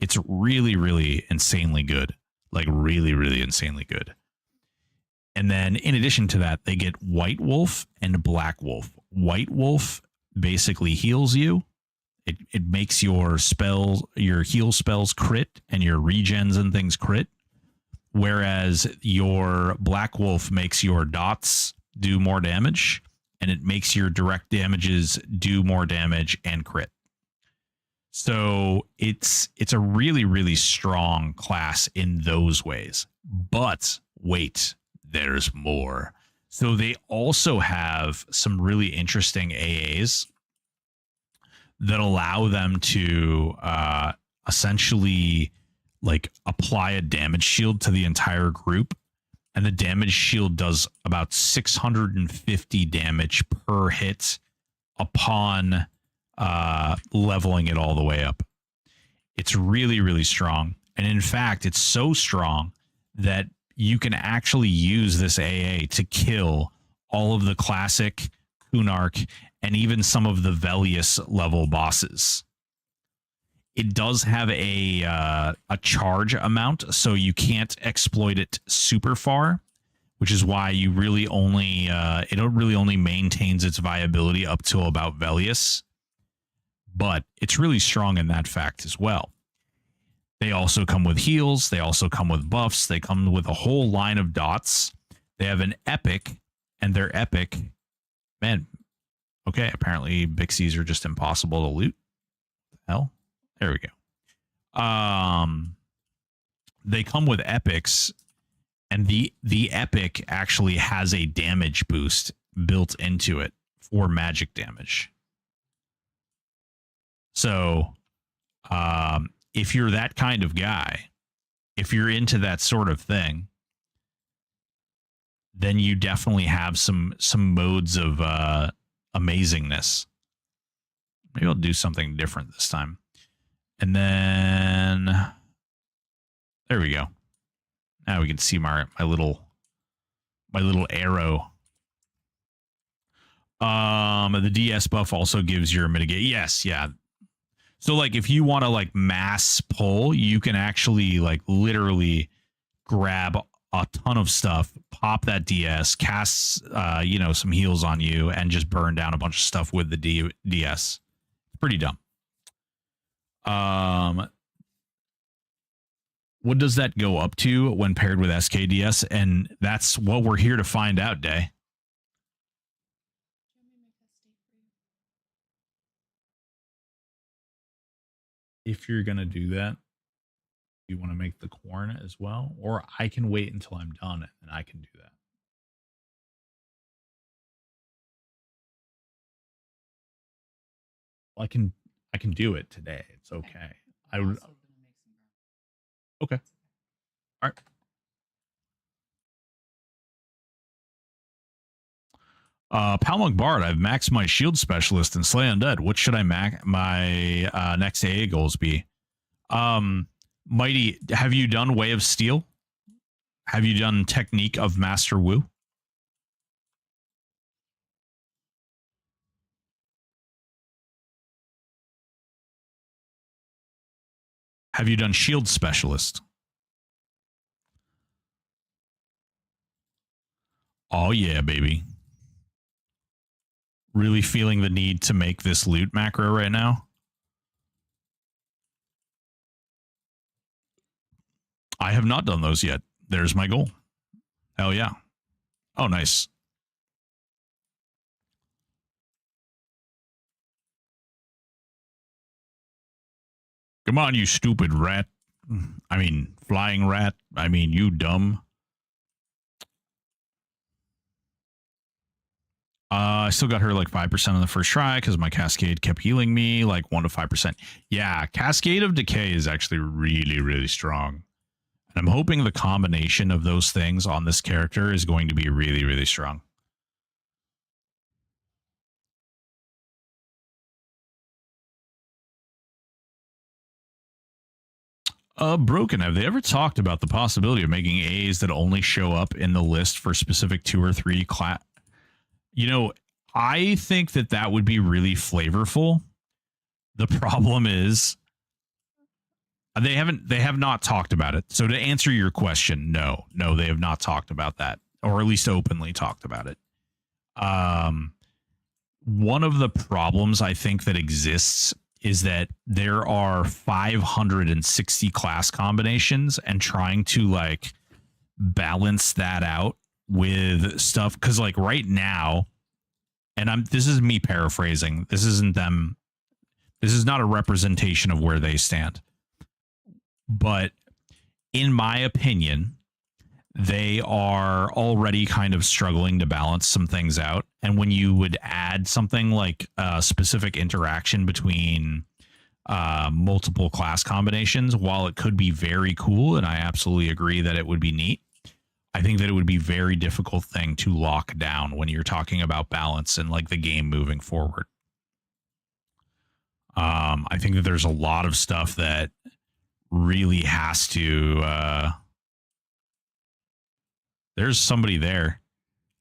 It's really, really insanely good. Like really, really insanely good. And then in addition to that, they get White Wolf and Black Wolf. White Wolf basically heals you. It makes your spells, your heal spells crit and your regens and things crit. Whereas your Black Wolf makes your dots do more damage, and it makes your direct damages do more damage and crit. So it's a really, really strong class in those ways. But wait, there's more. So they also have some really interesting AAs that allow them to essentially like apply a damage shield to the entire group, and the damage shield does about 650 damage per hit upon leveling it all the way up. It's really, really strong, and in fact it's so strong that you can actually use this AA to kill all of the classic Kunark and even some of the Velius level bosses. It does have a charge amount, so you can't exploit it super far, which is why you really only it really only maintains its viability up till about Velius. But it's really strong in that fact as well. They also come with heals. They also come with buffs. They come with a whole line of dots. They have an epic, and their epic, man. Okay, apparently Bixies are just impossible to loot. Hell. There we go. They come with epics, and the epic actually has a damage boost built into it for magic damage. So, if you're that kind of guy, if you're into that sort of thing, then you definitely have some modes of amazingness. Maybe I'll do something different this time. And then there we go. Now we can see my little arrow. The DS buff also gives your mitigate. Yes, yeah. So like if you want to like mass pull, you can actually like literally grab a ton of stuff, pop that DS, cast some heals on you, and just burn down a bunch of stuff with the DS. Pretty dumb. What does that go up to when paired with SKDS? And that's what we're here to find out, Day. If you're going to do that, you want to make the corn as well? Or I can wait until I'm done and I can do that. Well, I can do it today. It's okay. I would. Okay. All right. Palmunk Bard, I've maxed my shield specialist and Slay Undead. What should I my next AA goals be? Mighty, have you done Way of Steel? Have you done Technique of Master Wu? Have you done Shield Specialist? Oh yeah, baby. Really feeling the need to make this loot macro right now. I have not done those yet. There's my goal. Hell yeah. Oh, nice. Come on, you stupid rat. I mean, flying rat. I mean, you dumb. I still got her like 5% on the first try because my Cascade kept healing me like 1 to 5%. Yeah, Cascade of Decay is actually really, really strong. And I'm hoping the combination of those things on this character is going to be really, really strong. Broken, have they ever talked about the possibility of making A's that only show up in the list for specific 2 or 3 class? You know, I think that would be really flavorful. The problem is they have not talked about it. So to answer your question, no, they have not talked about that, or at least openly talked about it. One of the problems I think that exists is that there are 560 class combinations, and trying to like balance that out with stuff. Cause like right now, and this is me paraphrasing. This isn't them. This is not a representation of where they stand. But in my opinion, they are already kind of struggling to balance some things out. And when you would add something like a specific interaction between multiple class combinations, while it could be very cool, and I absolutely agree that it would be neat, I think that it would be a very difficult thing to lock down when you're talking about balance and like the game moving forward. I think that there's a lot of stuff that really has to there's somebody there.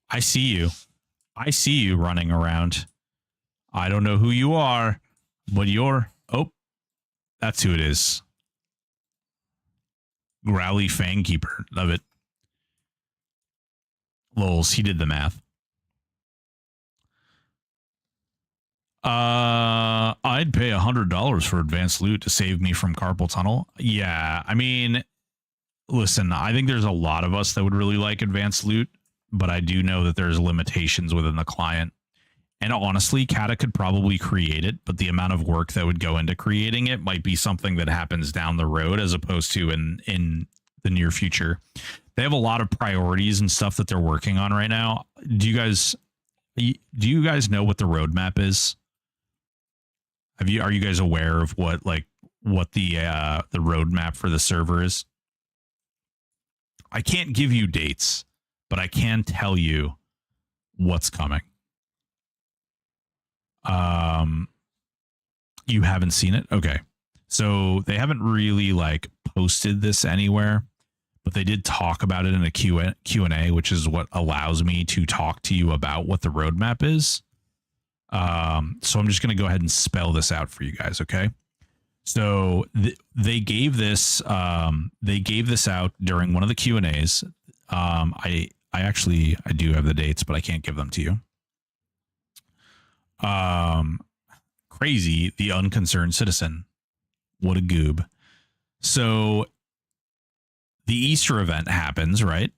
I see you. I see you running around. I don't know who you are, but that's who it is. Growly Fangkeeper. Love it. Lols, he did the math. I'd pay $100 for advanced loot to save me from carpal tunnel. Yeah, I mean, listen, I think there's a lot of us that would really like advanced loot, but I do know that there's limitations within the client. And honestly, Kata could probably create it, but the amount of work that would go into creating it might be something that happens down the road as opposed to in the near future. They have a lot of priorities and stuff that they're working on right now. Do you guys know what the roadmap is? Are you guys aware of what the roadmap for the server is? I can't give you dates, but I can tell you what's coming. You haven't seen it? Okay. So they haven't really like posted this anywhere, but they did talk about it in a Q&A, which is what allows me to talk to you about what the roadmap is. So I'm just going to go ahead and spell this out for you guys. Okay. So they gave this out during one of the Q&As. I do have the dates, but I can't give them to you. Crazy, the unconcerned citizen. What a goob. So the Easter event happens, right?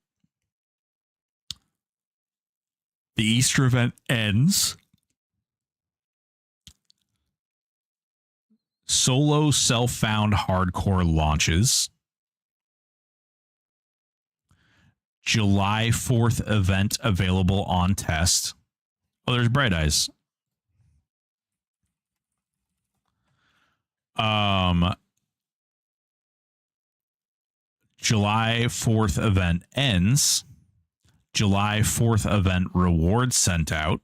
The Easter event ends. Solo self-found hardcore launches. July 4th event available on test. Oh, there's Bright Eyes. July 4th event ends. July 4th event rewards sent out.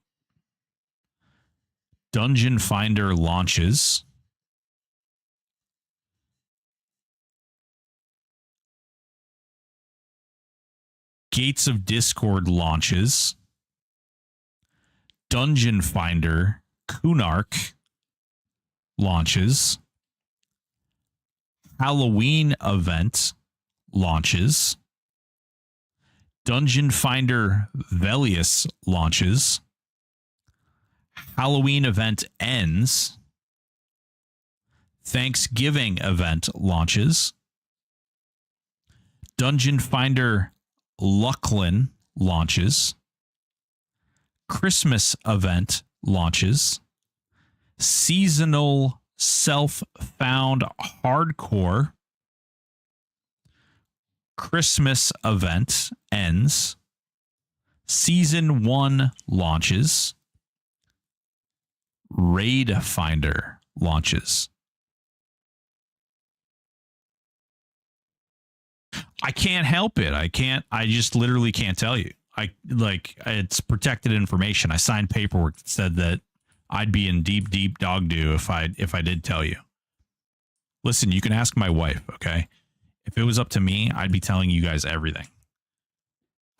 Dungeon Finder launches. Gates of Discord launches. Dungeon Finder Kunark launches. Halloween event launches. Dungeon Finder Velius launches. Halloween event ends. Thanksgiving event launches. Dungeon Finder Lucklin launches. Christmas event launches. Seasonal self-found hardcore Christmas event ends. Season 1 launches. Raid Finder launches. I can't help it. I just literally can't tell you. It's protected information. I signed paperwork that said that I'd be in deep dog do if I did tell you. Listen, you can ask my wife, okay? If it was up to me, I'd be telling you guys everything.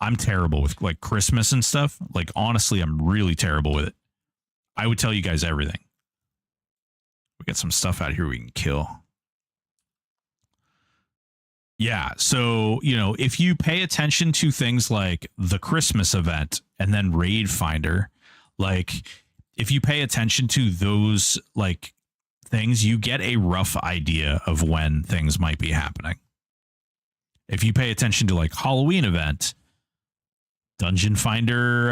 I'm terrible with like Christmas and stuff. Like, honestly, I'm really terrible with it. I would tell you guys everything. We got some stuff out here we can kill. Yeah. So, you know, if you pay attention to things like the Christmas event and then Raid Finder, like if you pay attention to those like things, you get a rough idea of when things might be happening. If you pay attention to like Halloween event, Dungeon Finder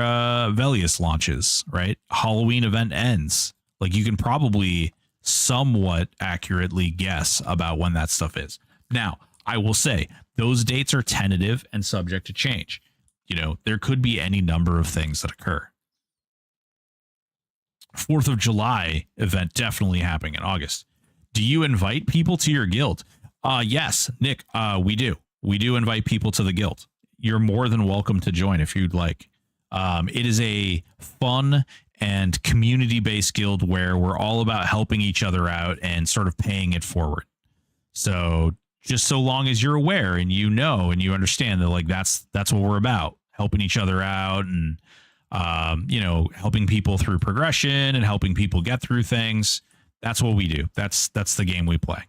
Velius launches, right? Halloween event ends. Like you can probably somewhat accurately guess about when that stuff is. Now, I will say those dates are tentative and subject to change. You know, there could be any number of things that occur. 4th of July event definitely happening in August. Do you invite people to your guild? Yes, Nick, we do. We do invite people to the guild. You're more than welcome to join if you'd like. It is a fun and community-based guild where we're all about helping each other out and sort of paying it forward. So just so long as you're aware and you know and you understand that like that's what we're about, helping each other out and you know, helping people through progression and helping people get through things. That's what we do. That's the game we play.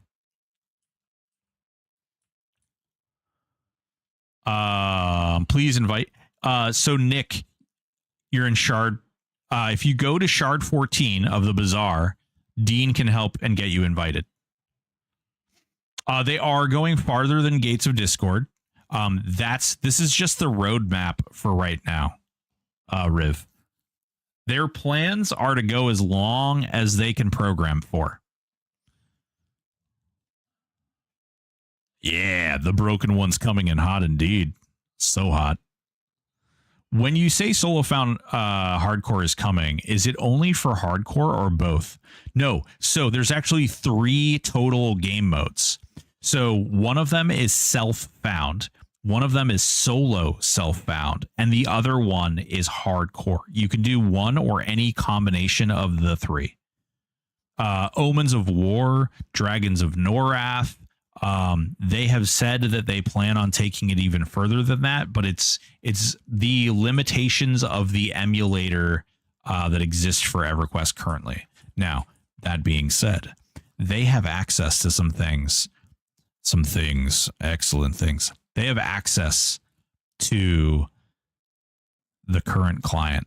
Please invite. So Nick, you're in Shard. If you go to Shard 14 of the Bazaar, Dean can help and get you invited. They are going farther than Gates of Discord. This is just the roadmap for right now. Riv. Their plans are to go as long as they can program for. Yeah, the broken one's coming in hot indeed. So hot. When you say solo found hardcore is coming, is it only for hardcore or both? No. So there's actually 3 total game modes. So one of them is self-found. One of them is solo self-found. And the other one is hardcore. You can do one or any combination of the 3. Omens of War, Dragons of Norath. They have said that they plan on taking it even further than that, but it's the limitations of the emulator that exists for EverQuest currently. Now, that being said, they have access to some things, excellent things. They have access to the current client,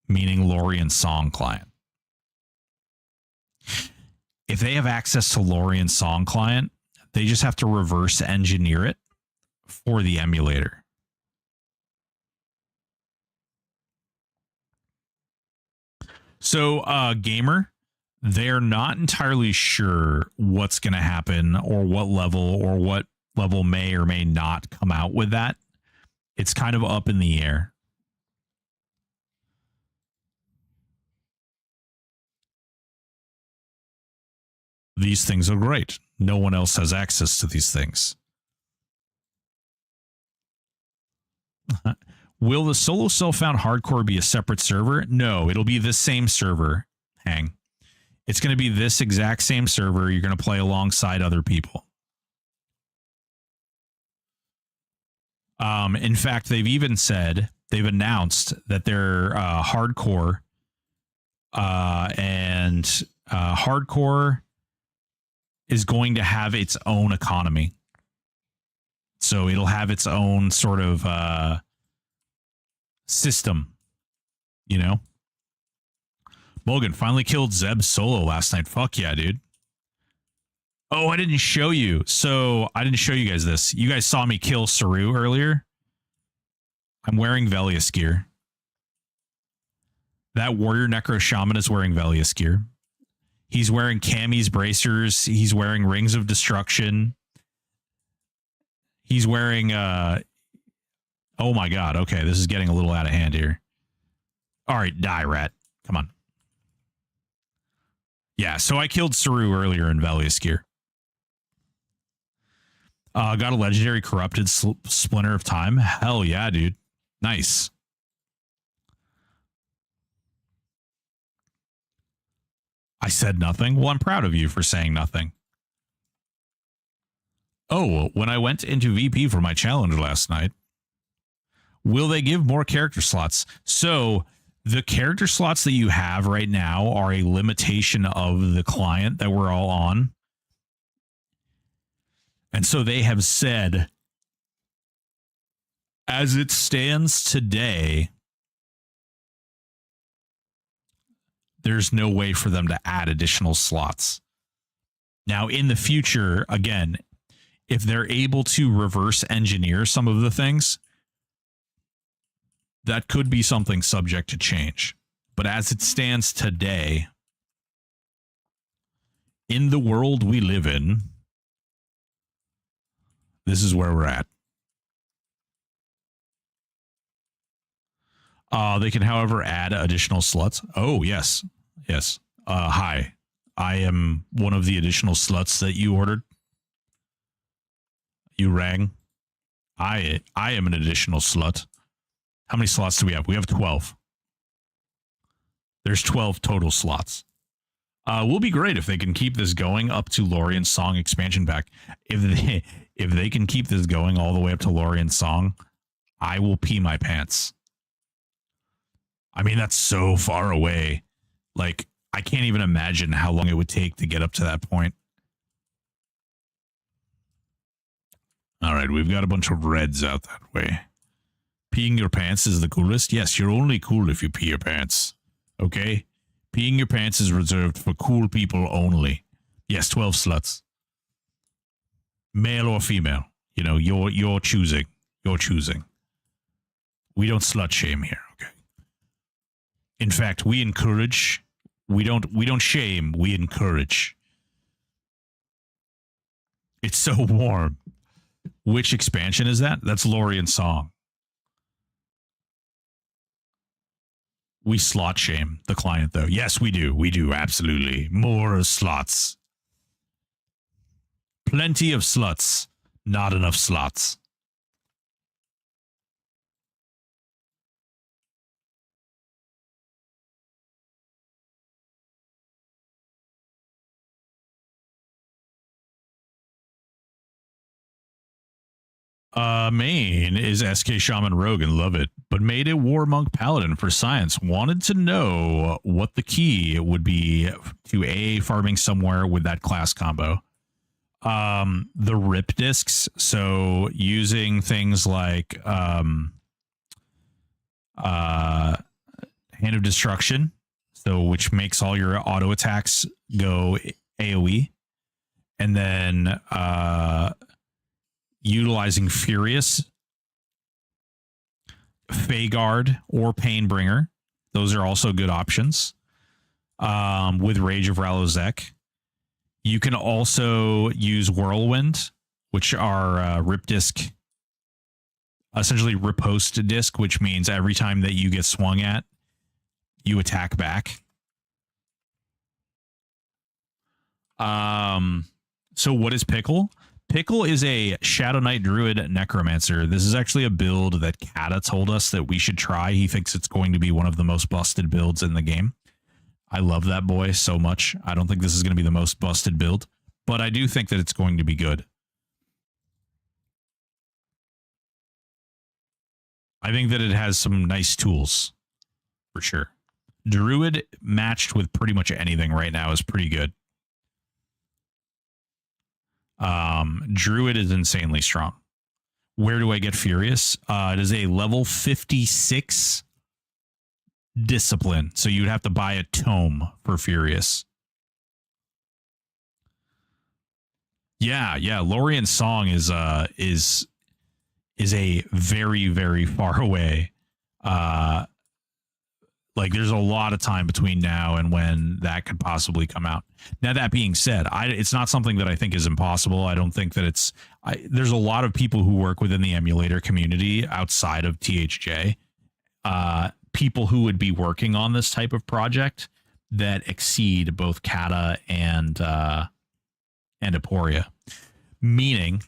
meaning Lorien Song client. If they have access to Lorien Song client, they just have to reverse engineer it for the emulator. So, Gamer, they're not entirely sure what's going to happen or what level may or may not come out with that. It's kind of up in the air. These things are great. No one else has access to these things. Will the solo self-found hardcore be a separate server? No, it'll be the same server. It's going to be this exact same server. You're going to play alongside other people. In fact, they've announced that their hardcore hardcore is going to have its own economy. So it'll have its own sort of system, you know? Morgan finally killed Zeb solo last night. Fuck yeah, dude. Oh, I didn't show you. So I didn't show you guys this. You guys saw me kill Seru earlier. I'm wearing Velius gear. That warrior necro shaman is wearing Velius gear. He's wearing Cammy's bracers. He's wearing Rings of Destruction. He's wearing oh my god. Okay, this is getting a little out of hand here. All right, die, rat. Come on. Yeah, so I killed Seru earlier in Velius gear. Got a legendary corrupted splinter of time. Hell yeah, dude. Nice. I said nothing. Well, I'm proud of you for saying nothing. Oh, when I went into VP for my challenge last night, will they give more character slots? So the character slots that you have right now are a limitation of the client that we're all on. And so they have said, as it stands today, there's no way for them to add additional slots. Now, in the future, again, if they're able to reverse engineer some of the things, that could be something subject to change. But as it stands today, in the world we live in, this is where we're at. They can, however, add additional sluts. Oh, yes. Yes. Hi. I am one of the additional sluts that you ordered. You rang. I am an additional slut. How many slots do we have? We have 12. There's 12 total slots. Will be great if they can keep this going up to Lorien's Song expansion pack. If they can keep this going all the way up to Lorien's Song, I will pee my pants. I mean, that's so far away. Like, I can't even imagine how long it would take to get up to that point. All right, we've got a bunch of reds out that way. Peeing your pants is the coolest? Yes, you're only cool if you pee your pants. Okay? Peeing your pants is reserved for cool people only. Yes, 12 sluts. Male or female. You know, you're choosing. You're choosing. We don't slut shame here, okay? In fact, we encourage. We don't shame, we encourage. It's so warm. Which expansion is that? That's Lorien's Song. We slot shame the client, though. Yes, we do. We do, absolutely. More slots. Plenty of sluts. Not enough slots. Main is SK Shaman Rogue and love it, but made a War Monk Paladin for science. Wanted to know what the key would be to A, farming somewhere with that class combo. The rip discs. So using things like Hand of Destruction, so which makes all your auto attacks go AoE, and then utilizing Furious, Feyguard, or Painbringer. Those are also good options. With Rage of Ralozek. You can also use Whirlwind, which are rip disc, essentially riposte disc, which means every time that you get swung at, you attack back. So what is Pickle? Pickle is a Shadow Knight Druid Necromancer. This is actually a build that Kata told us that we should try. He thinks it's going to be one of the most busted builds in the game. I love that boy so much. I don't think this is going to be the most busted build, but I do think that it's going to be good. I think that it has some nice tools, for sure. Druid matched with pretty much anything right now is pretty good. Druid is insanely strong. Where do I get Furious? It is a level 56 discipline, so you'd have to buy a tome for Furious. Yeah. Lorien's Song is a very, very far away. Like there's a lot of time between now and when that could possibly come out. Now, that being said, it's not something that I think is impossible. I don't think that there's a lot of people who work within the emulator community outside of THJ, people who would be working on this type of project that exceed both Kata and Aporia. Meaning,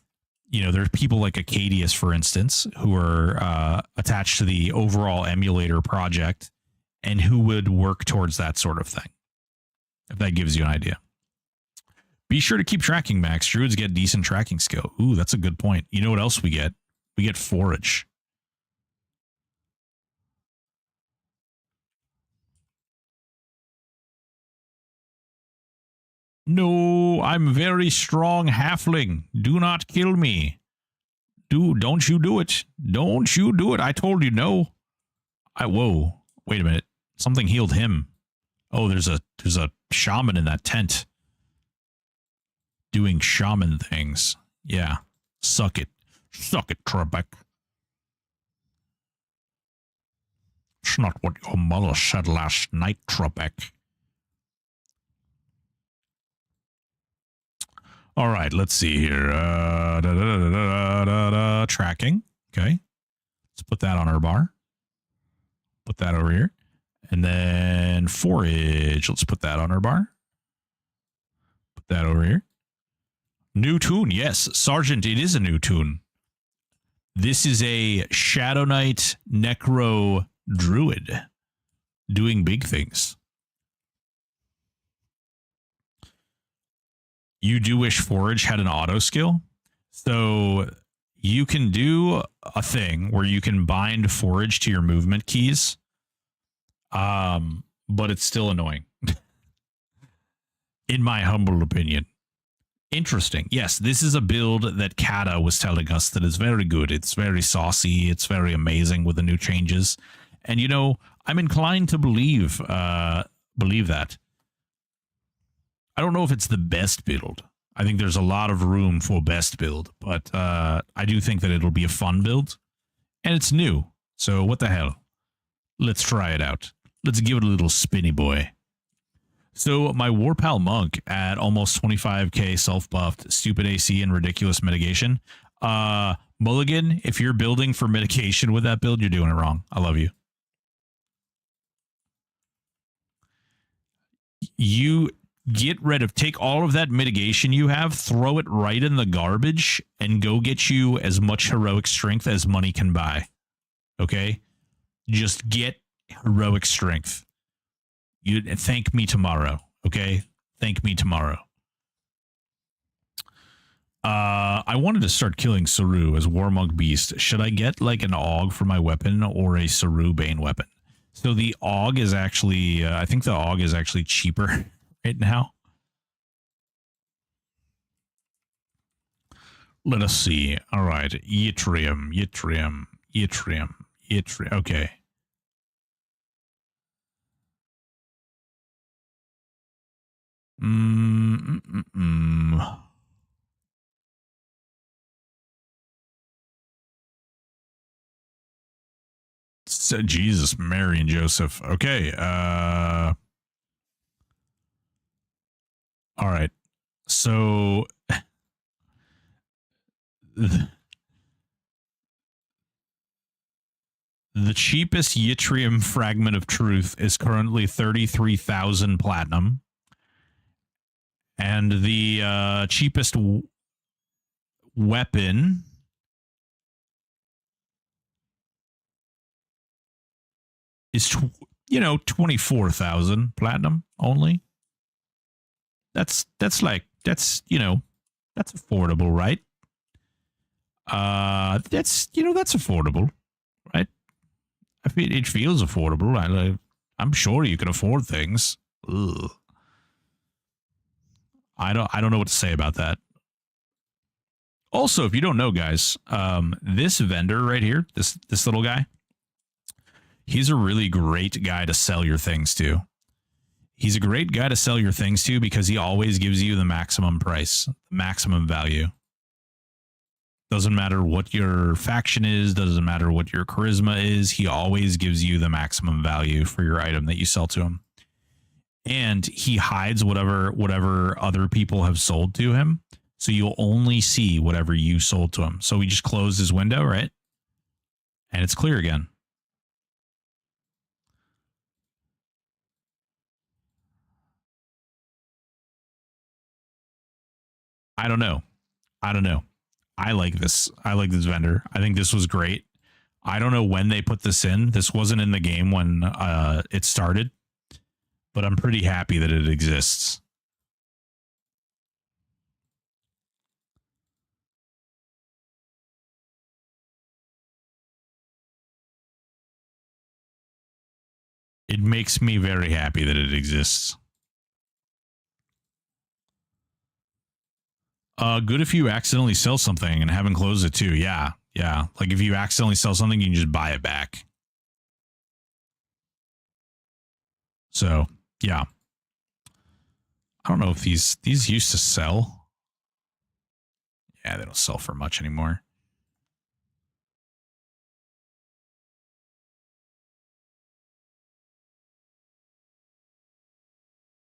you know, there's people like Acadius, for instance, who are attached to the overall emulator project and who would work towards that sort of thing, if that gives you an idea. Be sure to keep tracking, Max. Druids get decent tracking skill. Ooh, that's a good point. You know what else we get? We get forage. No, I'm very strong halfling. Do not kill me. Don't you do it. Don't you do it. I told you no. Whoa. Wait a minute. Something healed him. Oh, there's a shaman in that tent. Doing shaman things. Yeah. Suck it. Suck it, Trebek. It's not what your mother said last night, Trebek. All right, let's see here. Tracking. Okay. Let's put that on our bar. Put that over here. And then forage. Let's put that on our bar. Put that over here. New tune. Yes, Sergeant, it is a new tune. This is a Shadow Knight Necro Druid doing big things. You do wish Forage had an auto skill. So you can do a thing where you can bind Forage to your movement keys. But it's still annoying. In my humble opinion. Interesting. Yes, this is a build that Kata was telling us that is very good. It's very saucy. It's very amazing with the new changes. And, you know, I'm inclined to believe that. I don't know if it's the best build. I think there's a lot of room for best build, but I do think that it'll be a fun build. And it's new. So what the hell? Let's try it out. Let's give it a little spinny boy. So my Warpal Monk at almost 25k self-buffed, stupid AC and ridiculous mitigation. Mulligan, if you're building for mitigation with that build, you're doing it wrong. I love you. You take all of that mitigation you have, throw it right in the garbage, and go get you as much heroic strength as money can buy. Okay? Just get heroic strength. You thank me tomorrow, okay? Thank me tomorrow. I wanted to start killing Seru as Warmonk Beast. Should I get like an Aug for my weapon or a Seru Bane weapon? So the Aug is actually, I think the Aug is actually cheaper right now. Let us see. All right, Yttrium. Okay. So, Jesus, Mary and Joseph. Okay. All right. So the cheapest Yttrium fragment of truth is currently 33,000 platinum. And the cheapest weapon is, 24,000 platinum only. That's affordable, right? That's affordable, right? I mean, it feels affordable. I'm sure you can afford things. Ugh. I don't know what to say about that. Also, if you don't know, guys, this vendor right here, this little guy, he's a really great guy to sell your things to. He's a great guy to sell your things to because he always gives you the maximum price, maximum value. Doesn't matter what your faction is, doesn't matter what your charisma is, he always gives you the maximum value for your item that you sell to him. And he hides whatever other people have sold to him. So you'll only see whatever you sold to him. So we just closed his window, right? And it's clear again. I don't know. I like this. I like this vendor. I think this was great. I don't know when they put this in. This wasn't in the game when it started. But I'm pretty happy that it exists. It makes me very happy that it exists. Good if you accidentally sell something and haven't closed it too. Yeah, yeah. Like if you accidentally sell something, you can just buy it back. So yeah. I don't know if these used to sell. Yeah, they don't sell for much anymore.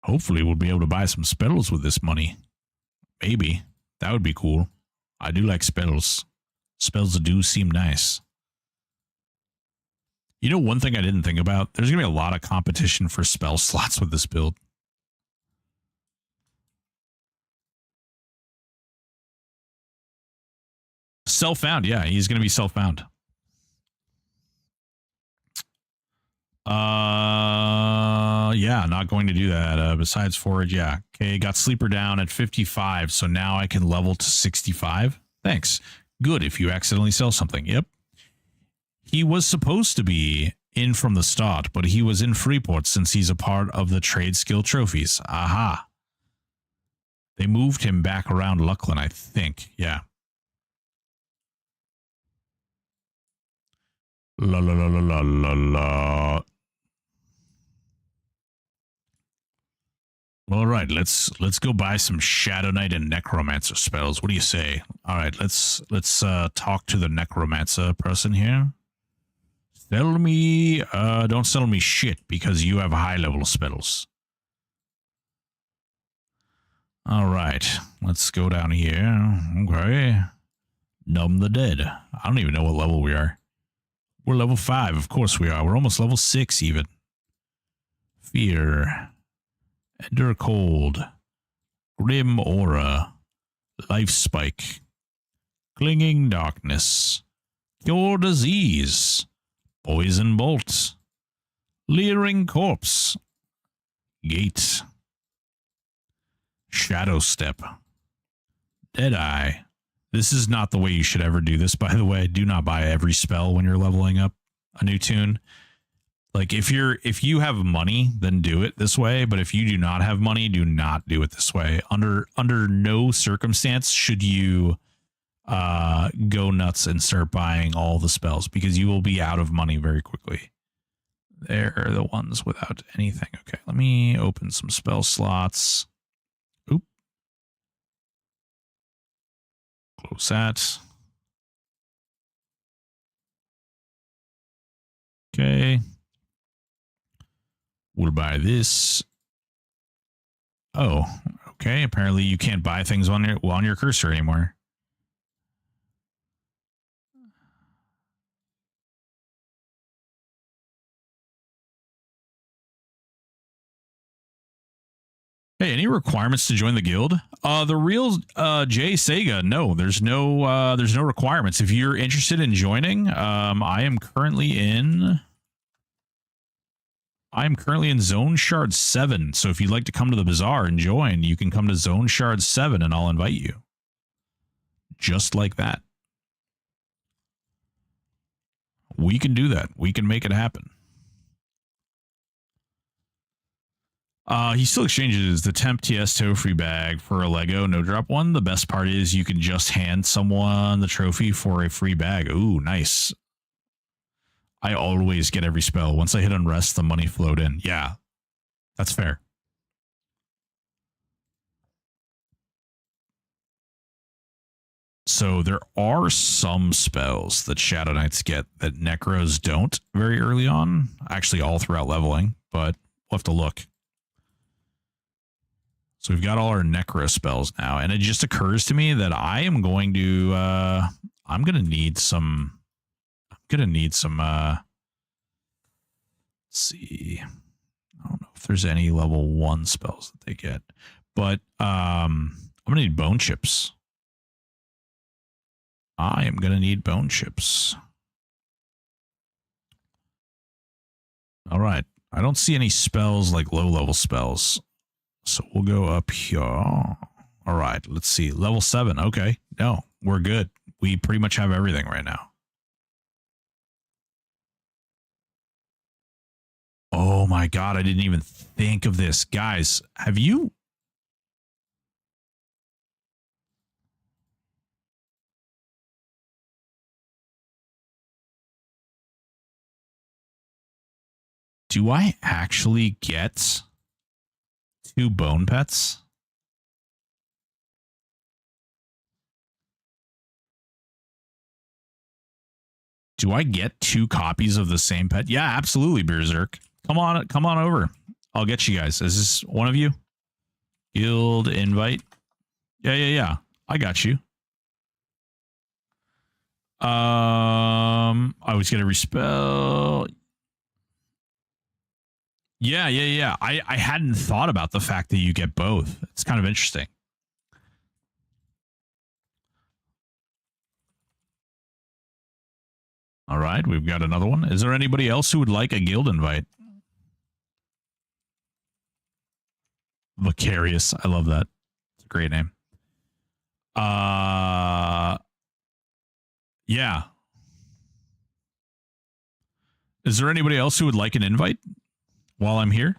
Hopefully we'll be able to buy some spells with this money. Maybe. That would be cool. I do like spells. Spells do seem nice. You know, one thing I didn't think about, there's going to be a lot of competition for spell slots with this build. Self-found, yeah, he's going to be self-found. Yeah, not going to do that. Besides forage, yeah. Okay, got sleeper down at 55, so now I can level to 65. Thanks. Good if you accidentally sell something. Yep. He was supposed to be in from the start, but he was in Freeport since he's a part of the trade skill trophies. Aha. They moved him back around Luckland, I think. Yeah. La la la la la la la. All right, let's go buy some Shadow Knight and Necromancer spells. What do you say? All right, let's talk to the Necromancer person here. Sell me, don't sell me shit because you have high level spells. All right, let's go down here. Okay, numb the dead. I don't even know what level we are. We're level 5, of course we are. We're almost level 6 even. Fear. Ender Cold, Grim Aura, Life Spike, Clinging Darkness, Cure Disease, Poison Bolt, Leering Corpse, Gate, Shadow Step, Deadeye. This is not the way you should ever do this, by the way. Do not buy every spell when you're leveling up a new tune. Like if you have money, then do it this way. But if you do not have money, do not do it this way. Under no circumstance should you go nuts and start buying all the spells because you will be out of money very quickly. They're the ones without anything. Okay, let me open some spell slots. Oop. Close that. Okay. We'll buy this. Oh, okay. Apparently you can't buy things on your cursor anymore. Hey, any requirements to join the guild? The real J Sega, no, there's no requirements. If you're interested in joining, I am currently in Zone Shard 7. So if you'd like to come to the bazaar and join, you can come to Zone Shard 7 and I'll invite you. Just like that. We can do that. We can make it happen. He still exchanges the Temp Tiesto free bag for a Lego no drop one. The best part is you can just hand someone the trophy for a free bag. Ooh, nice. I always get every spell. Once I hit unrest, the money flowed in. Yeah, that's fair. So there are some spells that Shadow Knights get that Necros don't very early on. Actually, all throughout leveling, but we'll have to look. So we've got all our Necro spells now, and it just occurs to me that I am going to, I'm going to need some, let's see. I don't know if there's any level 1 spells that they get, but I'm going to need bone chips. I am going to need bone chips. All right. I don't see any spells like low level spells. So we'll go up here. All right, let's see. Level 7. Okay. No, we're good. We pretty much have everything right now. Oh my God, I didn't even think of this. Guys, have you... Do I actually get 2 bone pets? Do I get 2 copies of the same pet? Yeah, absolutely, Berserk. Come on over. I'll get you guys. Is this one of you? Guild invite. Yeah. I got you. I was gonna respell. Yeah. I hadn't thought about the fact that you get both. It's kind of interesting. All right, we've got another one. Is there anybody else who would like a guild invite? Vicarious. I love that. It's a great name. Yeah. Is there anybody else who would like an invite while I'm here?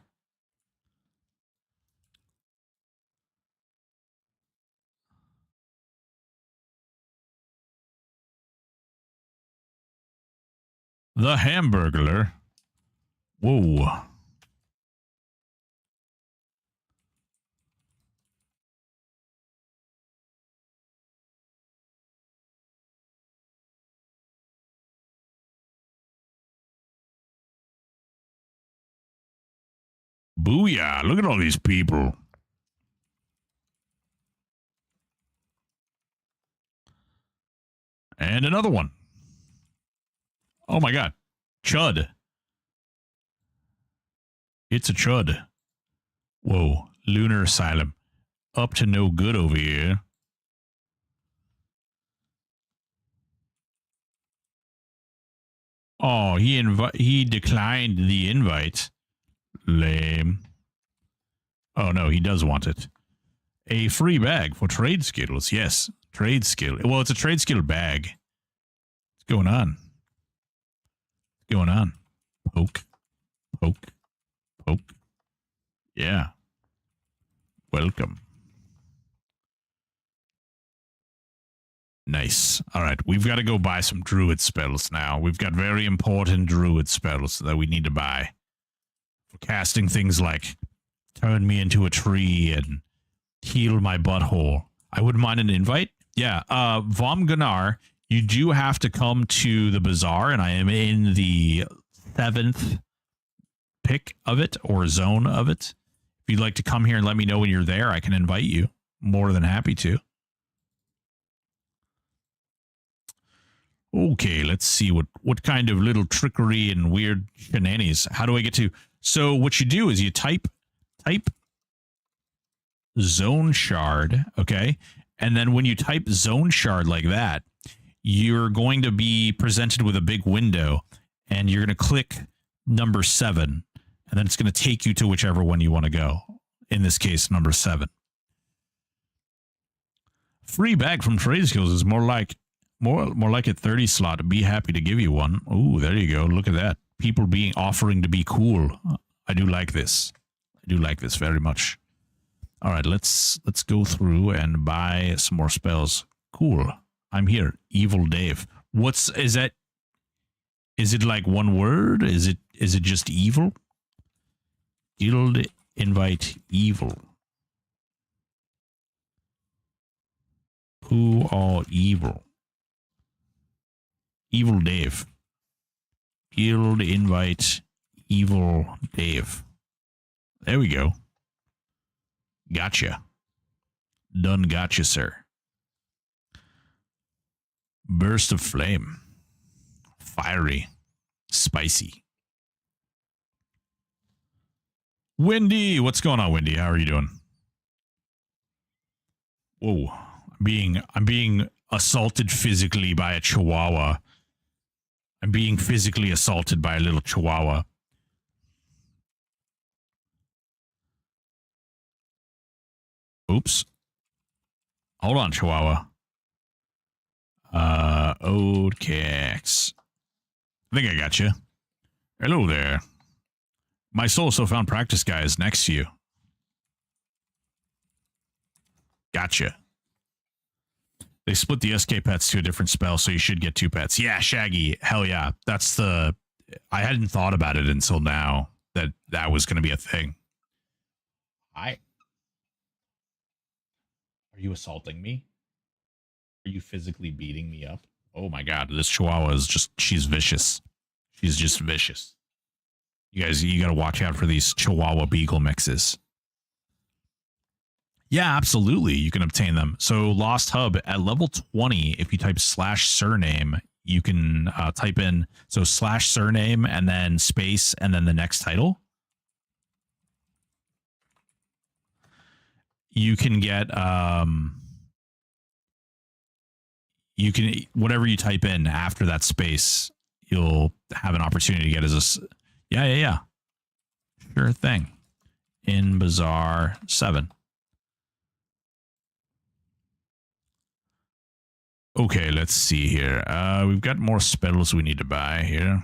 The Hamburglar. Whoa. Booyah. Look at all these people. And another one. Oh my God. Chud. It's a chud. Whoa. Lunar Asylum. Up to no good over here. Oh, he declined the invite. Lame. Oh no, he does want it. A free bag for trade skills. Yes, trade skill. Well, it's a trade skill bag. What's going on? What's going on? Poke. Yeah. Welcome. Nice. All right, we've got to go buy some druid spells now. We've got very important druid spells that we need to buy. For casting things like turn me into a tree and heal my butthole. I wouldn't mind an invite. Yeah, Vomganar, you do have to come to the bazaar, and I am in the 7th pick of it, or zone of it. If you'd like to come here and let me know when you're there, I can invite you. More than happy to. Okay, let's see what kind of little trickery and weird shenanigans. How do I get to... So what you do is you type zone shard, okay? And then when you type zone shard like that, you're going to be presented with a big window, and you're going to click number 7, and then it's going to take you to whichever one you want to go. In this case, number 7. Free bag from trade skills is more like a 30 slot. Be happy to give you one. Ooh, there you go. Look at that. People offering to be cool. I do like this. I do like this very much. All right, let's go through and buy some more spells. Cool. I'm here. Evil Dave. Is that? Is it like one word? Is it just evil? Guild invite evil. Who are evil? Evil Dave. Guild invite Evil Dave. There we go. Gotcha. Done gotcha, sir. Burst of flame. Fiery. Spicy. Wendy! What's going on, Wendy? How are you doing? Whoa. I'm being assaulted physically by a chihuahua. I'm being physically assaulted by a little chihuahua. Oops. Hold on, chihuahua. Okay. I think I got you. Hello there. My soul so found practice guy is next to you. Gotcha. They split the SK pets to a different spell, so you should get 2 pets. Yeah, Shaggy. Hell yeah. That's the... I hadn't thought about it until now that was going to be a thing. Are you assaulting me? Are you physically beating me up? Oh my god, this Chihuahua is just... She's vicious. She's just vicious. You guys, you got to watch out for these Chihuahua Beagle mixes. Yeah, absolutely. You can obtain them. So Lost Hub at level 20, if you type /surname, you can type in /surname and then space and then the next title. You can get whatever you type in after that space, you'll have an opportunity to get as a yeah. Sure thing. In Bazaar 7. Okay, let's see here. We've got more spells we need to buy here.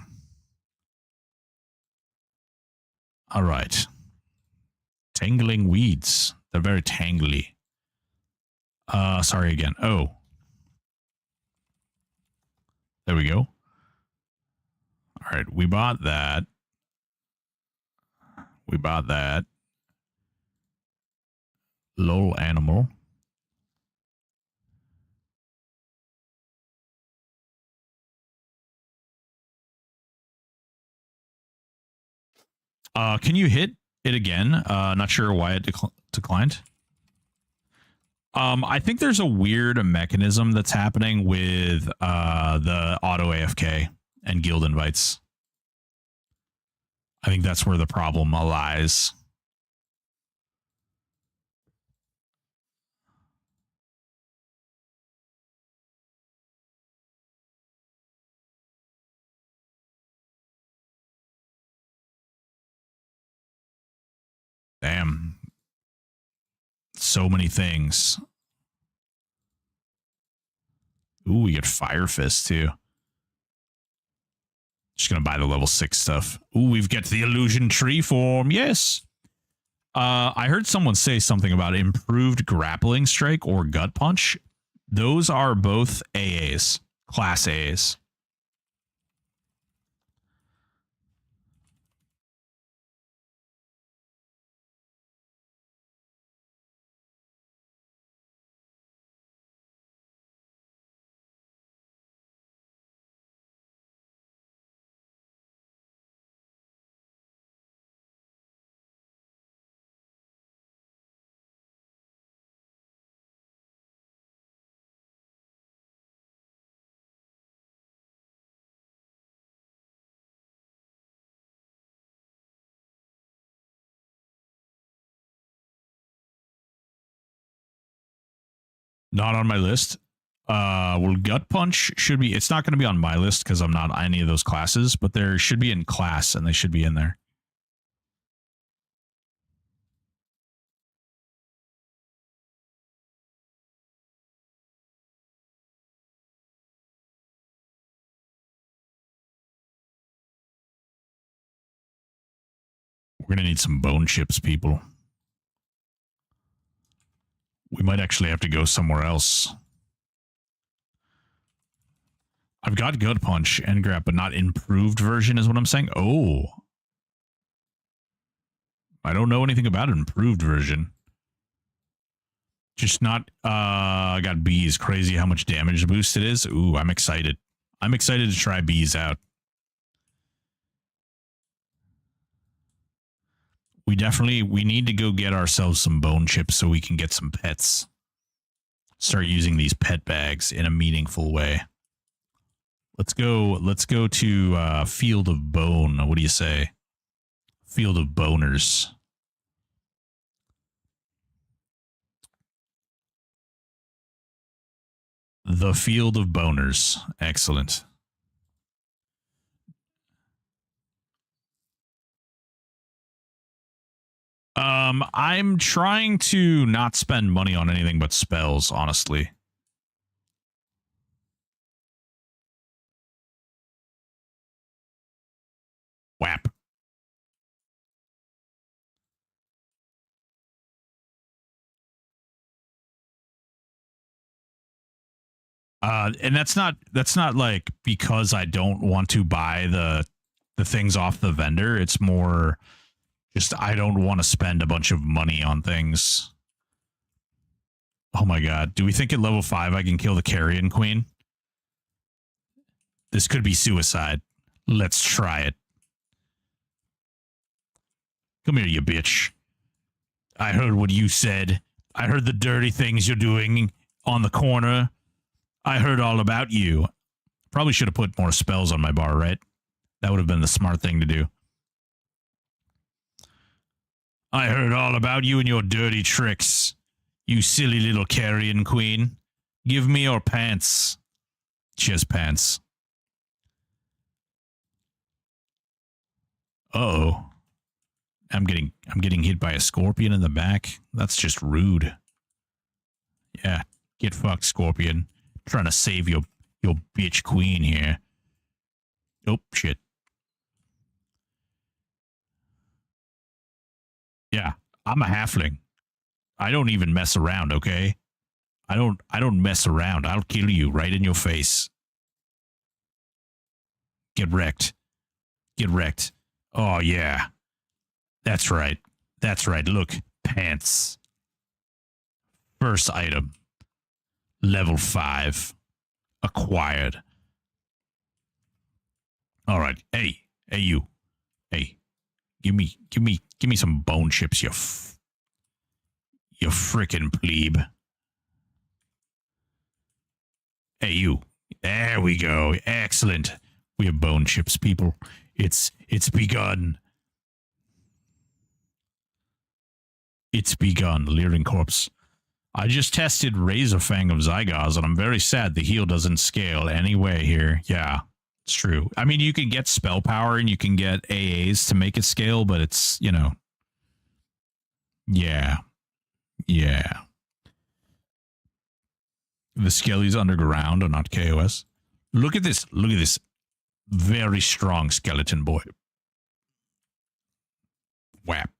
All right. Tangling weeds. They're very tangly. Sorry again. Oh. There we go. All right, we bought that. Lol animal. Can you hit it again? Not sure why it declined. I think there's a weird mechanism that's happening with the auto AFK and guild invites. I think that's where the problem lies. Damn. So many things. Ooh, we get Fire Fist too. Just gonna buy the level 6 stuff. Ooh, we've got the illusion tree form. Yes. I heard someone say something about improved grappling strike or gut punch. Those are both AAs, class A's. Not on my list. Well, gut punch should be. It's not going to be on my list because I'm not any of those classes, but there should be in class, and they should be in there. We're going to need some bone chips, people. We might actually have to go somewhere else. I've got gut punch and grab, but not improved version is what I'm saying. Oh. I don't know anything about an improved version. Just not, I got bees. Crazy how much damage boost it is. Ooh, I'm excited. I'm excited to try bees out. We need to go get ourselves some bone chips so we can get some pets. Start using these pet bags in a meaningful way. Let's go to Field of Bone. What do you say? Field of Boners. The Field of Boners. Excellent. I'm trying to not spend money on anything but spells, honestly. Whap. And that's not like because I don't want to buy the things off the vendor. It's more just I don't want to spend a bunch of money on things. Oh my god. Do we think at level 5 I can kill the carrion queen? This could be suicide. Let's try it. Come here, you bitch. I heard what you said. I heard the dirty things you're doing on the corner. I heard all about you. Probably should have put more spells on my bar, right? That would have been the smart thing to do. I heard all about you and your dirty tricks. You silly little carrion queen. Give me your pants. Cheers, pants. Uh-oh. I'm getting hit by a scorpion in the back. That's just rude. Yeah, get fucked, scorpion. Trying to save your bitch queen here. Oh, shit. Yeah, I'm a halfling. I don't even mess around, okay? I don't mess around. I'll kill you right in your face. Get wrecked. Get wrecked. Oh, yeah. That's right. That's right. Look, pants. First item. Level 5. Acquired. All right. Hey, you. Hey. Give me some bone chips, you frickin' plebe. Hey, you. There we go. Excellent. We have bone chips, people. It's begun. It's begun, Leering Corpse. I just tested Razor Fang of Zygoz, and I'm very sad the heal doesn't scale anyway here. Yeah, it's true. I mean, you can get spell power and you can get AAs to make it scale, but it's, you know. Yeah. Yeah. The Skelly's underground and not KOS. Look at this. Look at this. Very strong skeleton boy. Whap.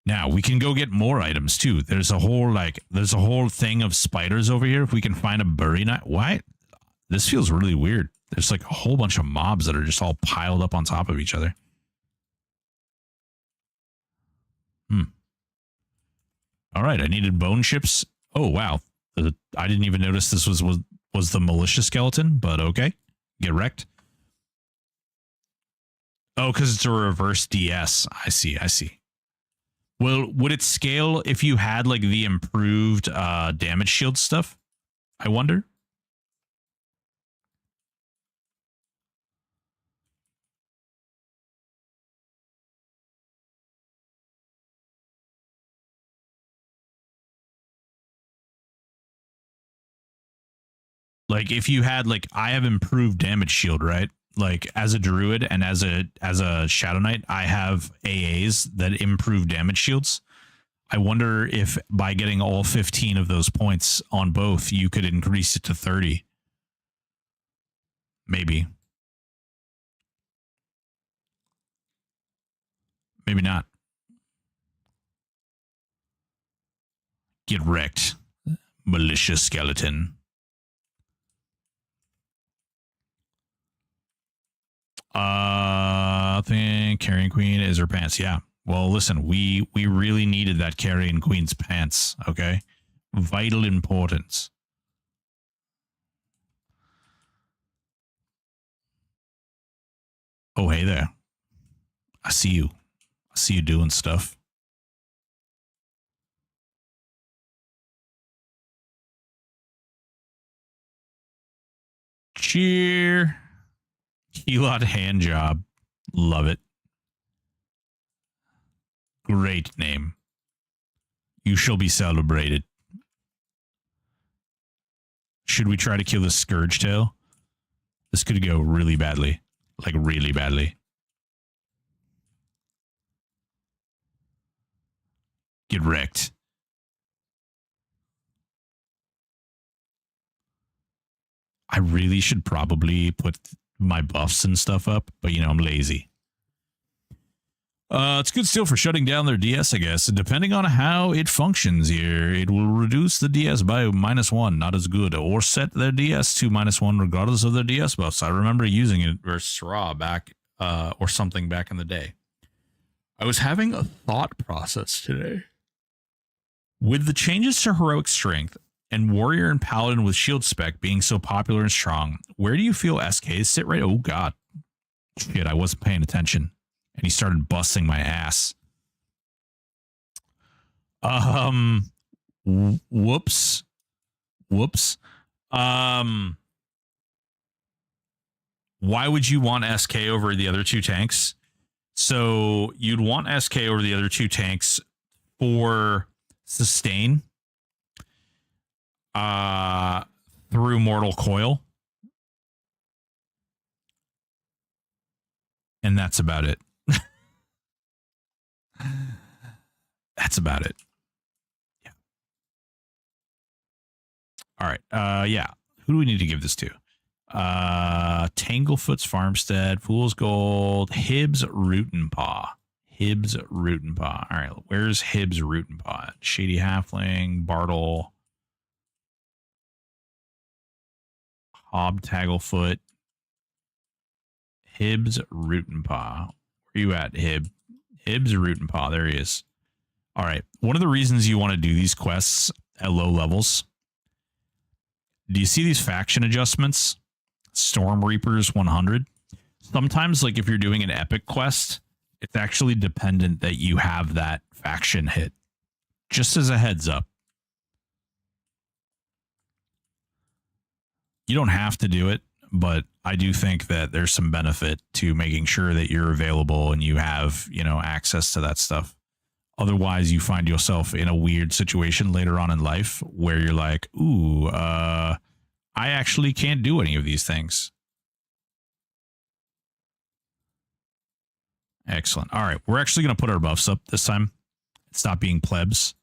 Now we can go get more items too. There's a whole thing of spiders over here. If we can find a bury knife. Why? This feels really weird. There's like a whole bunch of mobs that are just all piled up on top of each other. All right, I needed bone chips. Oh wow, I didn't even notice this was the militia skeleton. But okay, get wrecked. Oh, because it's a reverse DS. I see. I see. Well, would it scale if you had like the improved damage shield stuff? I wonder. Like if you had like I have improved damage shield, right? Like as a druid and as a shadow knight, I have AAs that improve damage shields. I wonder if by getting all 15 of those points on both, you could increase it to 30. Maybe. Maybe not. Get wrecked, militia skeleton. I think Carrion Queen is her pants. Yeah. Well, listen, we really needed that Carrion Queen's pants. Okay, vital importance. Oh, hey there. I see you. I see you doing stuff. Cheer. Elot hand job. Love it. Great name. You shall be celebrated. Should we try to kill the Scourge Tail? This could go really badly. Like really badly. Get wrecked. I really should probably put my buffs and stuff up, but you know, I'm lazy. It's good still for shutting down their DS, I guess. Depending on how it functions here, it will reduce the DS by -1, not as good, or set their DS to -1 regardless of their DS buffs. I remember using it versus Raw back, or something back in the day. I was having a thought process today. With the changes to heroic strength and warrior and paladin with shield spec being so popular and strong, where do you feel SKs sit right? Oh god, shit! I wasn't paying attention. And he started busting my ass. Whoops. Why would you want SK over the other two tanks? So you'd want SK over the other two tanks for sustain through Mortal Coil. And that's about it. That's about it. Yeah. All right. Yeah. Who do we need to give this to? Tanglefoot's Farmstead, Fool's Gold, Hibbs Rootenpaw. Hibbs Rootenpaw. All right. Where's Hibbs Rootenpaw? Shady Halfling, Bartle, Hob Tagglefoot, Hibbs Rootenpaw. Where are you at, Hibbs Rootenpaw? There he is. All right. One of the reasons you want to do these quests at low levels. Do you see these faction adjustments? Storm Reapers 100. Sometimes, like if you're doing an epic quest, it's actually dependent that you have that faction hit. Just as a heads up. You don't have to do it, but I do think that there's some benefit to making sure that you're available and you have, access to that stuff. Otherwise, you find yourself in a weird situation later on in life where you're like, ooh, I actually can't do any of these things. Excellent. All right. We're actually going to put our buffs up this time. Stop being plebs.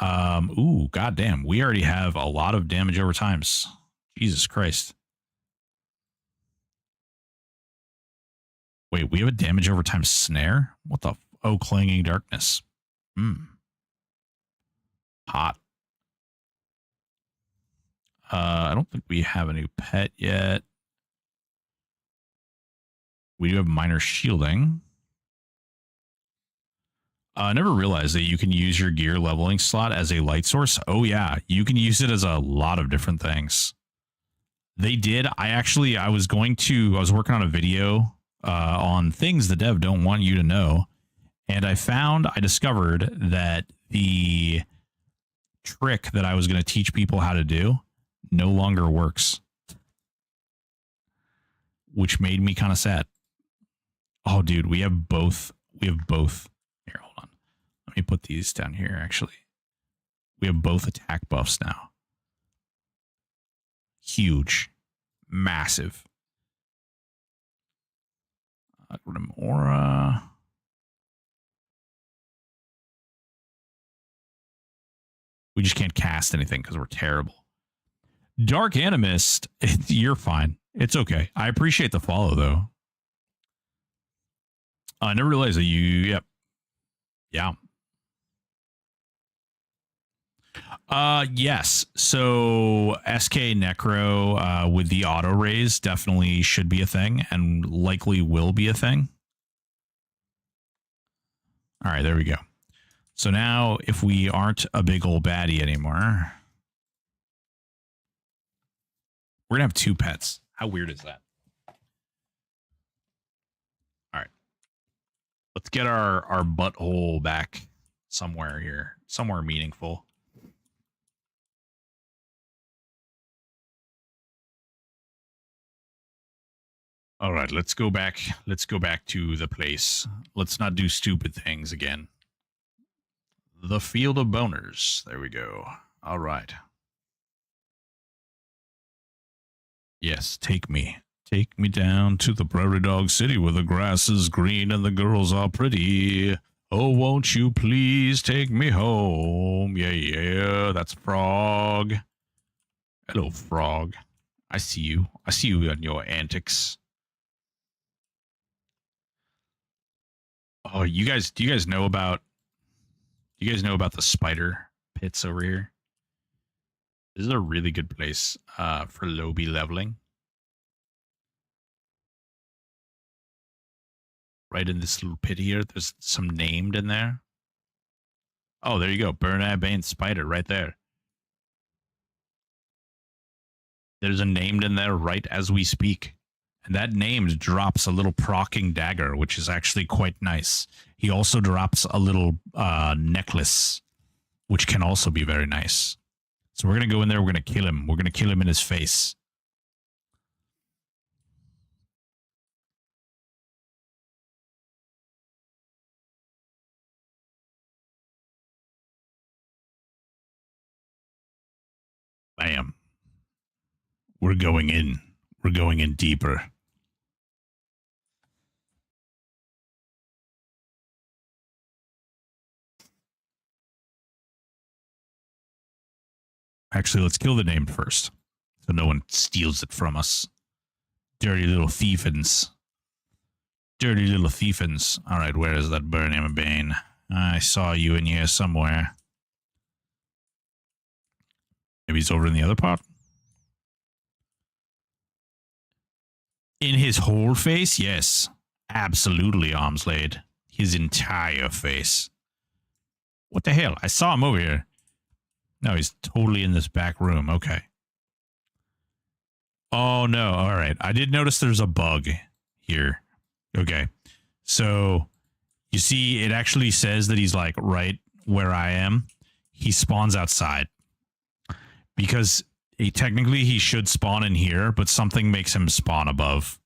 Ooh, goddamn. We already have a lot of damage over times. Jesus Christ. Wait, we have a damage over time snare? What the? Oh, Clanging Darkness. Hot. I don't think we have a new pet yet. We do have minor shielding. I never realized that you can use your gear leveling slot as a light source. Oh yeah, you can use it as a lot of different things. They did. I was working on a video on things the dev don't want you to know. And I discovered that the trick that I was going to teach people how to do no longer works, which made me kind of sad. Oh, dude, we have both. Here, hold on. Let me put these down here, actually. We have both attack buffs now. Huge. Massive. Aura. We just can't cast anything because we're terrible. Dark Animist, you're fine. It's okay. I appreciate the follow, though. I never realized that yep. Yeah. Yes. So SK Necro with the auto raise definitely should be a thing and likely will be a thing. All right, there we go. So now if we aren't a big old baddie anymore, we're gonna have two pets. How weird is that? All right. Let's get our butthole back somewhere here. Somewhere meaningful. All right, let's go back. Let's go back to the place. Let's not do stupid things again. The Field of Boners. There we go. All right. Yes, take me. Take me down to the prairie dog city where the grass is green and the girls are pretty. Oh, won't you please take me home? Yeah, yeah, that's Frog. Hello, Frog. I see you. I see you and your antics. Oh, you guys, do you guys know about the spider pits over here? This is a really good place for lobby leveling. Right in this little pit here, there's some named in there. Oh, there you go. Bernard Bane spider right there. There's a named in there right as we speak. And that named drops a little procking dagger, which is actually quite nice. He also drops a little necklace, which can also be very nice. So we're going to go in there. We're going to kill him. We're going to kill him in his face. Bam. We're going in. We're going in deeper. Actually, let's kill the name first, so no one steals it from us. Dirty little thiefins. Dirty little thiefins. All right, where is that Bernard Bane? I saw you in here somewhere. Maybe he's over in the other pot? In his whole face? Yes. Absolutely, Armslade. His entire face. What the hell? I saw him over here. No, he's totally in this back room. Okay. Oh, no. All right. I did notice there's a bug here. Okay. So, you see, it actually says that he's like right where I am. He spawns outside. Because technically he should spawn in here, but something makes him spawn above.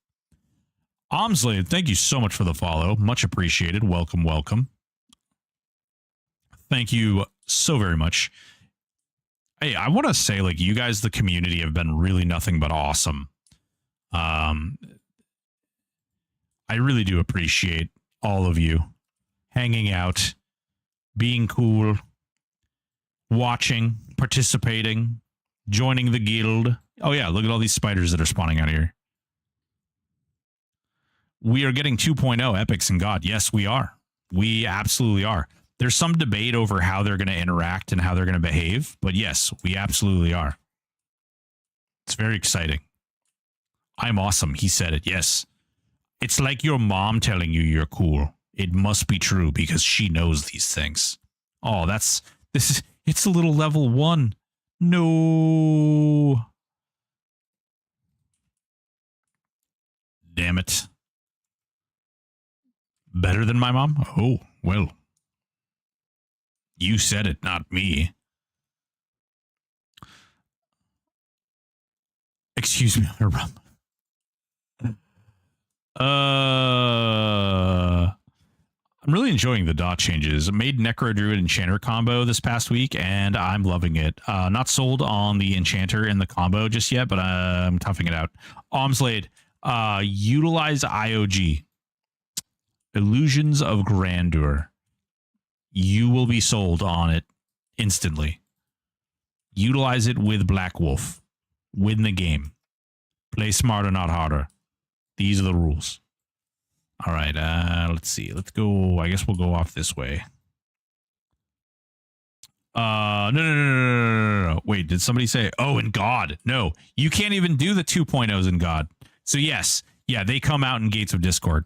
Armslade, thank you so much for the follow. Much appreciated. Welcome, welcome. Thank you so very much. Hey, I want to say, like, you guys, the community, have been really nothing but awesome. I really do appreciate all of you hanging out, being cool, watching, participating, joining the guild. Oh, yeah, look at all these spiders that are spawning out here. We are getting 2.0 epics in God. Yes, we are. We absolutely are. There's some debate over how they're going to interact and how they're going to behave, but yes, we absolutely are. It's very exciting. I'm awesome. He said it. Yes. It's like your mom telling you you're cool. It must be true because she knows these things. Oh, it's a little level 1. No. Damn it. Better than my mom? Oh, well. You said it, not me. Excuse me, I'm really enjoying the dot changes. I made Necro Druid Enchanter combo this past week, and I'm loving it. Not sold on the Enchanter in the combo just yet, but I'm toughing it out. Armslade, utilize IOG. Illusions of Grandeur. You will be sold on it instantly. Utilize it with Black Wolf. Win the game. Play smarter, not harder. These are the rules. All right, let's see. Let's go. I guess we'll go off this way. No. Wait, did somebody say, oh, in God? No, you can't even do the 2.0s in God. So yes, yeah, they come out in Gates of Discord.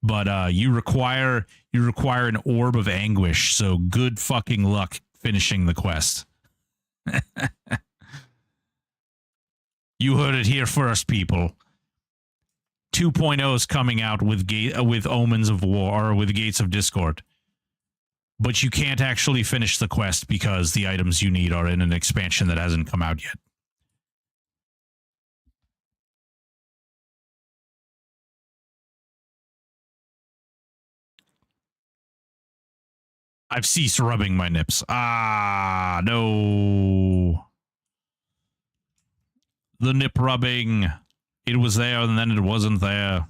But you require an orb of anguish, so good fucking luck finishing the quest. You heard it here first, people. 2.0 is coming out with Omens of War or with Gates of Discord. But you can't actually finish the quest because the items you need are in an expansion that hasn't come out yet. I've ceased rubbing my nips. Ah, no. The nip rubbing. It was there and then it wasn't there.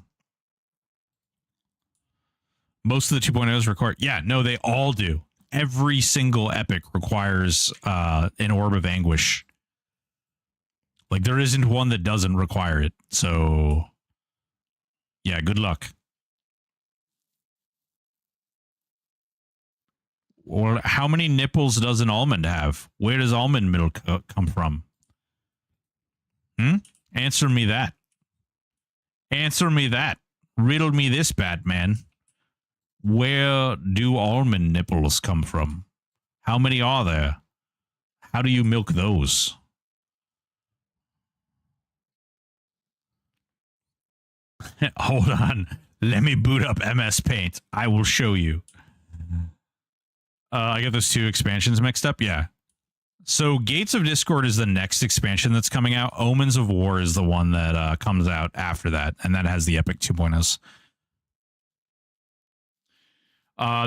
Most of the 2.0s require... Yeah, no, they all do. Every single epic requires an Orb of Anguish. Like, there isn't one that doesn't require it. So, yeah, good luck. Well, how many nipples does an almond have? Where does almond milk come from? Answer me that. Answer me that. Riddle me this, Batman. Where do almond nipples come from? How many are there? How do you milk those? Hold on. Let me boot up MS Paint. I will show you. I got those two expansions mixed up. Yeah. So Gates of Discord is the next expansion that's coming out. Omens of War is the one that comes out after that, and that has the Epic 2.0s.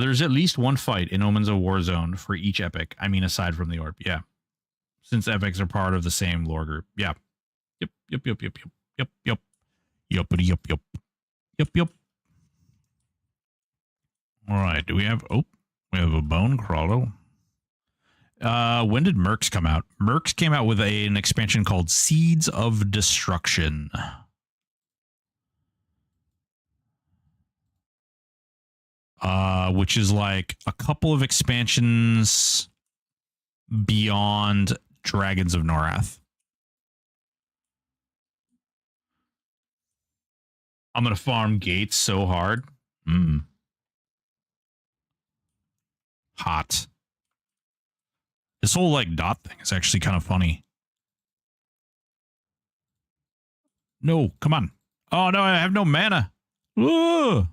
There's at least one fight in Omens of War Zone for each epic. I mean, aside from the orb. Yeah. Since epics are part of the same lore group. Yeah. Yep. All right. Do we have... Oh, we have a bone crawler. When did Mercs come out? Mercs came out with an expansion called Seeds of Destruction. Which is like a couple of expansions beyond Dragons of Norath. I'm going to farm Gates so hard. Hot. This whole like dot thing is actually kind of funny. No, come on. Oh no, I have no mana. Ooh.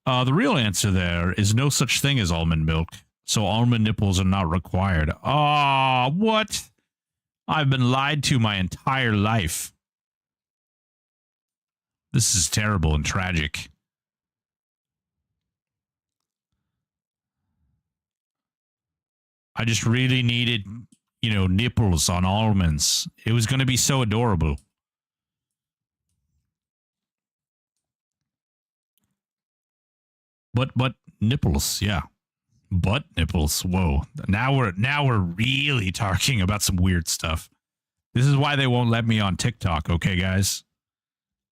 The real answer there is no such thing as almond milk, so almond nipples are not required. Oh, what? I've been lied to my entire life. This is terrible and tragic. I just really needed, nipples on almonds. It was going to be so adorable. But nipples, yeah. Butt nipples. Whoa. Now we're really talking about some weird stuff. This is why they won't let me on TikTok, okay, guys?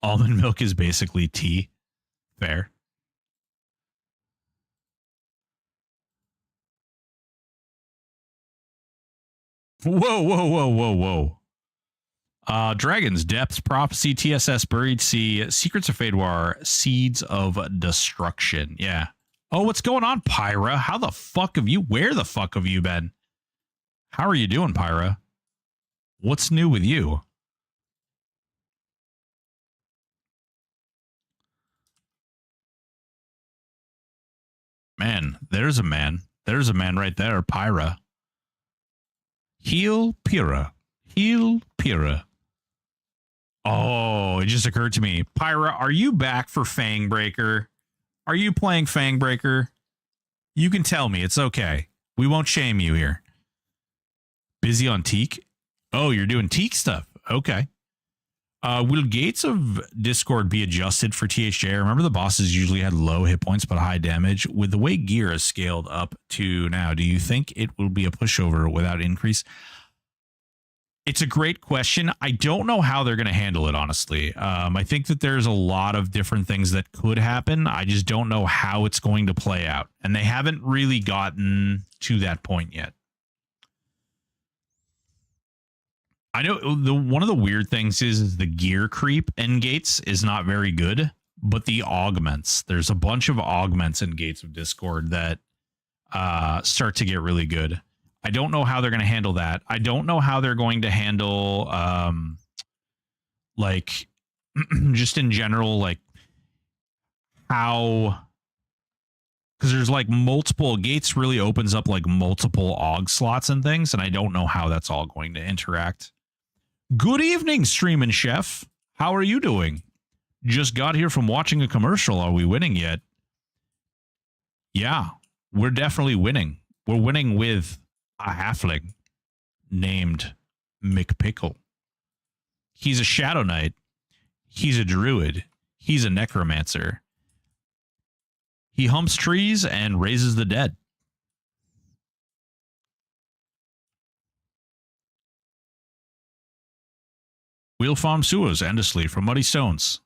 Almond milk is basically tea. Fair. Whoa. Dragons, Depths, Prophecy, TSS, Buried Sea, Secrets of Fadewar, Seeds of Destruction. Yeah. Oh, what's going on, Pyra? Where the fuck have you been? How are you doing, Pyra? What's new with you? Man, there's a man. There's a man right there, Pyra. Heal Pyrrha. Heal Pyrrha. Oh, it just occurred to me. Pyra, are you back for Fangbreaker? Are you playing Fangbreaker? You can tell me. It's okay. We won't shame you here. Busy on Teak? Oh, you're doing Teak stuff. Okay. Will Gates of Discord be adjusted for THJ? Remember the bosses usually had low hit points but high damage. With the way gear is scaled up to now, do you think it will be a pushover without increase? It's a great question. I don't know how they're going to handle it, honestly. I think that there's a lot of different things that could happen. I just don't know how it's going to play out. And they haven't really gotten to that point yet. I know one of the weird things is the gear creep in Gates is not very good, but the augments, there's a bunch of augments in Gates of Discord that start to get really good. I don't know how they're going to handle that. I don't know how they're going to handle like just in general, like how, because there's like multiple Gates really opens up like multiple aug slots and things, and I don't know how that's all going to interact. Good evening, Streamin' Chef. How are you doing? Just got here from watching a commercial. Are we winning yet? Yeah, we're definitely winning. We're winning with a halfling named McPickle. He's a Shadow Knight. He's a druid. He's a necromancer. He humps trees and raises the dead. We'll farm sewers endlessly from muddy stones.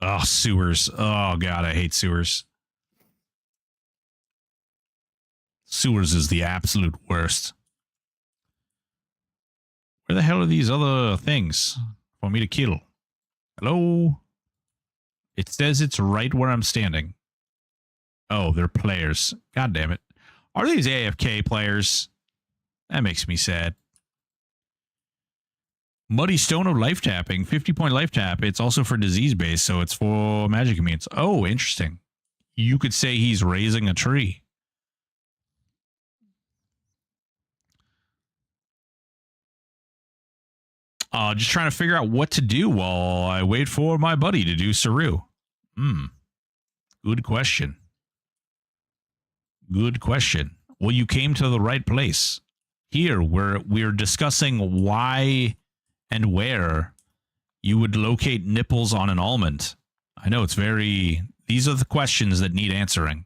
Oh, sewers. Oh, God, I hate sewers. Sewers is the absolute worst. Where the hell are these other things for me to kill? Hello? It says it's right where I'm standing. Oh, they're players. God damn it. Are these AFK players? That makes me sad. Muddy Stone of Life Tapping. 50-point life tap. It's also for disease base, so it's for magic immunes. Oh, interesting. You could say he's raising a tree. Just trying to figure out what to do while I wait for my buddy to do Seru. Good question. Good question. Well, you came to the right place. Here, we're discussing why and where you would locate nipples on an almond. I know it's very... These are the questions that need answering.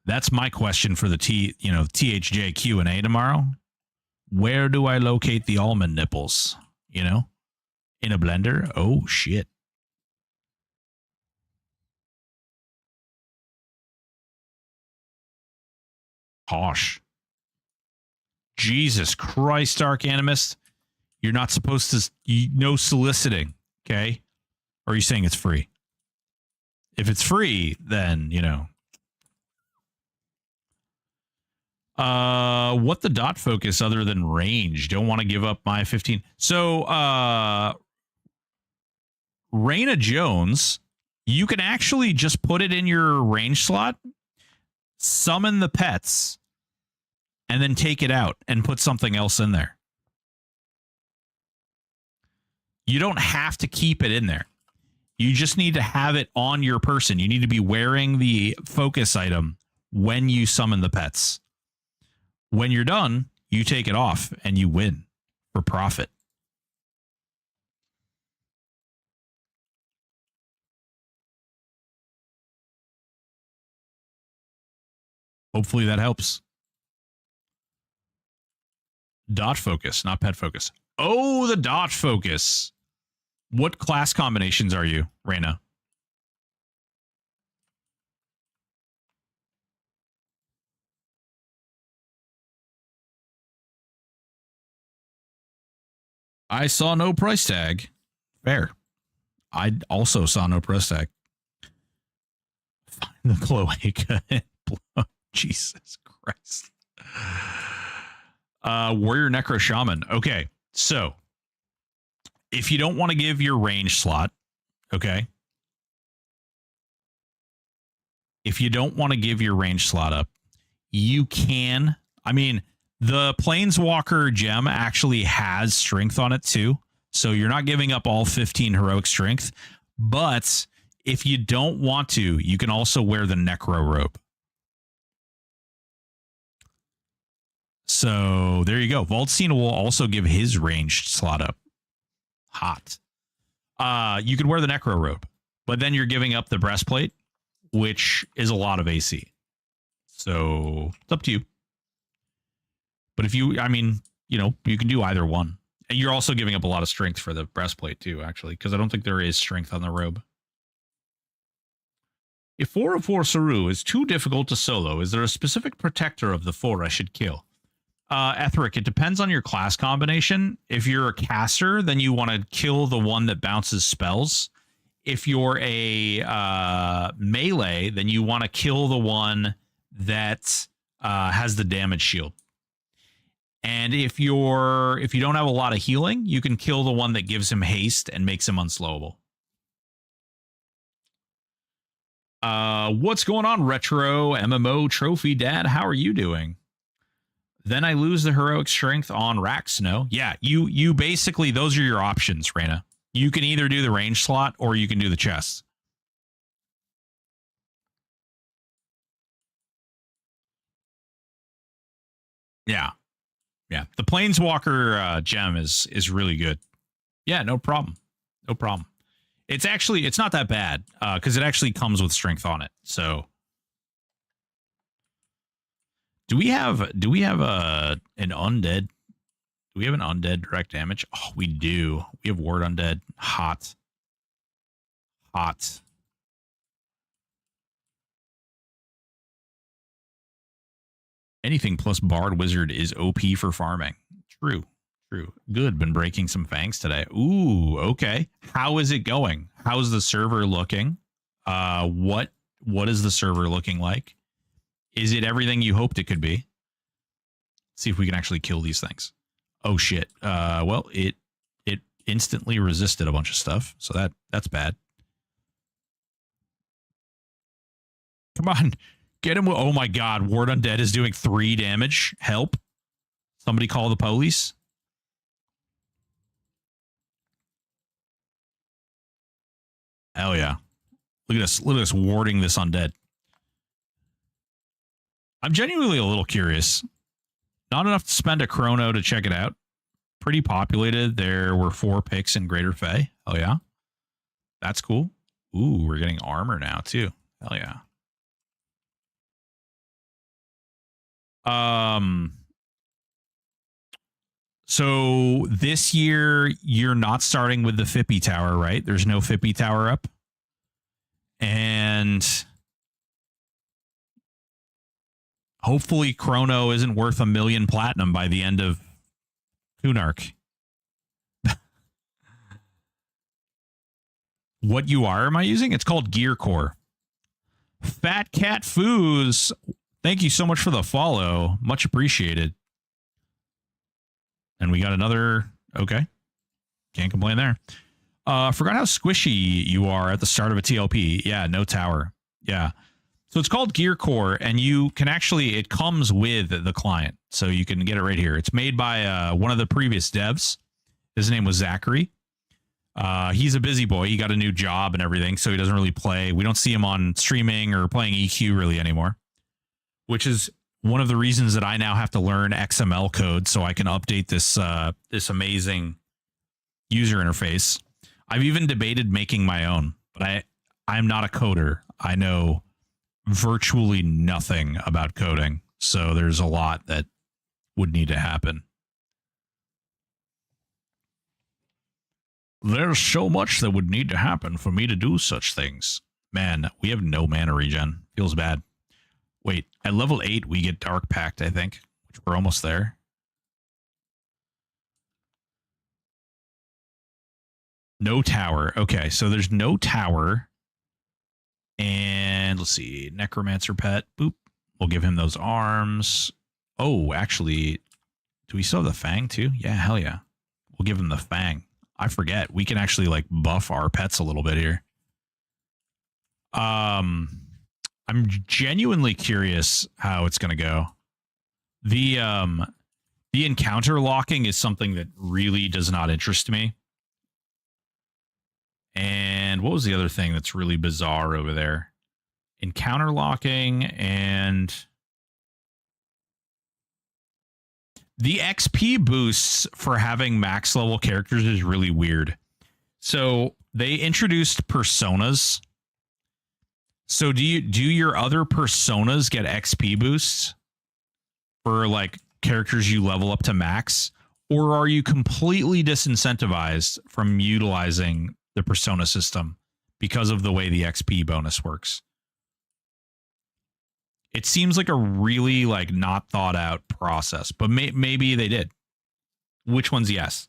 That's my question for the THJ Q&A tomorrow. Where do I locate the almond nipples? You know? In a blender? Oh, shit. Posh. Jesus Christ, Dark Animist. You're not supposed to... No soliciting, okay? Or are you saying it's free? If it's free, then, you know... What the dot focus other than range? Don't want to give up my 15. So, Raina Jones, you can actually just put it in your range slot, summon the pets, and then take it out and put something else in there. You don't have to keep it in there. You just need to have it on your person. You need to be wearing the focus item when you summon the pets. When you're done, you take it off and you win for profit. Hopefully that helps. Dot focus, not pet focus. Oh, the dot focus. What class combinations are you, Raina? I saw no price tag. Fair. I also saw no price tag. Find the cloaca. Jesus Christ. Warrior Necro Shaman. Okay, so if you don't want to give your range slot, okay? If you don't want to give your range slot up, you can. I mean, the Planeswalker gem actually has strength on it too. So you're not giving up all 15 heroic strength. But if you don't want to, you can also wear the Necro robe. So there you go. Valtstein will also give his ranged slot up. Hot. You could wear the Necro robe, but then you're giving up the breastplate, which is a lot of AC. So it's up to you. But if you, I mean, you know, you can do either one. And you're also giving up a lot of strength for the breastplate too, actually, because I don't think there is strength on the robe. If 404 Seru is too difficult to solo, is there a specific protector of the 4 I should kill? Etheric, it depends on your class combination. If you're a caster, then you want to kill the one that bounces spells. If you're a melee, then you want to kill the one that has the damage shield. And if you don't have a lot of healing, you can kill the one that gives him haste and makes him unslowable. What's going on, Retro MMO Trophy Dad? How are you doing? Then I lose the heroic strength on Rax. No, yeah, you basically, those are your options, Raina. You can either do the range slot or you can do the chest. Yeah. Yeah. The Planeswalker gem is really good. Yeah, no problem. No problem. It's not that bad because it actually comes with strength on it. So do we have an undead? Do we have an undead direct damage? Oh, we do. We have ward undead. Hot. Anything plus Bard Wizard is OP for farming. True. True. Good. Been breaking some fangs today. Ooh, okay. How is it going? How's the server looking? What is the server looking like? Is it everything you hoped it could be? See if we can actually kill these things. Oh shit. Well, it instantly resisted a bunch of stuff, so that's bad. Come on. Get him. Oh my god, Ward Undead is doing 3 damage. Help. Somebody call the police. Hell yeah. Look at us. Look at us warding this undead. I'm genuinely a little curious. Not enough to spend a chrono to check it out. Pretty populated. There were 4 picks in Greater Fey. Oh yeah. That's cool. Ooh, we're getting armor now too. Hell yeah. So this year you're not starting with the Fippy Tower, right? There's no Fippy Tower up. And hopefully Chrono isn't worth 1 million platinum by the end of Kunark. What UR am I using? It's called Gear Core. Fat Cat Foos. Thank you so much for the follow. Much appreciated. And we got another. Okay. Can't complain there. Forgot how squishy you are at the start of a TLP. Yeah, no tower. Yeah. So it's called Gear Core, and you can actually, it comes with the client. So you can get it right here. It's made by one of the previous devs. His name was Zachary. He's a busy boy. He got a new job and everything, so he doesn't really play. We don't see him on streaming or playing EQ really anymore, which is one of the reasons that I now have to learn XML code so I can update this this amazing user interface. I've even debated making my own, but I'm not a coder. I know virtually nothing about coding, so there's a lot that would need to happen. There's so much that would need to happen for me to do such things. Man, we have no mana regen. Feels bad. Wait, at level 8, we get Dark Pact, I think, which we're almost there. No tower. Okay, so there's no tower. And let's see, Necromancer pet. Boop. We'll give him those arms. Oh, actually, do we still have the Fang too? Yeah, hell yeah. We'll give him the Fang. I forget. We can actually like buff our pets a little bit here. I'm genuinely curious how it's going to go. The encounter locking is something that really does not interest me. And what was the other thing that's really bizarre over there? Encounter locking and the XP boosts for having max level characters is really weird. So they introduced personas. So do your other personas get XP boosts for like characters you level up to max? Or are you completely disincentivized from utilizing the persona system because of the way the XP bonus works? It seems like a really like not thought out process, but maybe they did. Which one's yes?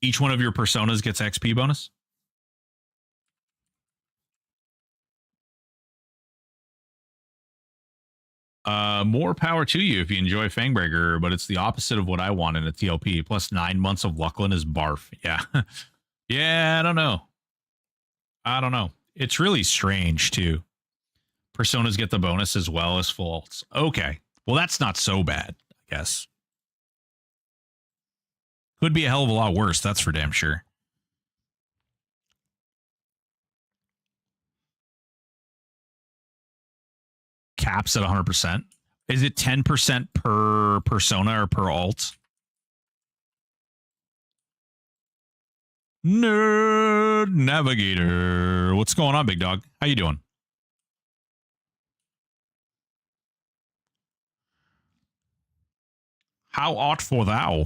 Each one of your personas gets XP bonus? More power to you if you enjoy Fangbreaker, but it's the opposite of what I want in a TLP. Plus 9 months of Lucklin is barf. Yeah. Yeah, I don't know. It's really strange, too. Personas get the bonus as well as faults. Okay. Well, that's not so bad, I guess. Could be a hell of a lot worse, that's for damn sure. Caps at 100%. Is it 10% per persona or per alt? Nerd Navigator. What's going on, big dog? How you doing? How art for thou?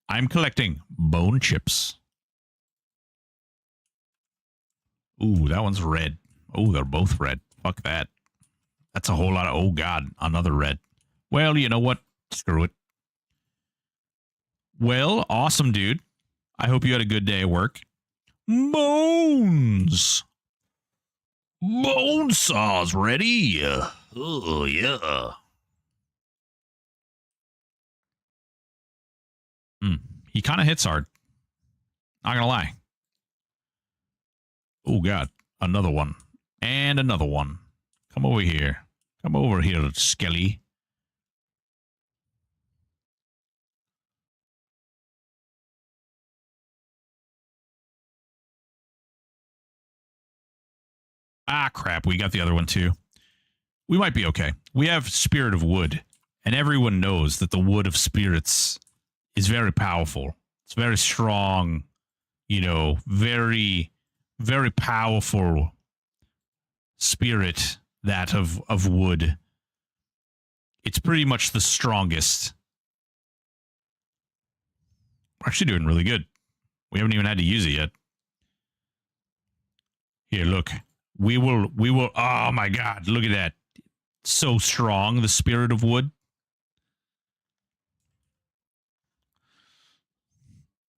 I'm collecting bone chips. Ooh, that one's red. Oh, they're both red. Fuck that. That's a whole lot of, oh god, another red. Well, you know what? Screw it. Well, awesome, dude. I hope you had a good day at work. Bones. Bone saw's ready. Oh, yeah. He kind of hits hard. Not gonna lie. Oh, God. Another one. And another one. Come over here. Come over here, Skelly. Ah, crap. We got the other one, too. We might be okay. We have Spirit of Wood. And everyone knows that the Wood of Spirits is very powerful. It's very strong. You know, very, very powerful spirit, that of wood. It's pretty much the strongest. We're actually doing really good. We haven't even had to use it yet. Here, look. We will, oh my god, look at that. So strong, the Spirit of Wood.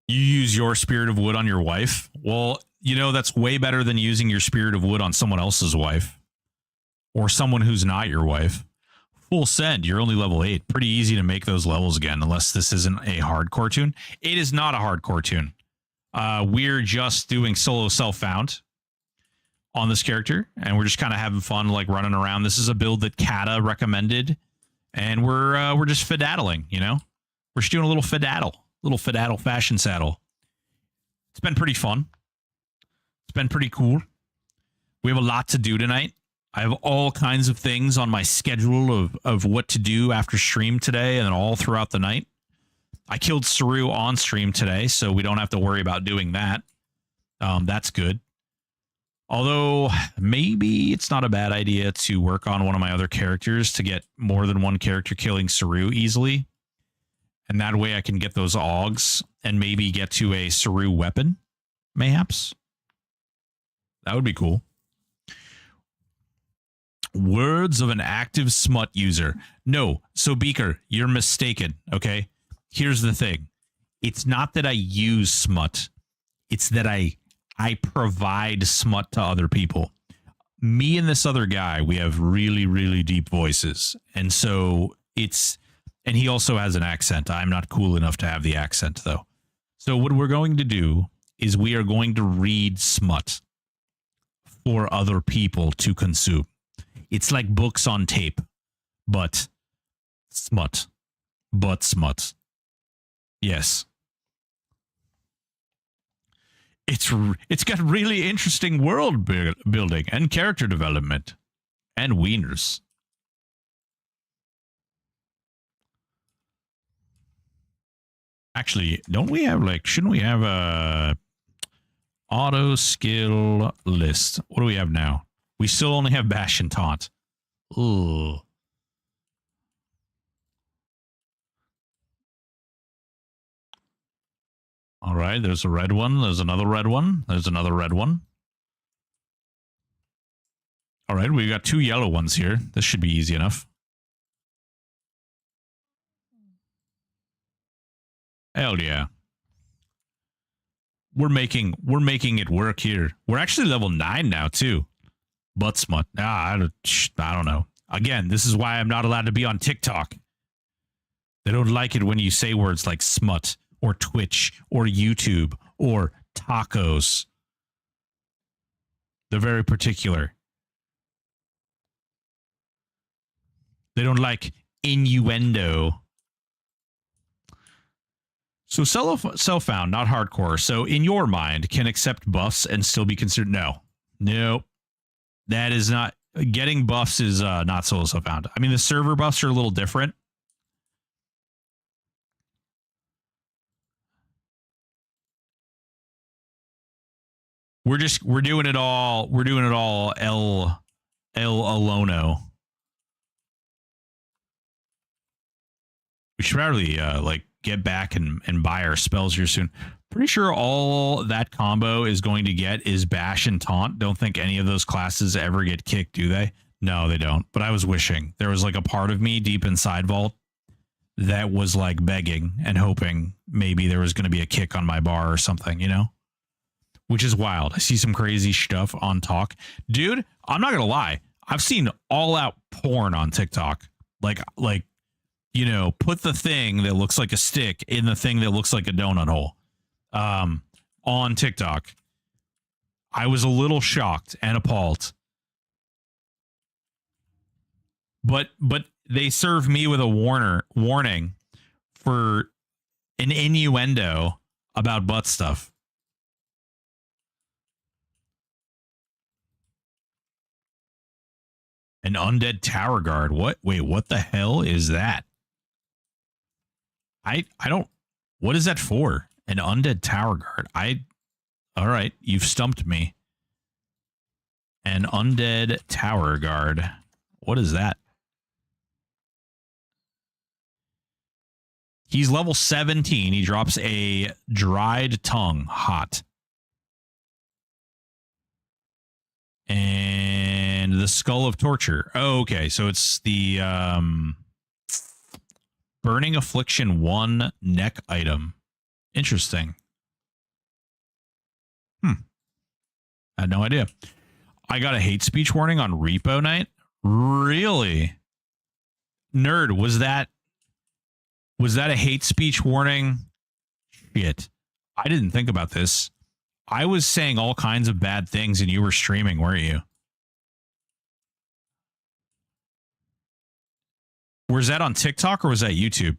You use your Spirit of Wood on your wife? Well, you know, that's way better than using your Spirit of Wood on someone else's wife. Or someone who's not your wife. Full send, you're only level 8. Pretty easy to make those levels again, unless this isn't a hardcore tune. It is not a hardcore tune. We're just doing solo self-found on this character, and we're just kind of having fun, like running around. This is a build that Kata recommended, and we're just fidaddling, you know? We're just doing a little fidaddle fashion saddle. It's been pretty fun. It's been pretty cool. We have a lot to do tonight. I have all kinds of things on my schedule of what to do after stream today and then all throughout the night. I killed Seru on stream today, so we don't have to worry about doing that. That's good. Although, maybe it's not a bad idea to work on one of my other characters to get more than one character killing Seru easily. And that way I can get those augs and maybe get to a Seru weapon, mayhaps. That would be cool. Words of an active smut user. No, so Beaker, you're mistaken, okay? Here's the thing. It's not that I use smut. It's that I provide smut to other people. Me and this other guy, we have really, really deep voices. And so it's... And he also has an accent. I'm not cool enough to have the accent, though. So what we're going to do is we are going to read smut for other people to consume. It's like books on tape, but smut. But smut. Yes. It's got really interesting world building and character development and wieners. Actually, don't we have shouldn't we have a auto skill list? What do we have now? We still only have bash and taunt. Ooh. All right, there's a red one. There's another red one. There's another red one. All right, we got 2 yellow ones here. This should be easy enough. Hell yeah. We're making it work here. We're actually level 9 now too. Butt smut. I don't know. Again, this is why I'm not allowed to be on TikTok. They don't like it when you say words like smut or Twitch or YouTube or tacos. They're very particular. They don't like innuendo. So self-found, not hardcore. So in your mind, can accept buffs and still be considered... No. Nope. That is not... Getting buffs is not solo self-found. I mean, the server buffs are a little different. We're doing it all El Alono. We should probably get back and buy our spells here soon. Pretty sure all that combo is going to get is bash and taunt. Don't think any of those classes ever get kicked, do they? No, they don't. But I was wishing. There was like a part of me deep inside Vault that was like begging and hoping maybe there was going to be a kick on my bar or something, you know? Which is wild. I see some crazy stuff on Talk. Dude, I'm not going to lie. I've seen all out porn on TikTok. Like, you know, put the thing that looks like a stick in the thing that looks like a donut hole. On TikTok. I was a little shocked and appalled. But they serve me with a warning for an innuendo about butt stuff. An undead tower guard. What? Wait, what the hell is that? I don't. What is that for? An undead tower guard. All right, you've stumped me. An undead tower guard. What is that? He's level 17. He drops a dried tongue. Hot. And the skull of torture. Oh, okay. So it's the burning affliction 1 neck item. Interesting. I had no idea. I got a hate speech warning on repo night. Really? Nerd, was that a hate speech warning? Shit. I didn't think about this. I was saying all kinds of bad things and you were streaming, weren't you? Was that on TikTok or was that YouTube?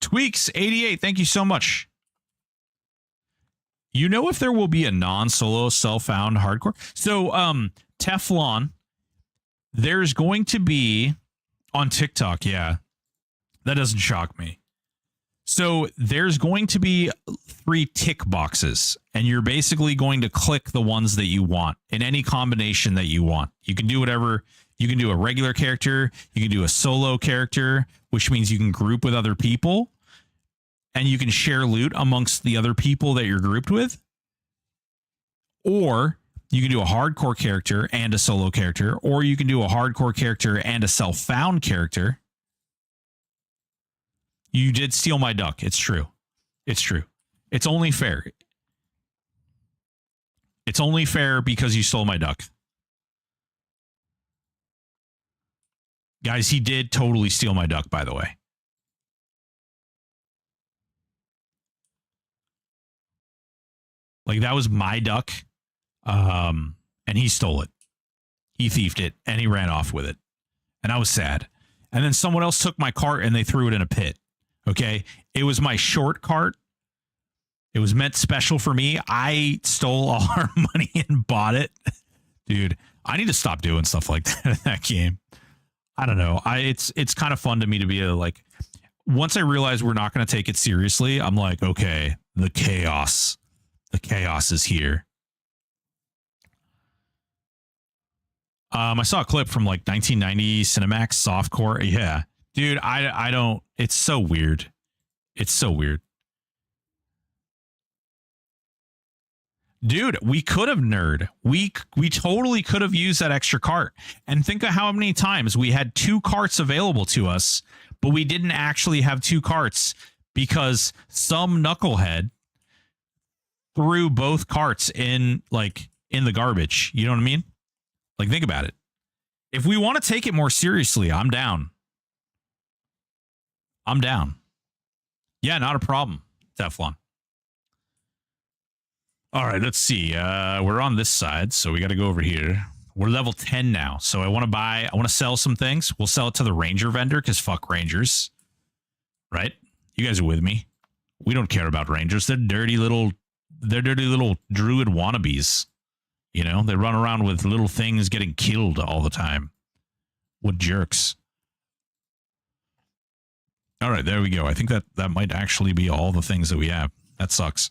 Tweaks88, thank you so much. You know if there will be a non-solo self-found hardcore? So, Teflon, there's going to be on TikTok, yeah. That doesn't shock me. So there's going to be 3 tick boxes, and you're basically going to click the ones that you want in any combination that you want. You can do whatever. You can do a regular character. You can do a solo character, which means you can group with other people, and you can share loot amongst the other people that you're grouped with. Or you can do a hardcore character and a solo character, or you can do a hardcore character and a self-found character. You did steal my duck. It's true. It's true. It's only fair. It's only fair because you stole my duck. Guys, he did totally steal my duck, by the way. Like, that was my duck. And he stole it. He thiefed it and he ran off with it. And I was sad. And then someone else took my cart and they threw it in a pit. Okay, it was my short cart. It was meant special for me. I stole all our money and bought it. Dude, I need to stop doing stuff like that in that game. I don't know. It's kind of fun to me to be like, once I realize we're not going to take it seriously, I'm like, okay, the chaos is here. I saw a clip from like 1990 Cinemax softcore. Yeah. Dude, I don't, it's so weird. It's so weird. Dude, we could have nerd. We totally could have used that extra cart. And think of how many times we had 2 carts available to us, but we didn't actually have 2 carts because some knucklehead threw both carts in the garbage. You know what I mean? Like, think about it. If we want to take it more seriously, I'm down. I'm down. Yeah, not a problem, Teflon. All right, let's see. We're on this side, so we got to go over here. We're level 10 now, so I want to sell some things. We'll sell it to the ranger vendor because fuck rangers, right? You guys are with me. We don't care about rangers. They're dirty little druid wannabes. You know, they run around with little things getting killed all the time. What jerks. All right, there we go. I think that might actually be all the things that we have. That sucks.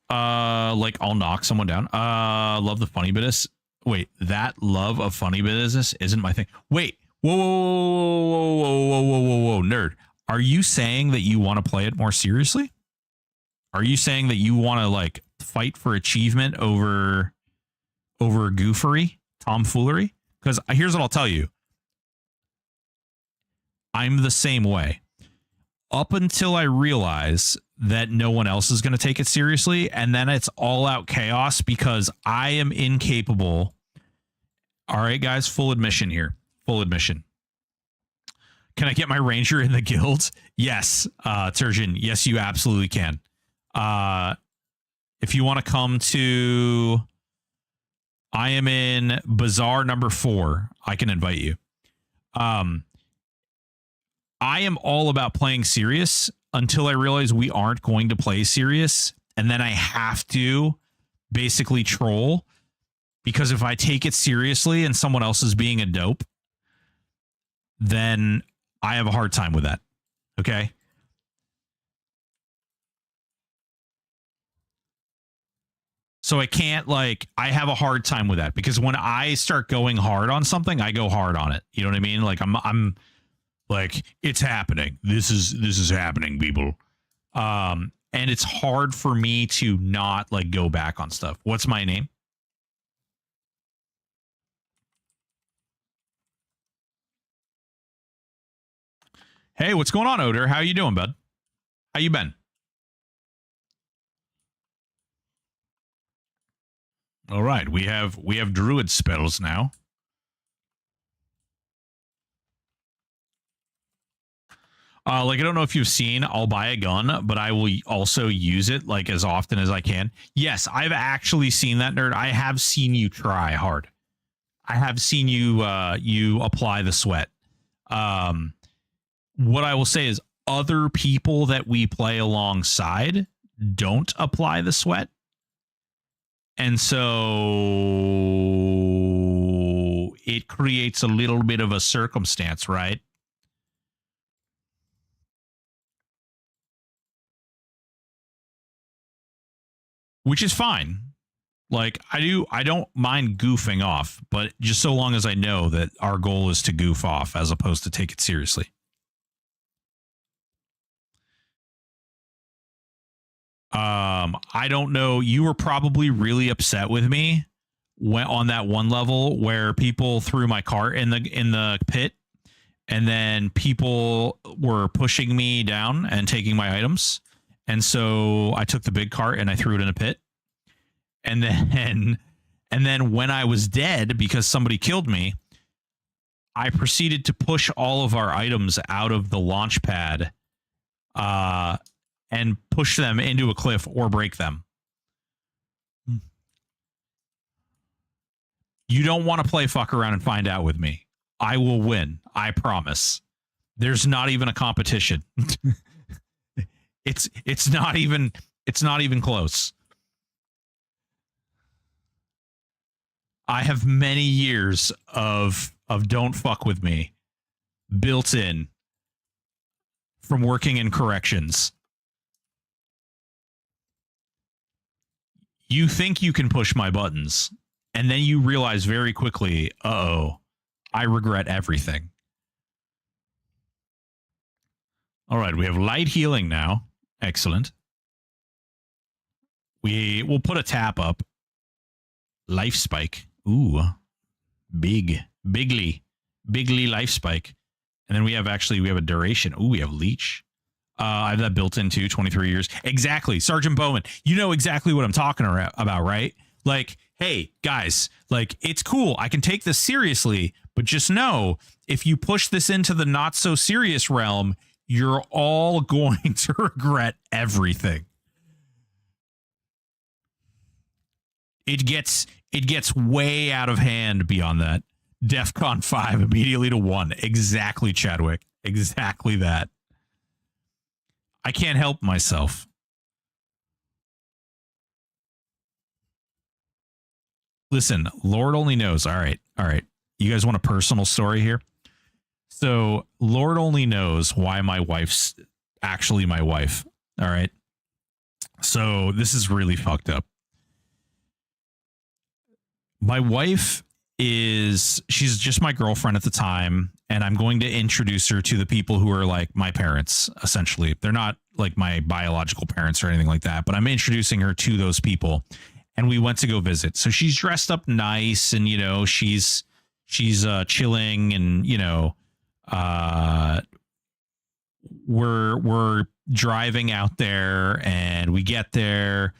Like I'll knock someone down. Love the funny business. Wait, that love of funny business isn't my thing. Wait, Whoa, whoa, whoa, whoa, whoa, whoa, whoa, nerd. Are you saying that you want to play it more seriously? Are you saying that you want to like fight for achievement over goofery, tomfoolery? Because here's what I'll tell you. I'm the same way. Up until I realize that no one else is going to take it seriously, and then it's all out chaos because I am incapable. All right, guys, full admission here. Full admission. Can I get my ranger in the guild? Yes, Turgeon. Yes, you absolutely can. If you want to come to, I am in Bazaar number 4. I can invite you. I am all about playing serious until I realize we aren't going to play serious. And then I have to basically troll, because if I take it seriously and someone else is being a dope, then I have a hard time with that. Okay. So I can't, like, I have a hard time with that, because when I start going hard on something, I go hard on it. You know what I mean? Like I'm like, it's happening. This is happening, people. And it's hard for me to not like go back on stuff. What's my name? Hey, what's going on, Oder? How you doing, bud? How you been? All right, we have druid spells now. Like, I don't know if you've seen, I'll buy a gun, but I will also use it like as often as I can. Yes, I've actually seen that, nerd. I have seen you try hard. I have seen you you apply the sweat. What I will say is other people that we play alongside don't apply the sweat. And so it creates a little bit of a circumstance, right? Which is fine. Like, I don't mind goofing off, but just so long as I know that our goal is to goof off as opposed to take it seriously. I don't know. You were probably really upset with me when on that one level where people threw my cart in the pit, and then people were pushing me down and taking my items. And so I took the big cart and I threw it in a pit. And then when I was dead because somebody killed me, I proceeded to push all of our items out of the launch pad and push them into a cliff or break them. You don't want to play fuck around and find out with me. I will win. I promise. There's not even a competition. It's not even close. I have many years of don't fuck with me built in from working in corrections. You think you can push my buttons, and then you realize very quickly, uh-oh, I regret everything. All right, we have light healing now. Excellent. We will put a tap up. Life spike. Ooh, bigly life spike. And then we have a duration. Ooh, we have leech. I have that built into 23 years. Exactly. Sergeant Bowman, you know exactly what I'm talking about, right? Like, hey, guys, like, it's cool. I can take this seriously, but just know if you push this into the not so serious realm, you're all going to regret everything. It gets way out of hand beyond that. DEFCON 5 immediately to 1. Exactly, Chadwick. Exactly that. I can't help myself. Listen, Lord only knows. All right. You guys want a personal story here? So Lord only knows why my wife's actually my wife. All right. So this is really fucked up. My wife she's just my girlfriend at the time. and I'm going to introduce her to the people who are like my parents, essentially. They're not like my biological parents or anything like that, but I'm introducing her to those people. And we went to go visit. So she's dressed up nice, and you know, she's chilling, and you know, we're driving out there, and we get there,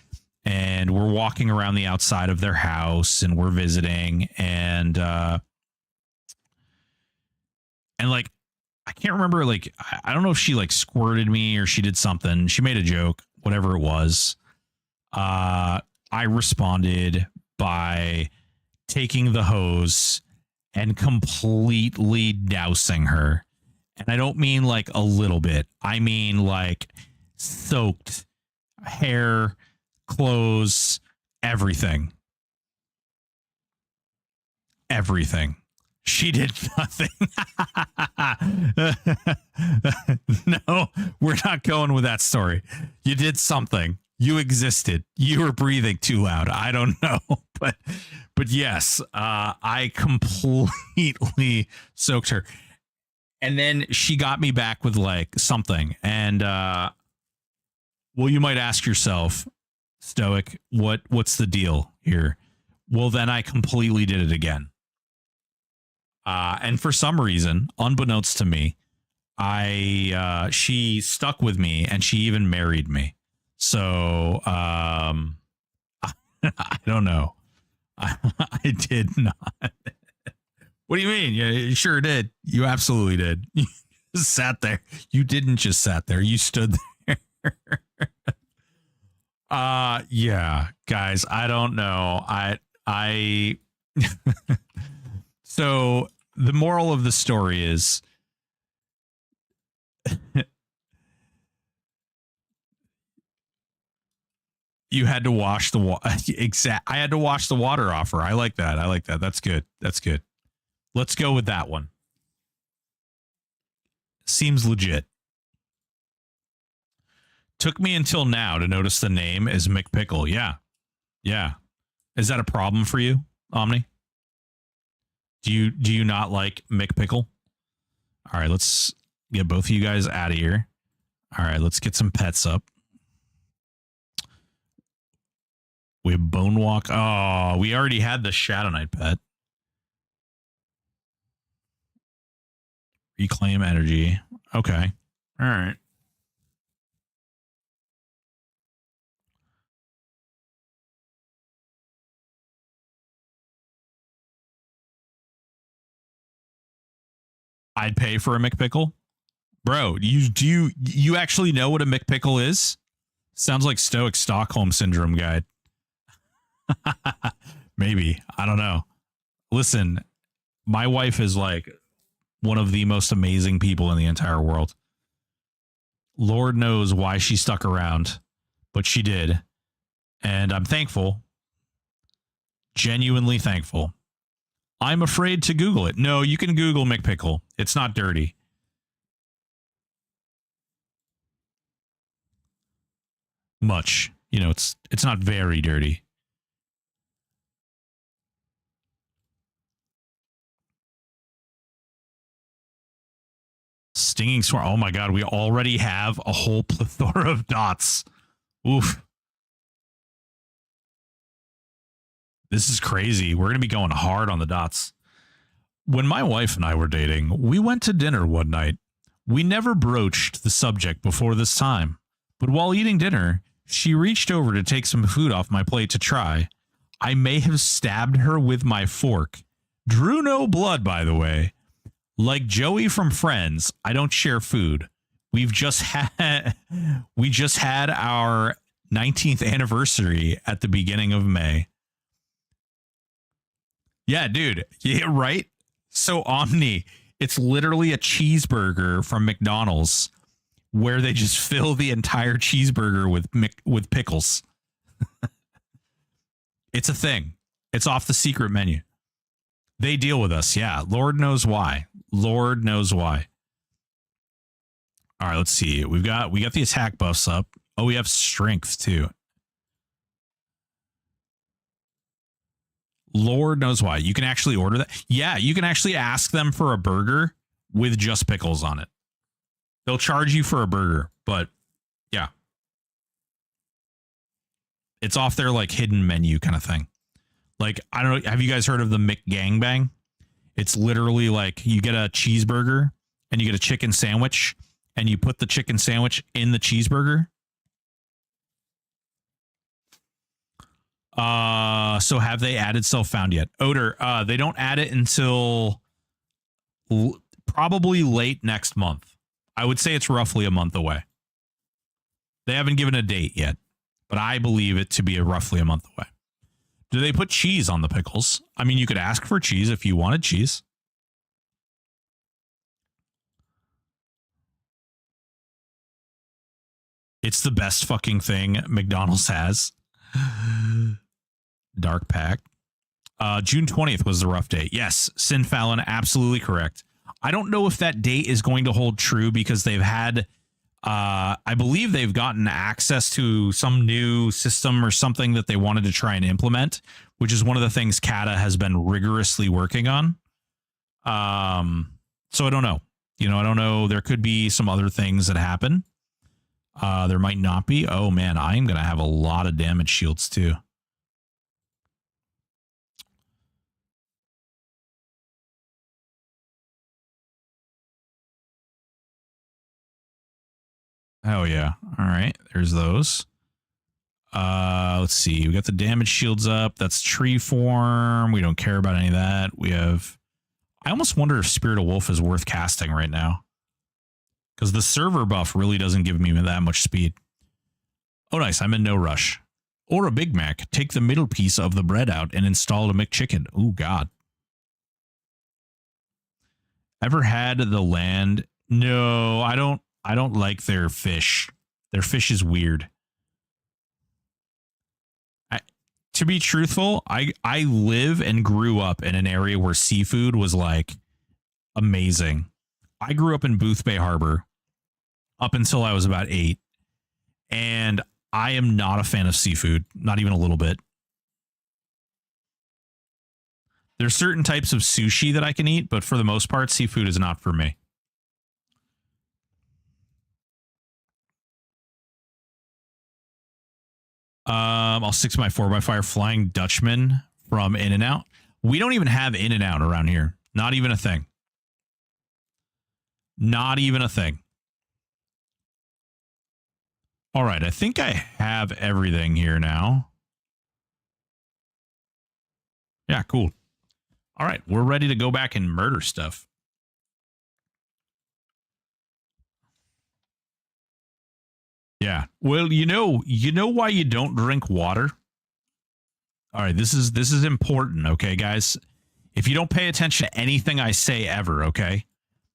and we're walking around the outside of their house, and we're visiting, and like, I can't remember, like, I don't know if she like squirted me or she did something. She made a joke, whatever it was. I responded by taking the hose and completely dousing her. And I don't mean like a little bit. I mean like soaked hair, clothes, everything. Everything. She did nothing. No, we're not going with that story. You did something. You existed. You were breathing too loud. I don't know, but yes, I completely soaked her. And then she got me back with like something. And well, you might ask yourself, Stoic, what's the deal here? Well, then I completely did it again. And for some reason, unbeknownst to me, she stuck with me, and she even married me. So I don't know. I did not. What do you mean? Yeah, you sure did. You absolutely did. You just sat there. You didn't just sat there. You stood there. Yeah, guys, I don't know. I So the moral of the story is you had to wash the water. I had to wash the water off her. I like that. That's good. That's good. Let's go with that one. Seems legit. Took me until now to notice the name is McPickle. Yeah. Yeah. Is that a problem for you, Omni? Do you not like McPickle? All right, let's get both of you guys out of here. All right, let's get some pets up. We have Bonewalk. Oh, we already had the Shadow Knight pet. Reclaim energy. Okay. All right. I'd pay for a McPickle. Bro, do you actually know what a McPickle is? Sounds like Stoic Stockholm Syndrome guide. Maybe. I don't know. Listen, my wife is like one of the most amazing people in the entire world. Lord knows why she stuck around, but she did. And I'm thankful. Genuinely thankful. I'm afraid to Google it. No, you can Google McPickle. It's not dirty. Much. You know, it's not very dirty. Stinging swarm. Oh my god, we already have a whole plethora of dots. Oof. This is crazy. We're going to be going hard on the dots. When my wife and I were dating, we went to dinner one night. We never broached the subject before this time, but while eating dinner, she reached over to take some food off my plate to try. I may have stabbed her with my fork. Drew no blood, by the way. Like Joey from Friends, I don't share food. We just had our 19th anniversary at the beginning of May. Yeah, dude. Yeah, right. So Omni, it's literally a cheeseburger from McDonald's where they just fill the entire cheeseburger with pickles. It's a thing. It's off the secret menu. They deal with us. Yeah. Lord knows why. Lord knows why. All right, let's see. We got the attack buffs up. Oh, we have strength too. Lord knows why. You can actually order that. Yeah, you can actually ask them for a burger with just pickles on it. They'll charge you for a burger, but yeah. It's off their like hidden menu kind of thing. Like, I don't know. Have you guys heard of the McGangbang? It's literally like you get a cheeseburger and you get a chicken sandwich and you put the chicken sandwich in the cheeseburger. So have they added self-found yet? Odor, they don't add it until probably late next month. I would say it's roughly a month away. They haven't given a date yet, but I believe it to be roughly a month away. Do they put cheese on the pickles? I mean, you could ask for cheese if you wanted cheese. It's the best fucking thing McDonald's has. Dark Pack. June 20th was the rough date. Yes, Sin Fallon, absolutely correct. I don't know if that date is going to hold true because they've had, I believe they've gotten access to some new system or something that they wanted to try and implement, which is one of the things Kata has been rigorously working on. So I don't know. I don't know. There could be some other things that happen. There might not be. Oh, man, I am going to have a lot of damage shields, too. Oh, yeah. All right. There's those. Let's see. We got the damage shields up. That's tree form. We don't care about any of that. We have... I almost wonder if Spirit of Wolf is worth casting right now. Because the server buff really doesn't give me that much speed. Oh, nice. I'm in no rush. Or a Big Mac. Take the middle piece of the bread out and install a McChicken. Oh, God. Ever had the land? No, I don't like their fish. Their fish is weird. To be truthful, I live and grew up in an area where seafood was like amazing. I grew up in Booth Bay Harbor up until I was about 8. And I am not a fan of seafood, not even a little bit. There's certain types of sushi that I can eat, but for the most part, seafood is not for me. I'll stick to my 4x5 Flying Dutchman from In-N-Out. We don't even have In-N-Out around here. Not even a thing. Not even a thing. All right, I think I have everything here now. Yeah, cool. All right, we're ready to go back and murder stuff. Yeah. Well, you know why you don't drink water? All right, this is important, okay, guys? If you don't pay attention to anything I say ever, okay?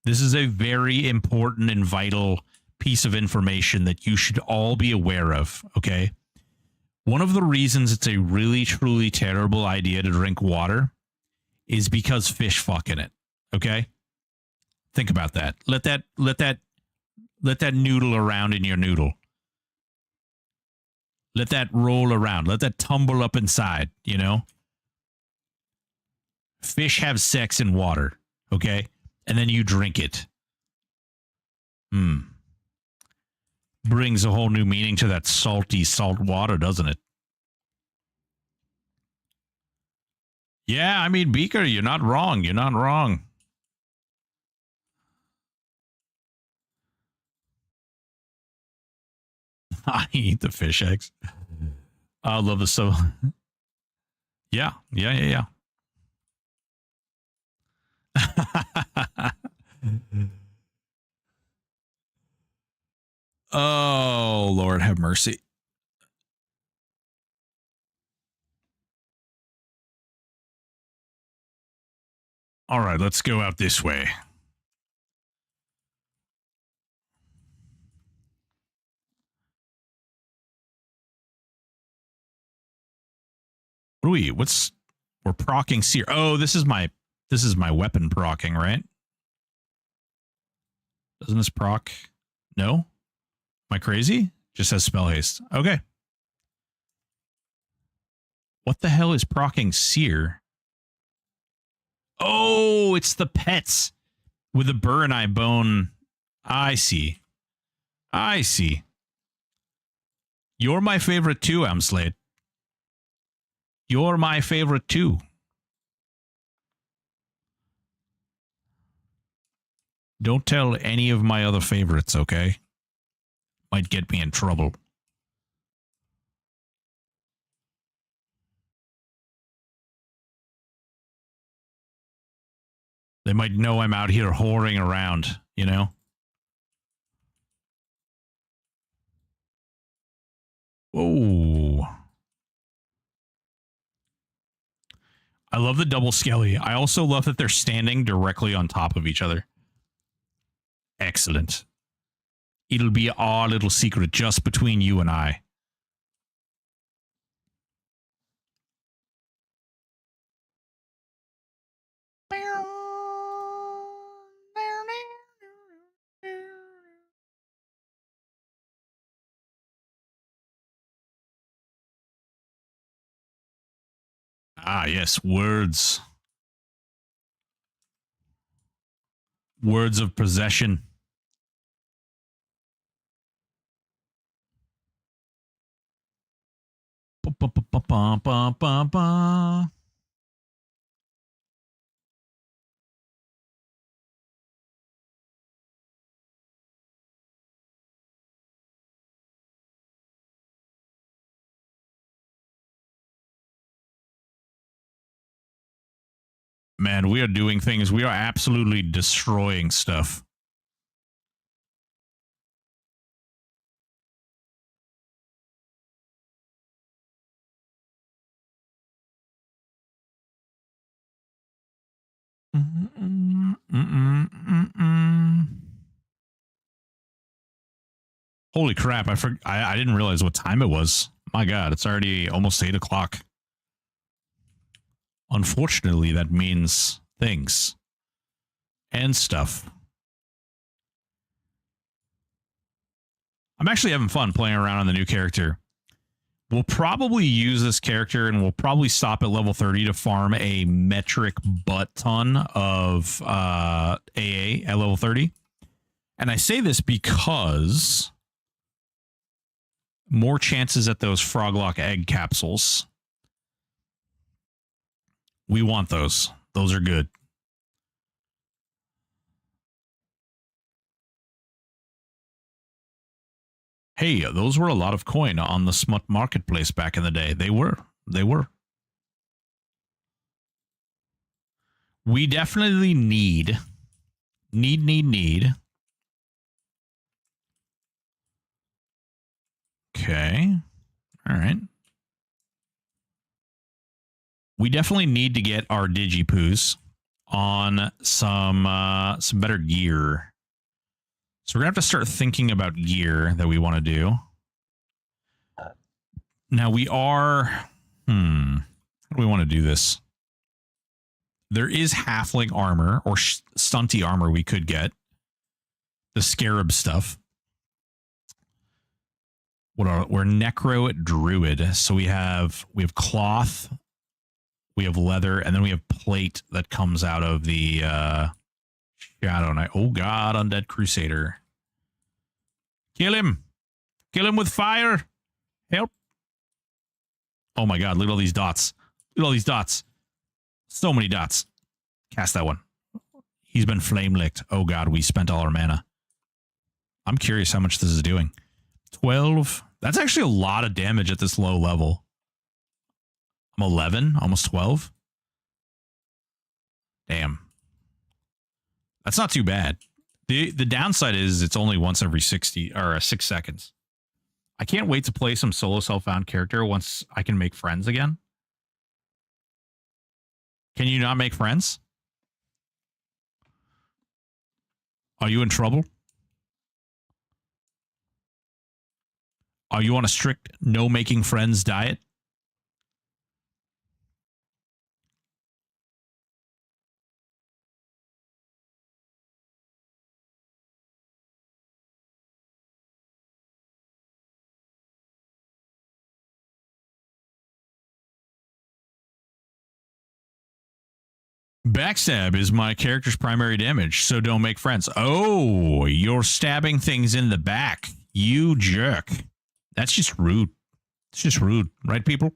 This is a very important and vital piece of information that you should all be aware of, okay? One of the reasons it's a really, truly terrible idea to drink water is because fish fuck in it, okay? Think about that. Let that noodle around in your noodle. Let that roll around. Let that tumble up inside, Fish have sex in water, okay? And then you drink it. Brings a whole new meaning to that salty salt water, doesn't it? Yeah, I mean, Beaker, you're not wrong. You're not wrong. I eat the fish eggs. I love the so. Yeah. Oh, Lord have mercy. All right, let's go out this way. What do we're procking Seru. Oh, this is my weapon procking, right? Doesn't this proc? No? Am I crazy? Just says spell haste. Okay. What the hell is procking Seer? Oh, it's the pets. With the burr and I bone. I see. I see. You're my favorite too, Amslade. You're my favorite too. Don't tell any of my other favorites, okay? Might get me in trouble. They might know I'm out here whoring around, you know? Oh. I love the double skelly. I also love that they're standing directly on top of each other. Excellent. It'll be our little secret just between you and I. Ah, yes, words. Words of possession. Man, we are doing things. We are absolutely destroying stuff. Holy crap! I didn't realize what time it was. My God, it's already almost 8 o'clock. Unfortunately, that means things and stuff. I'm actually having fun playing around on the new character. We'll probably use this character and we'll probably stop at level 30 to farm a metric butt ton of AA at level 30. And I say this because more chances at those froglock egg capsules. We want those. Those are good. Hey, those were a lot of coin on the smut marketplace back in the day. They were. They were. We definitely need. Okay. All right. We definitely need to get our Digipoos on some better gear. So we're gonna have to start thinking about gear that we want to do. Now we are. How do we want to do this? There is halfling armor or stunty armor we could get. The scarab stuff. We're necro druid, so we have cloth, we have leather, and then we have plate that comes out of the shadow knight. Oh God, undead crusader! Kill him! Kill him with fire! Help! Oh my God! Look at all these dots! Look at all these dots! So many dots. Cast that one. He's been flame licked. Oh God, we spent all our mana. I'm curious how much this is doing. 12. That's actually a lot of damage at this low level. I'm 11, almost 12. Damn. That's not too bad. The downside is it's only once every 60 or 6 seconds. I can't wait to play some solo self-found character once I can make friends again. Can you not make friends? Are you in trouble? Are you on a strict no making friends diet? Backstab is my character's primary damage, so don't make friends. Oh, you're stabbing things in the back. You jerk. That's just rude. It's just rude, right, people?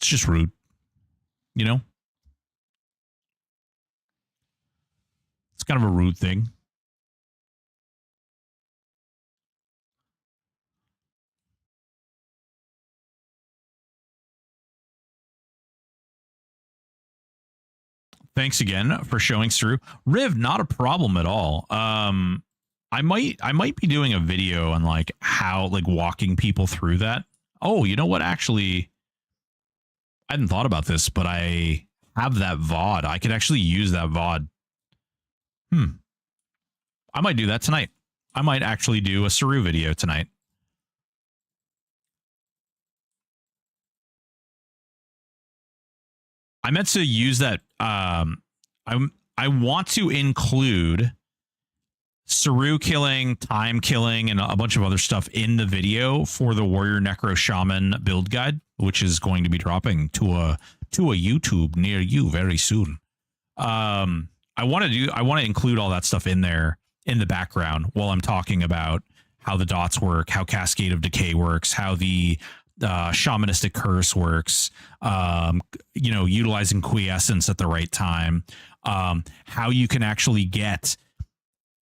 It's just rude. You know? It's kind of a rude thing. Thanks again for showing Seru. Riv, not a problem at all. I might be doing a video on like how like walking people through that. Oh, you know what? Actually, I hadn't thought about this, but I have that VOD. I could actually use that VOD. I might do that tonight. I might actually do a Seru video tonight. I meant to use that. I want to include Seru killing, time killing, and a bunch of other stuff in the video for the Warrior Necro Shaman build guide, which is going to be dropping to a YouTube near you very soon. I want to include all that stuff in there in the background while I'm talking about how the dots work, how Cascade of Decay works, how the shamanistic curse works, utilizing quiescence at the right time, how you can actually get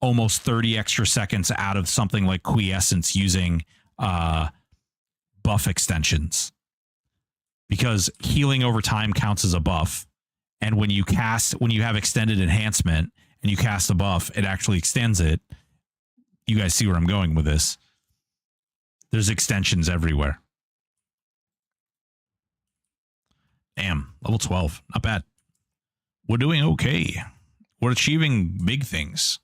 almost 30 extra seconds out of something like quiescence using buff extensions, because healing over time counts as a buff. And when you have extended enhancement and you cast a buff, it actually extends it. You guys see where I'm going with this. There's extensions everywhere. Damn, level 12. Not bad. We're doing okay. We're achieving big things.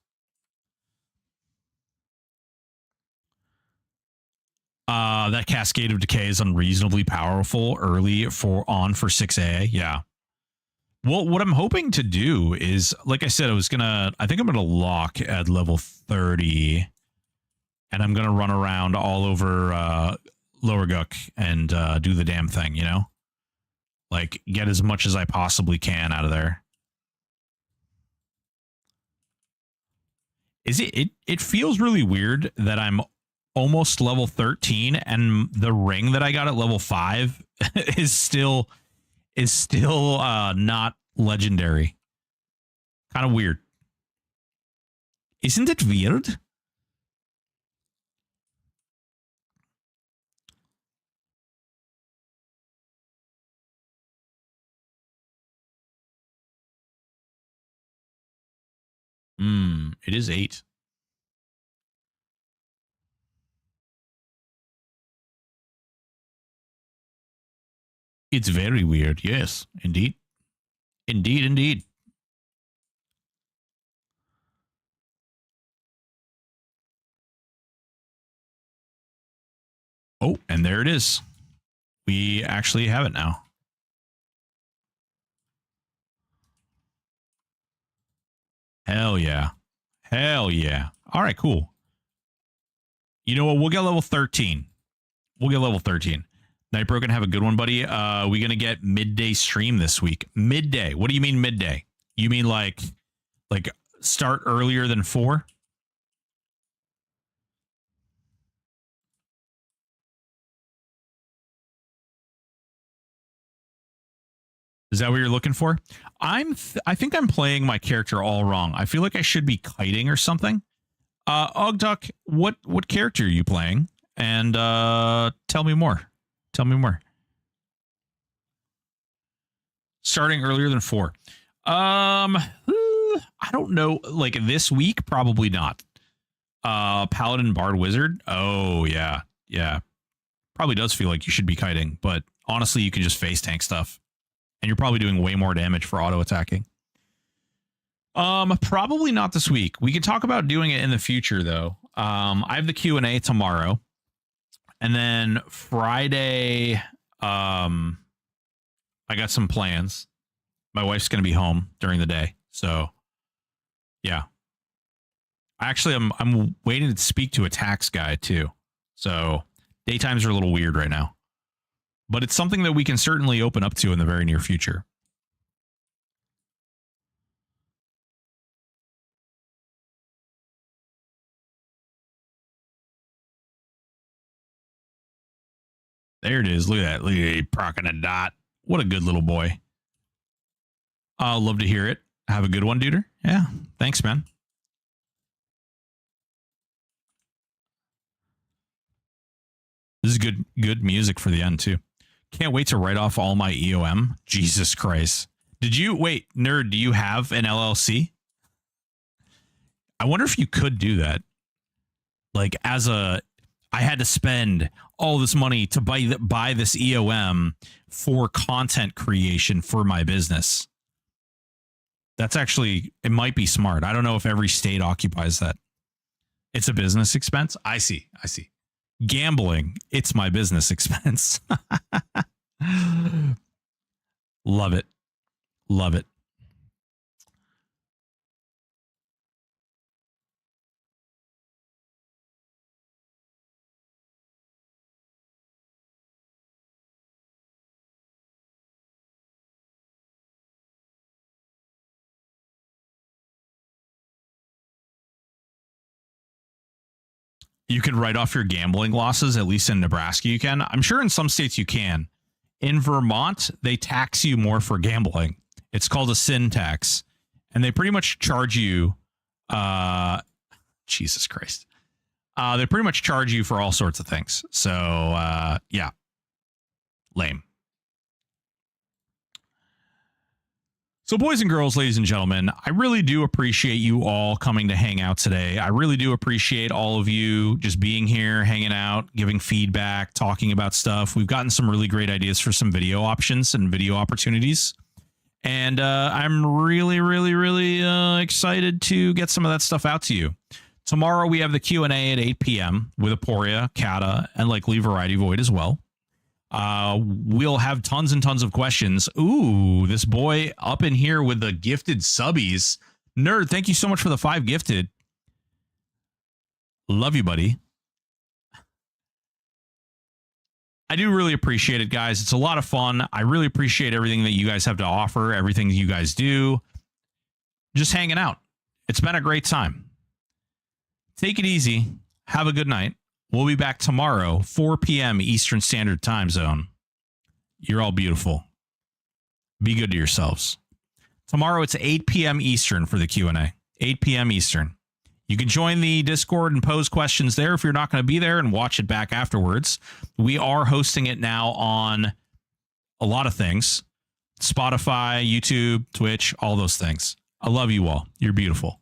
That Cascade of Decay is unreasonably powerful early for 6A. Yeah. Well, what I'm hoping to do is, like I said, I think I'm going to lock at level 30, and I'm going to run around all over Lower Guk and do the damn thing, you know? Like, get as much as I possibly can out of there. It feels really weird that I'm almost level 13 and the ring that I got at level 5 is still not legendary. Kind of weird. Isn't it weird? It is 8. It's very weird. Yes, indeed. Indeed, indeed. Oh, and there it is. We actually have it now. Hell yeah. Hell yeah. All right, cool. You know what? We'll get level 13. We'll get level 13. Nightbro, gonna have a good one, buddy. We gonna get midday stream this week. Midday. What do you mean midday? You mean like start earlier than 4? Is that what you're looking for? I think I'm playing my character all wrong. I feel like I should be kiting or something. Ogduck, what character are you playing? And tell me more. Tell me more. Starting earlier than 4. I don't know. Like this week, probably not. Paladin, Bard, Wizard. Oh yeah, yeah. Probably does feel like you should be kiting, but honestly, you can just face tank stuff, and you're probably doing way more damage for auto attacking. Probably not this week. We can talk about doing it in the future, though. I have the Q&A tomorrow, and then Friday, I got some plans. My wife's going to be home during the day, so yeah. Actually, I'm waiting to speak to a tax guy too, so daytimes are a little weird right now, but it's something that we can certainly open up to in the very near future. There it is. Look at that. Look at that procking a dot. What a good little boy. I'll love to hear it. Have a good one, duder. Yeah. Thanks, man. This is good music for the end, too. Can't wait to write off all my EOM. Jesus Christ. Did you, wait, nerd, do you have an LLC? I wonder if you could do that. Like, I had to spend all this money to buy this EOM for content creation for my business. That's actually, it might be smart. I don't know if every state occupies that. It's a business expense. I see. Gambling, it's my business expense. Love it. You can write off your gambling losses, at least in Nebraska you can. I'm sure in some states you can. In Vermont, they tax you more for gambling. It's called a sin tax. And they pretty much charge you, Jesus Christ. They pretty much charge you for all sorts of things. So, yeah. Lame. So, boys and girls, ladies and gentlemen, I really do appreciate you all coming to hang out today. I really do appreciate all of you just being here, hanging out, giving feedback, talking about stuff. We've gotten some really great ideas for some video options and video opportunities. And I'm really, really, really excited to get some of that stuff out to you. Tomorrow, we have the Q&A at 8 p.m. with Aporia, Kata, and likely Variety Void as well. We'll have tons and tons of questions. Ooh, this boy up in here with the gifted subbies. Nerd, thank you so much for the 5 gifted. Love you, buddy. I do really appreciate it, guys. It's a lot of fun. I really appreciate everything that you guys have to offer, everything you guys do. Just hanging out. It's been a great time. Take it easy. Have a good night. We'll be back tomorrow, 4 p.m. Eastern Standard Time Zone. You're all beautiful. Be good to yourselves. Tomorrow, it's 8 p.m. Eastern for the Q&A. 8 p.m. Eastern. You can join the Discord and pose questions there if you're not going to be there and watch it back afterwards. We are hosting it now on a lot of things. Spotify, YouTube, Twitch, all those things. I love you all. You're beautiful.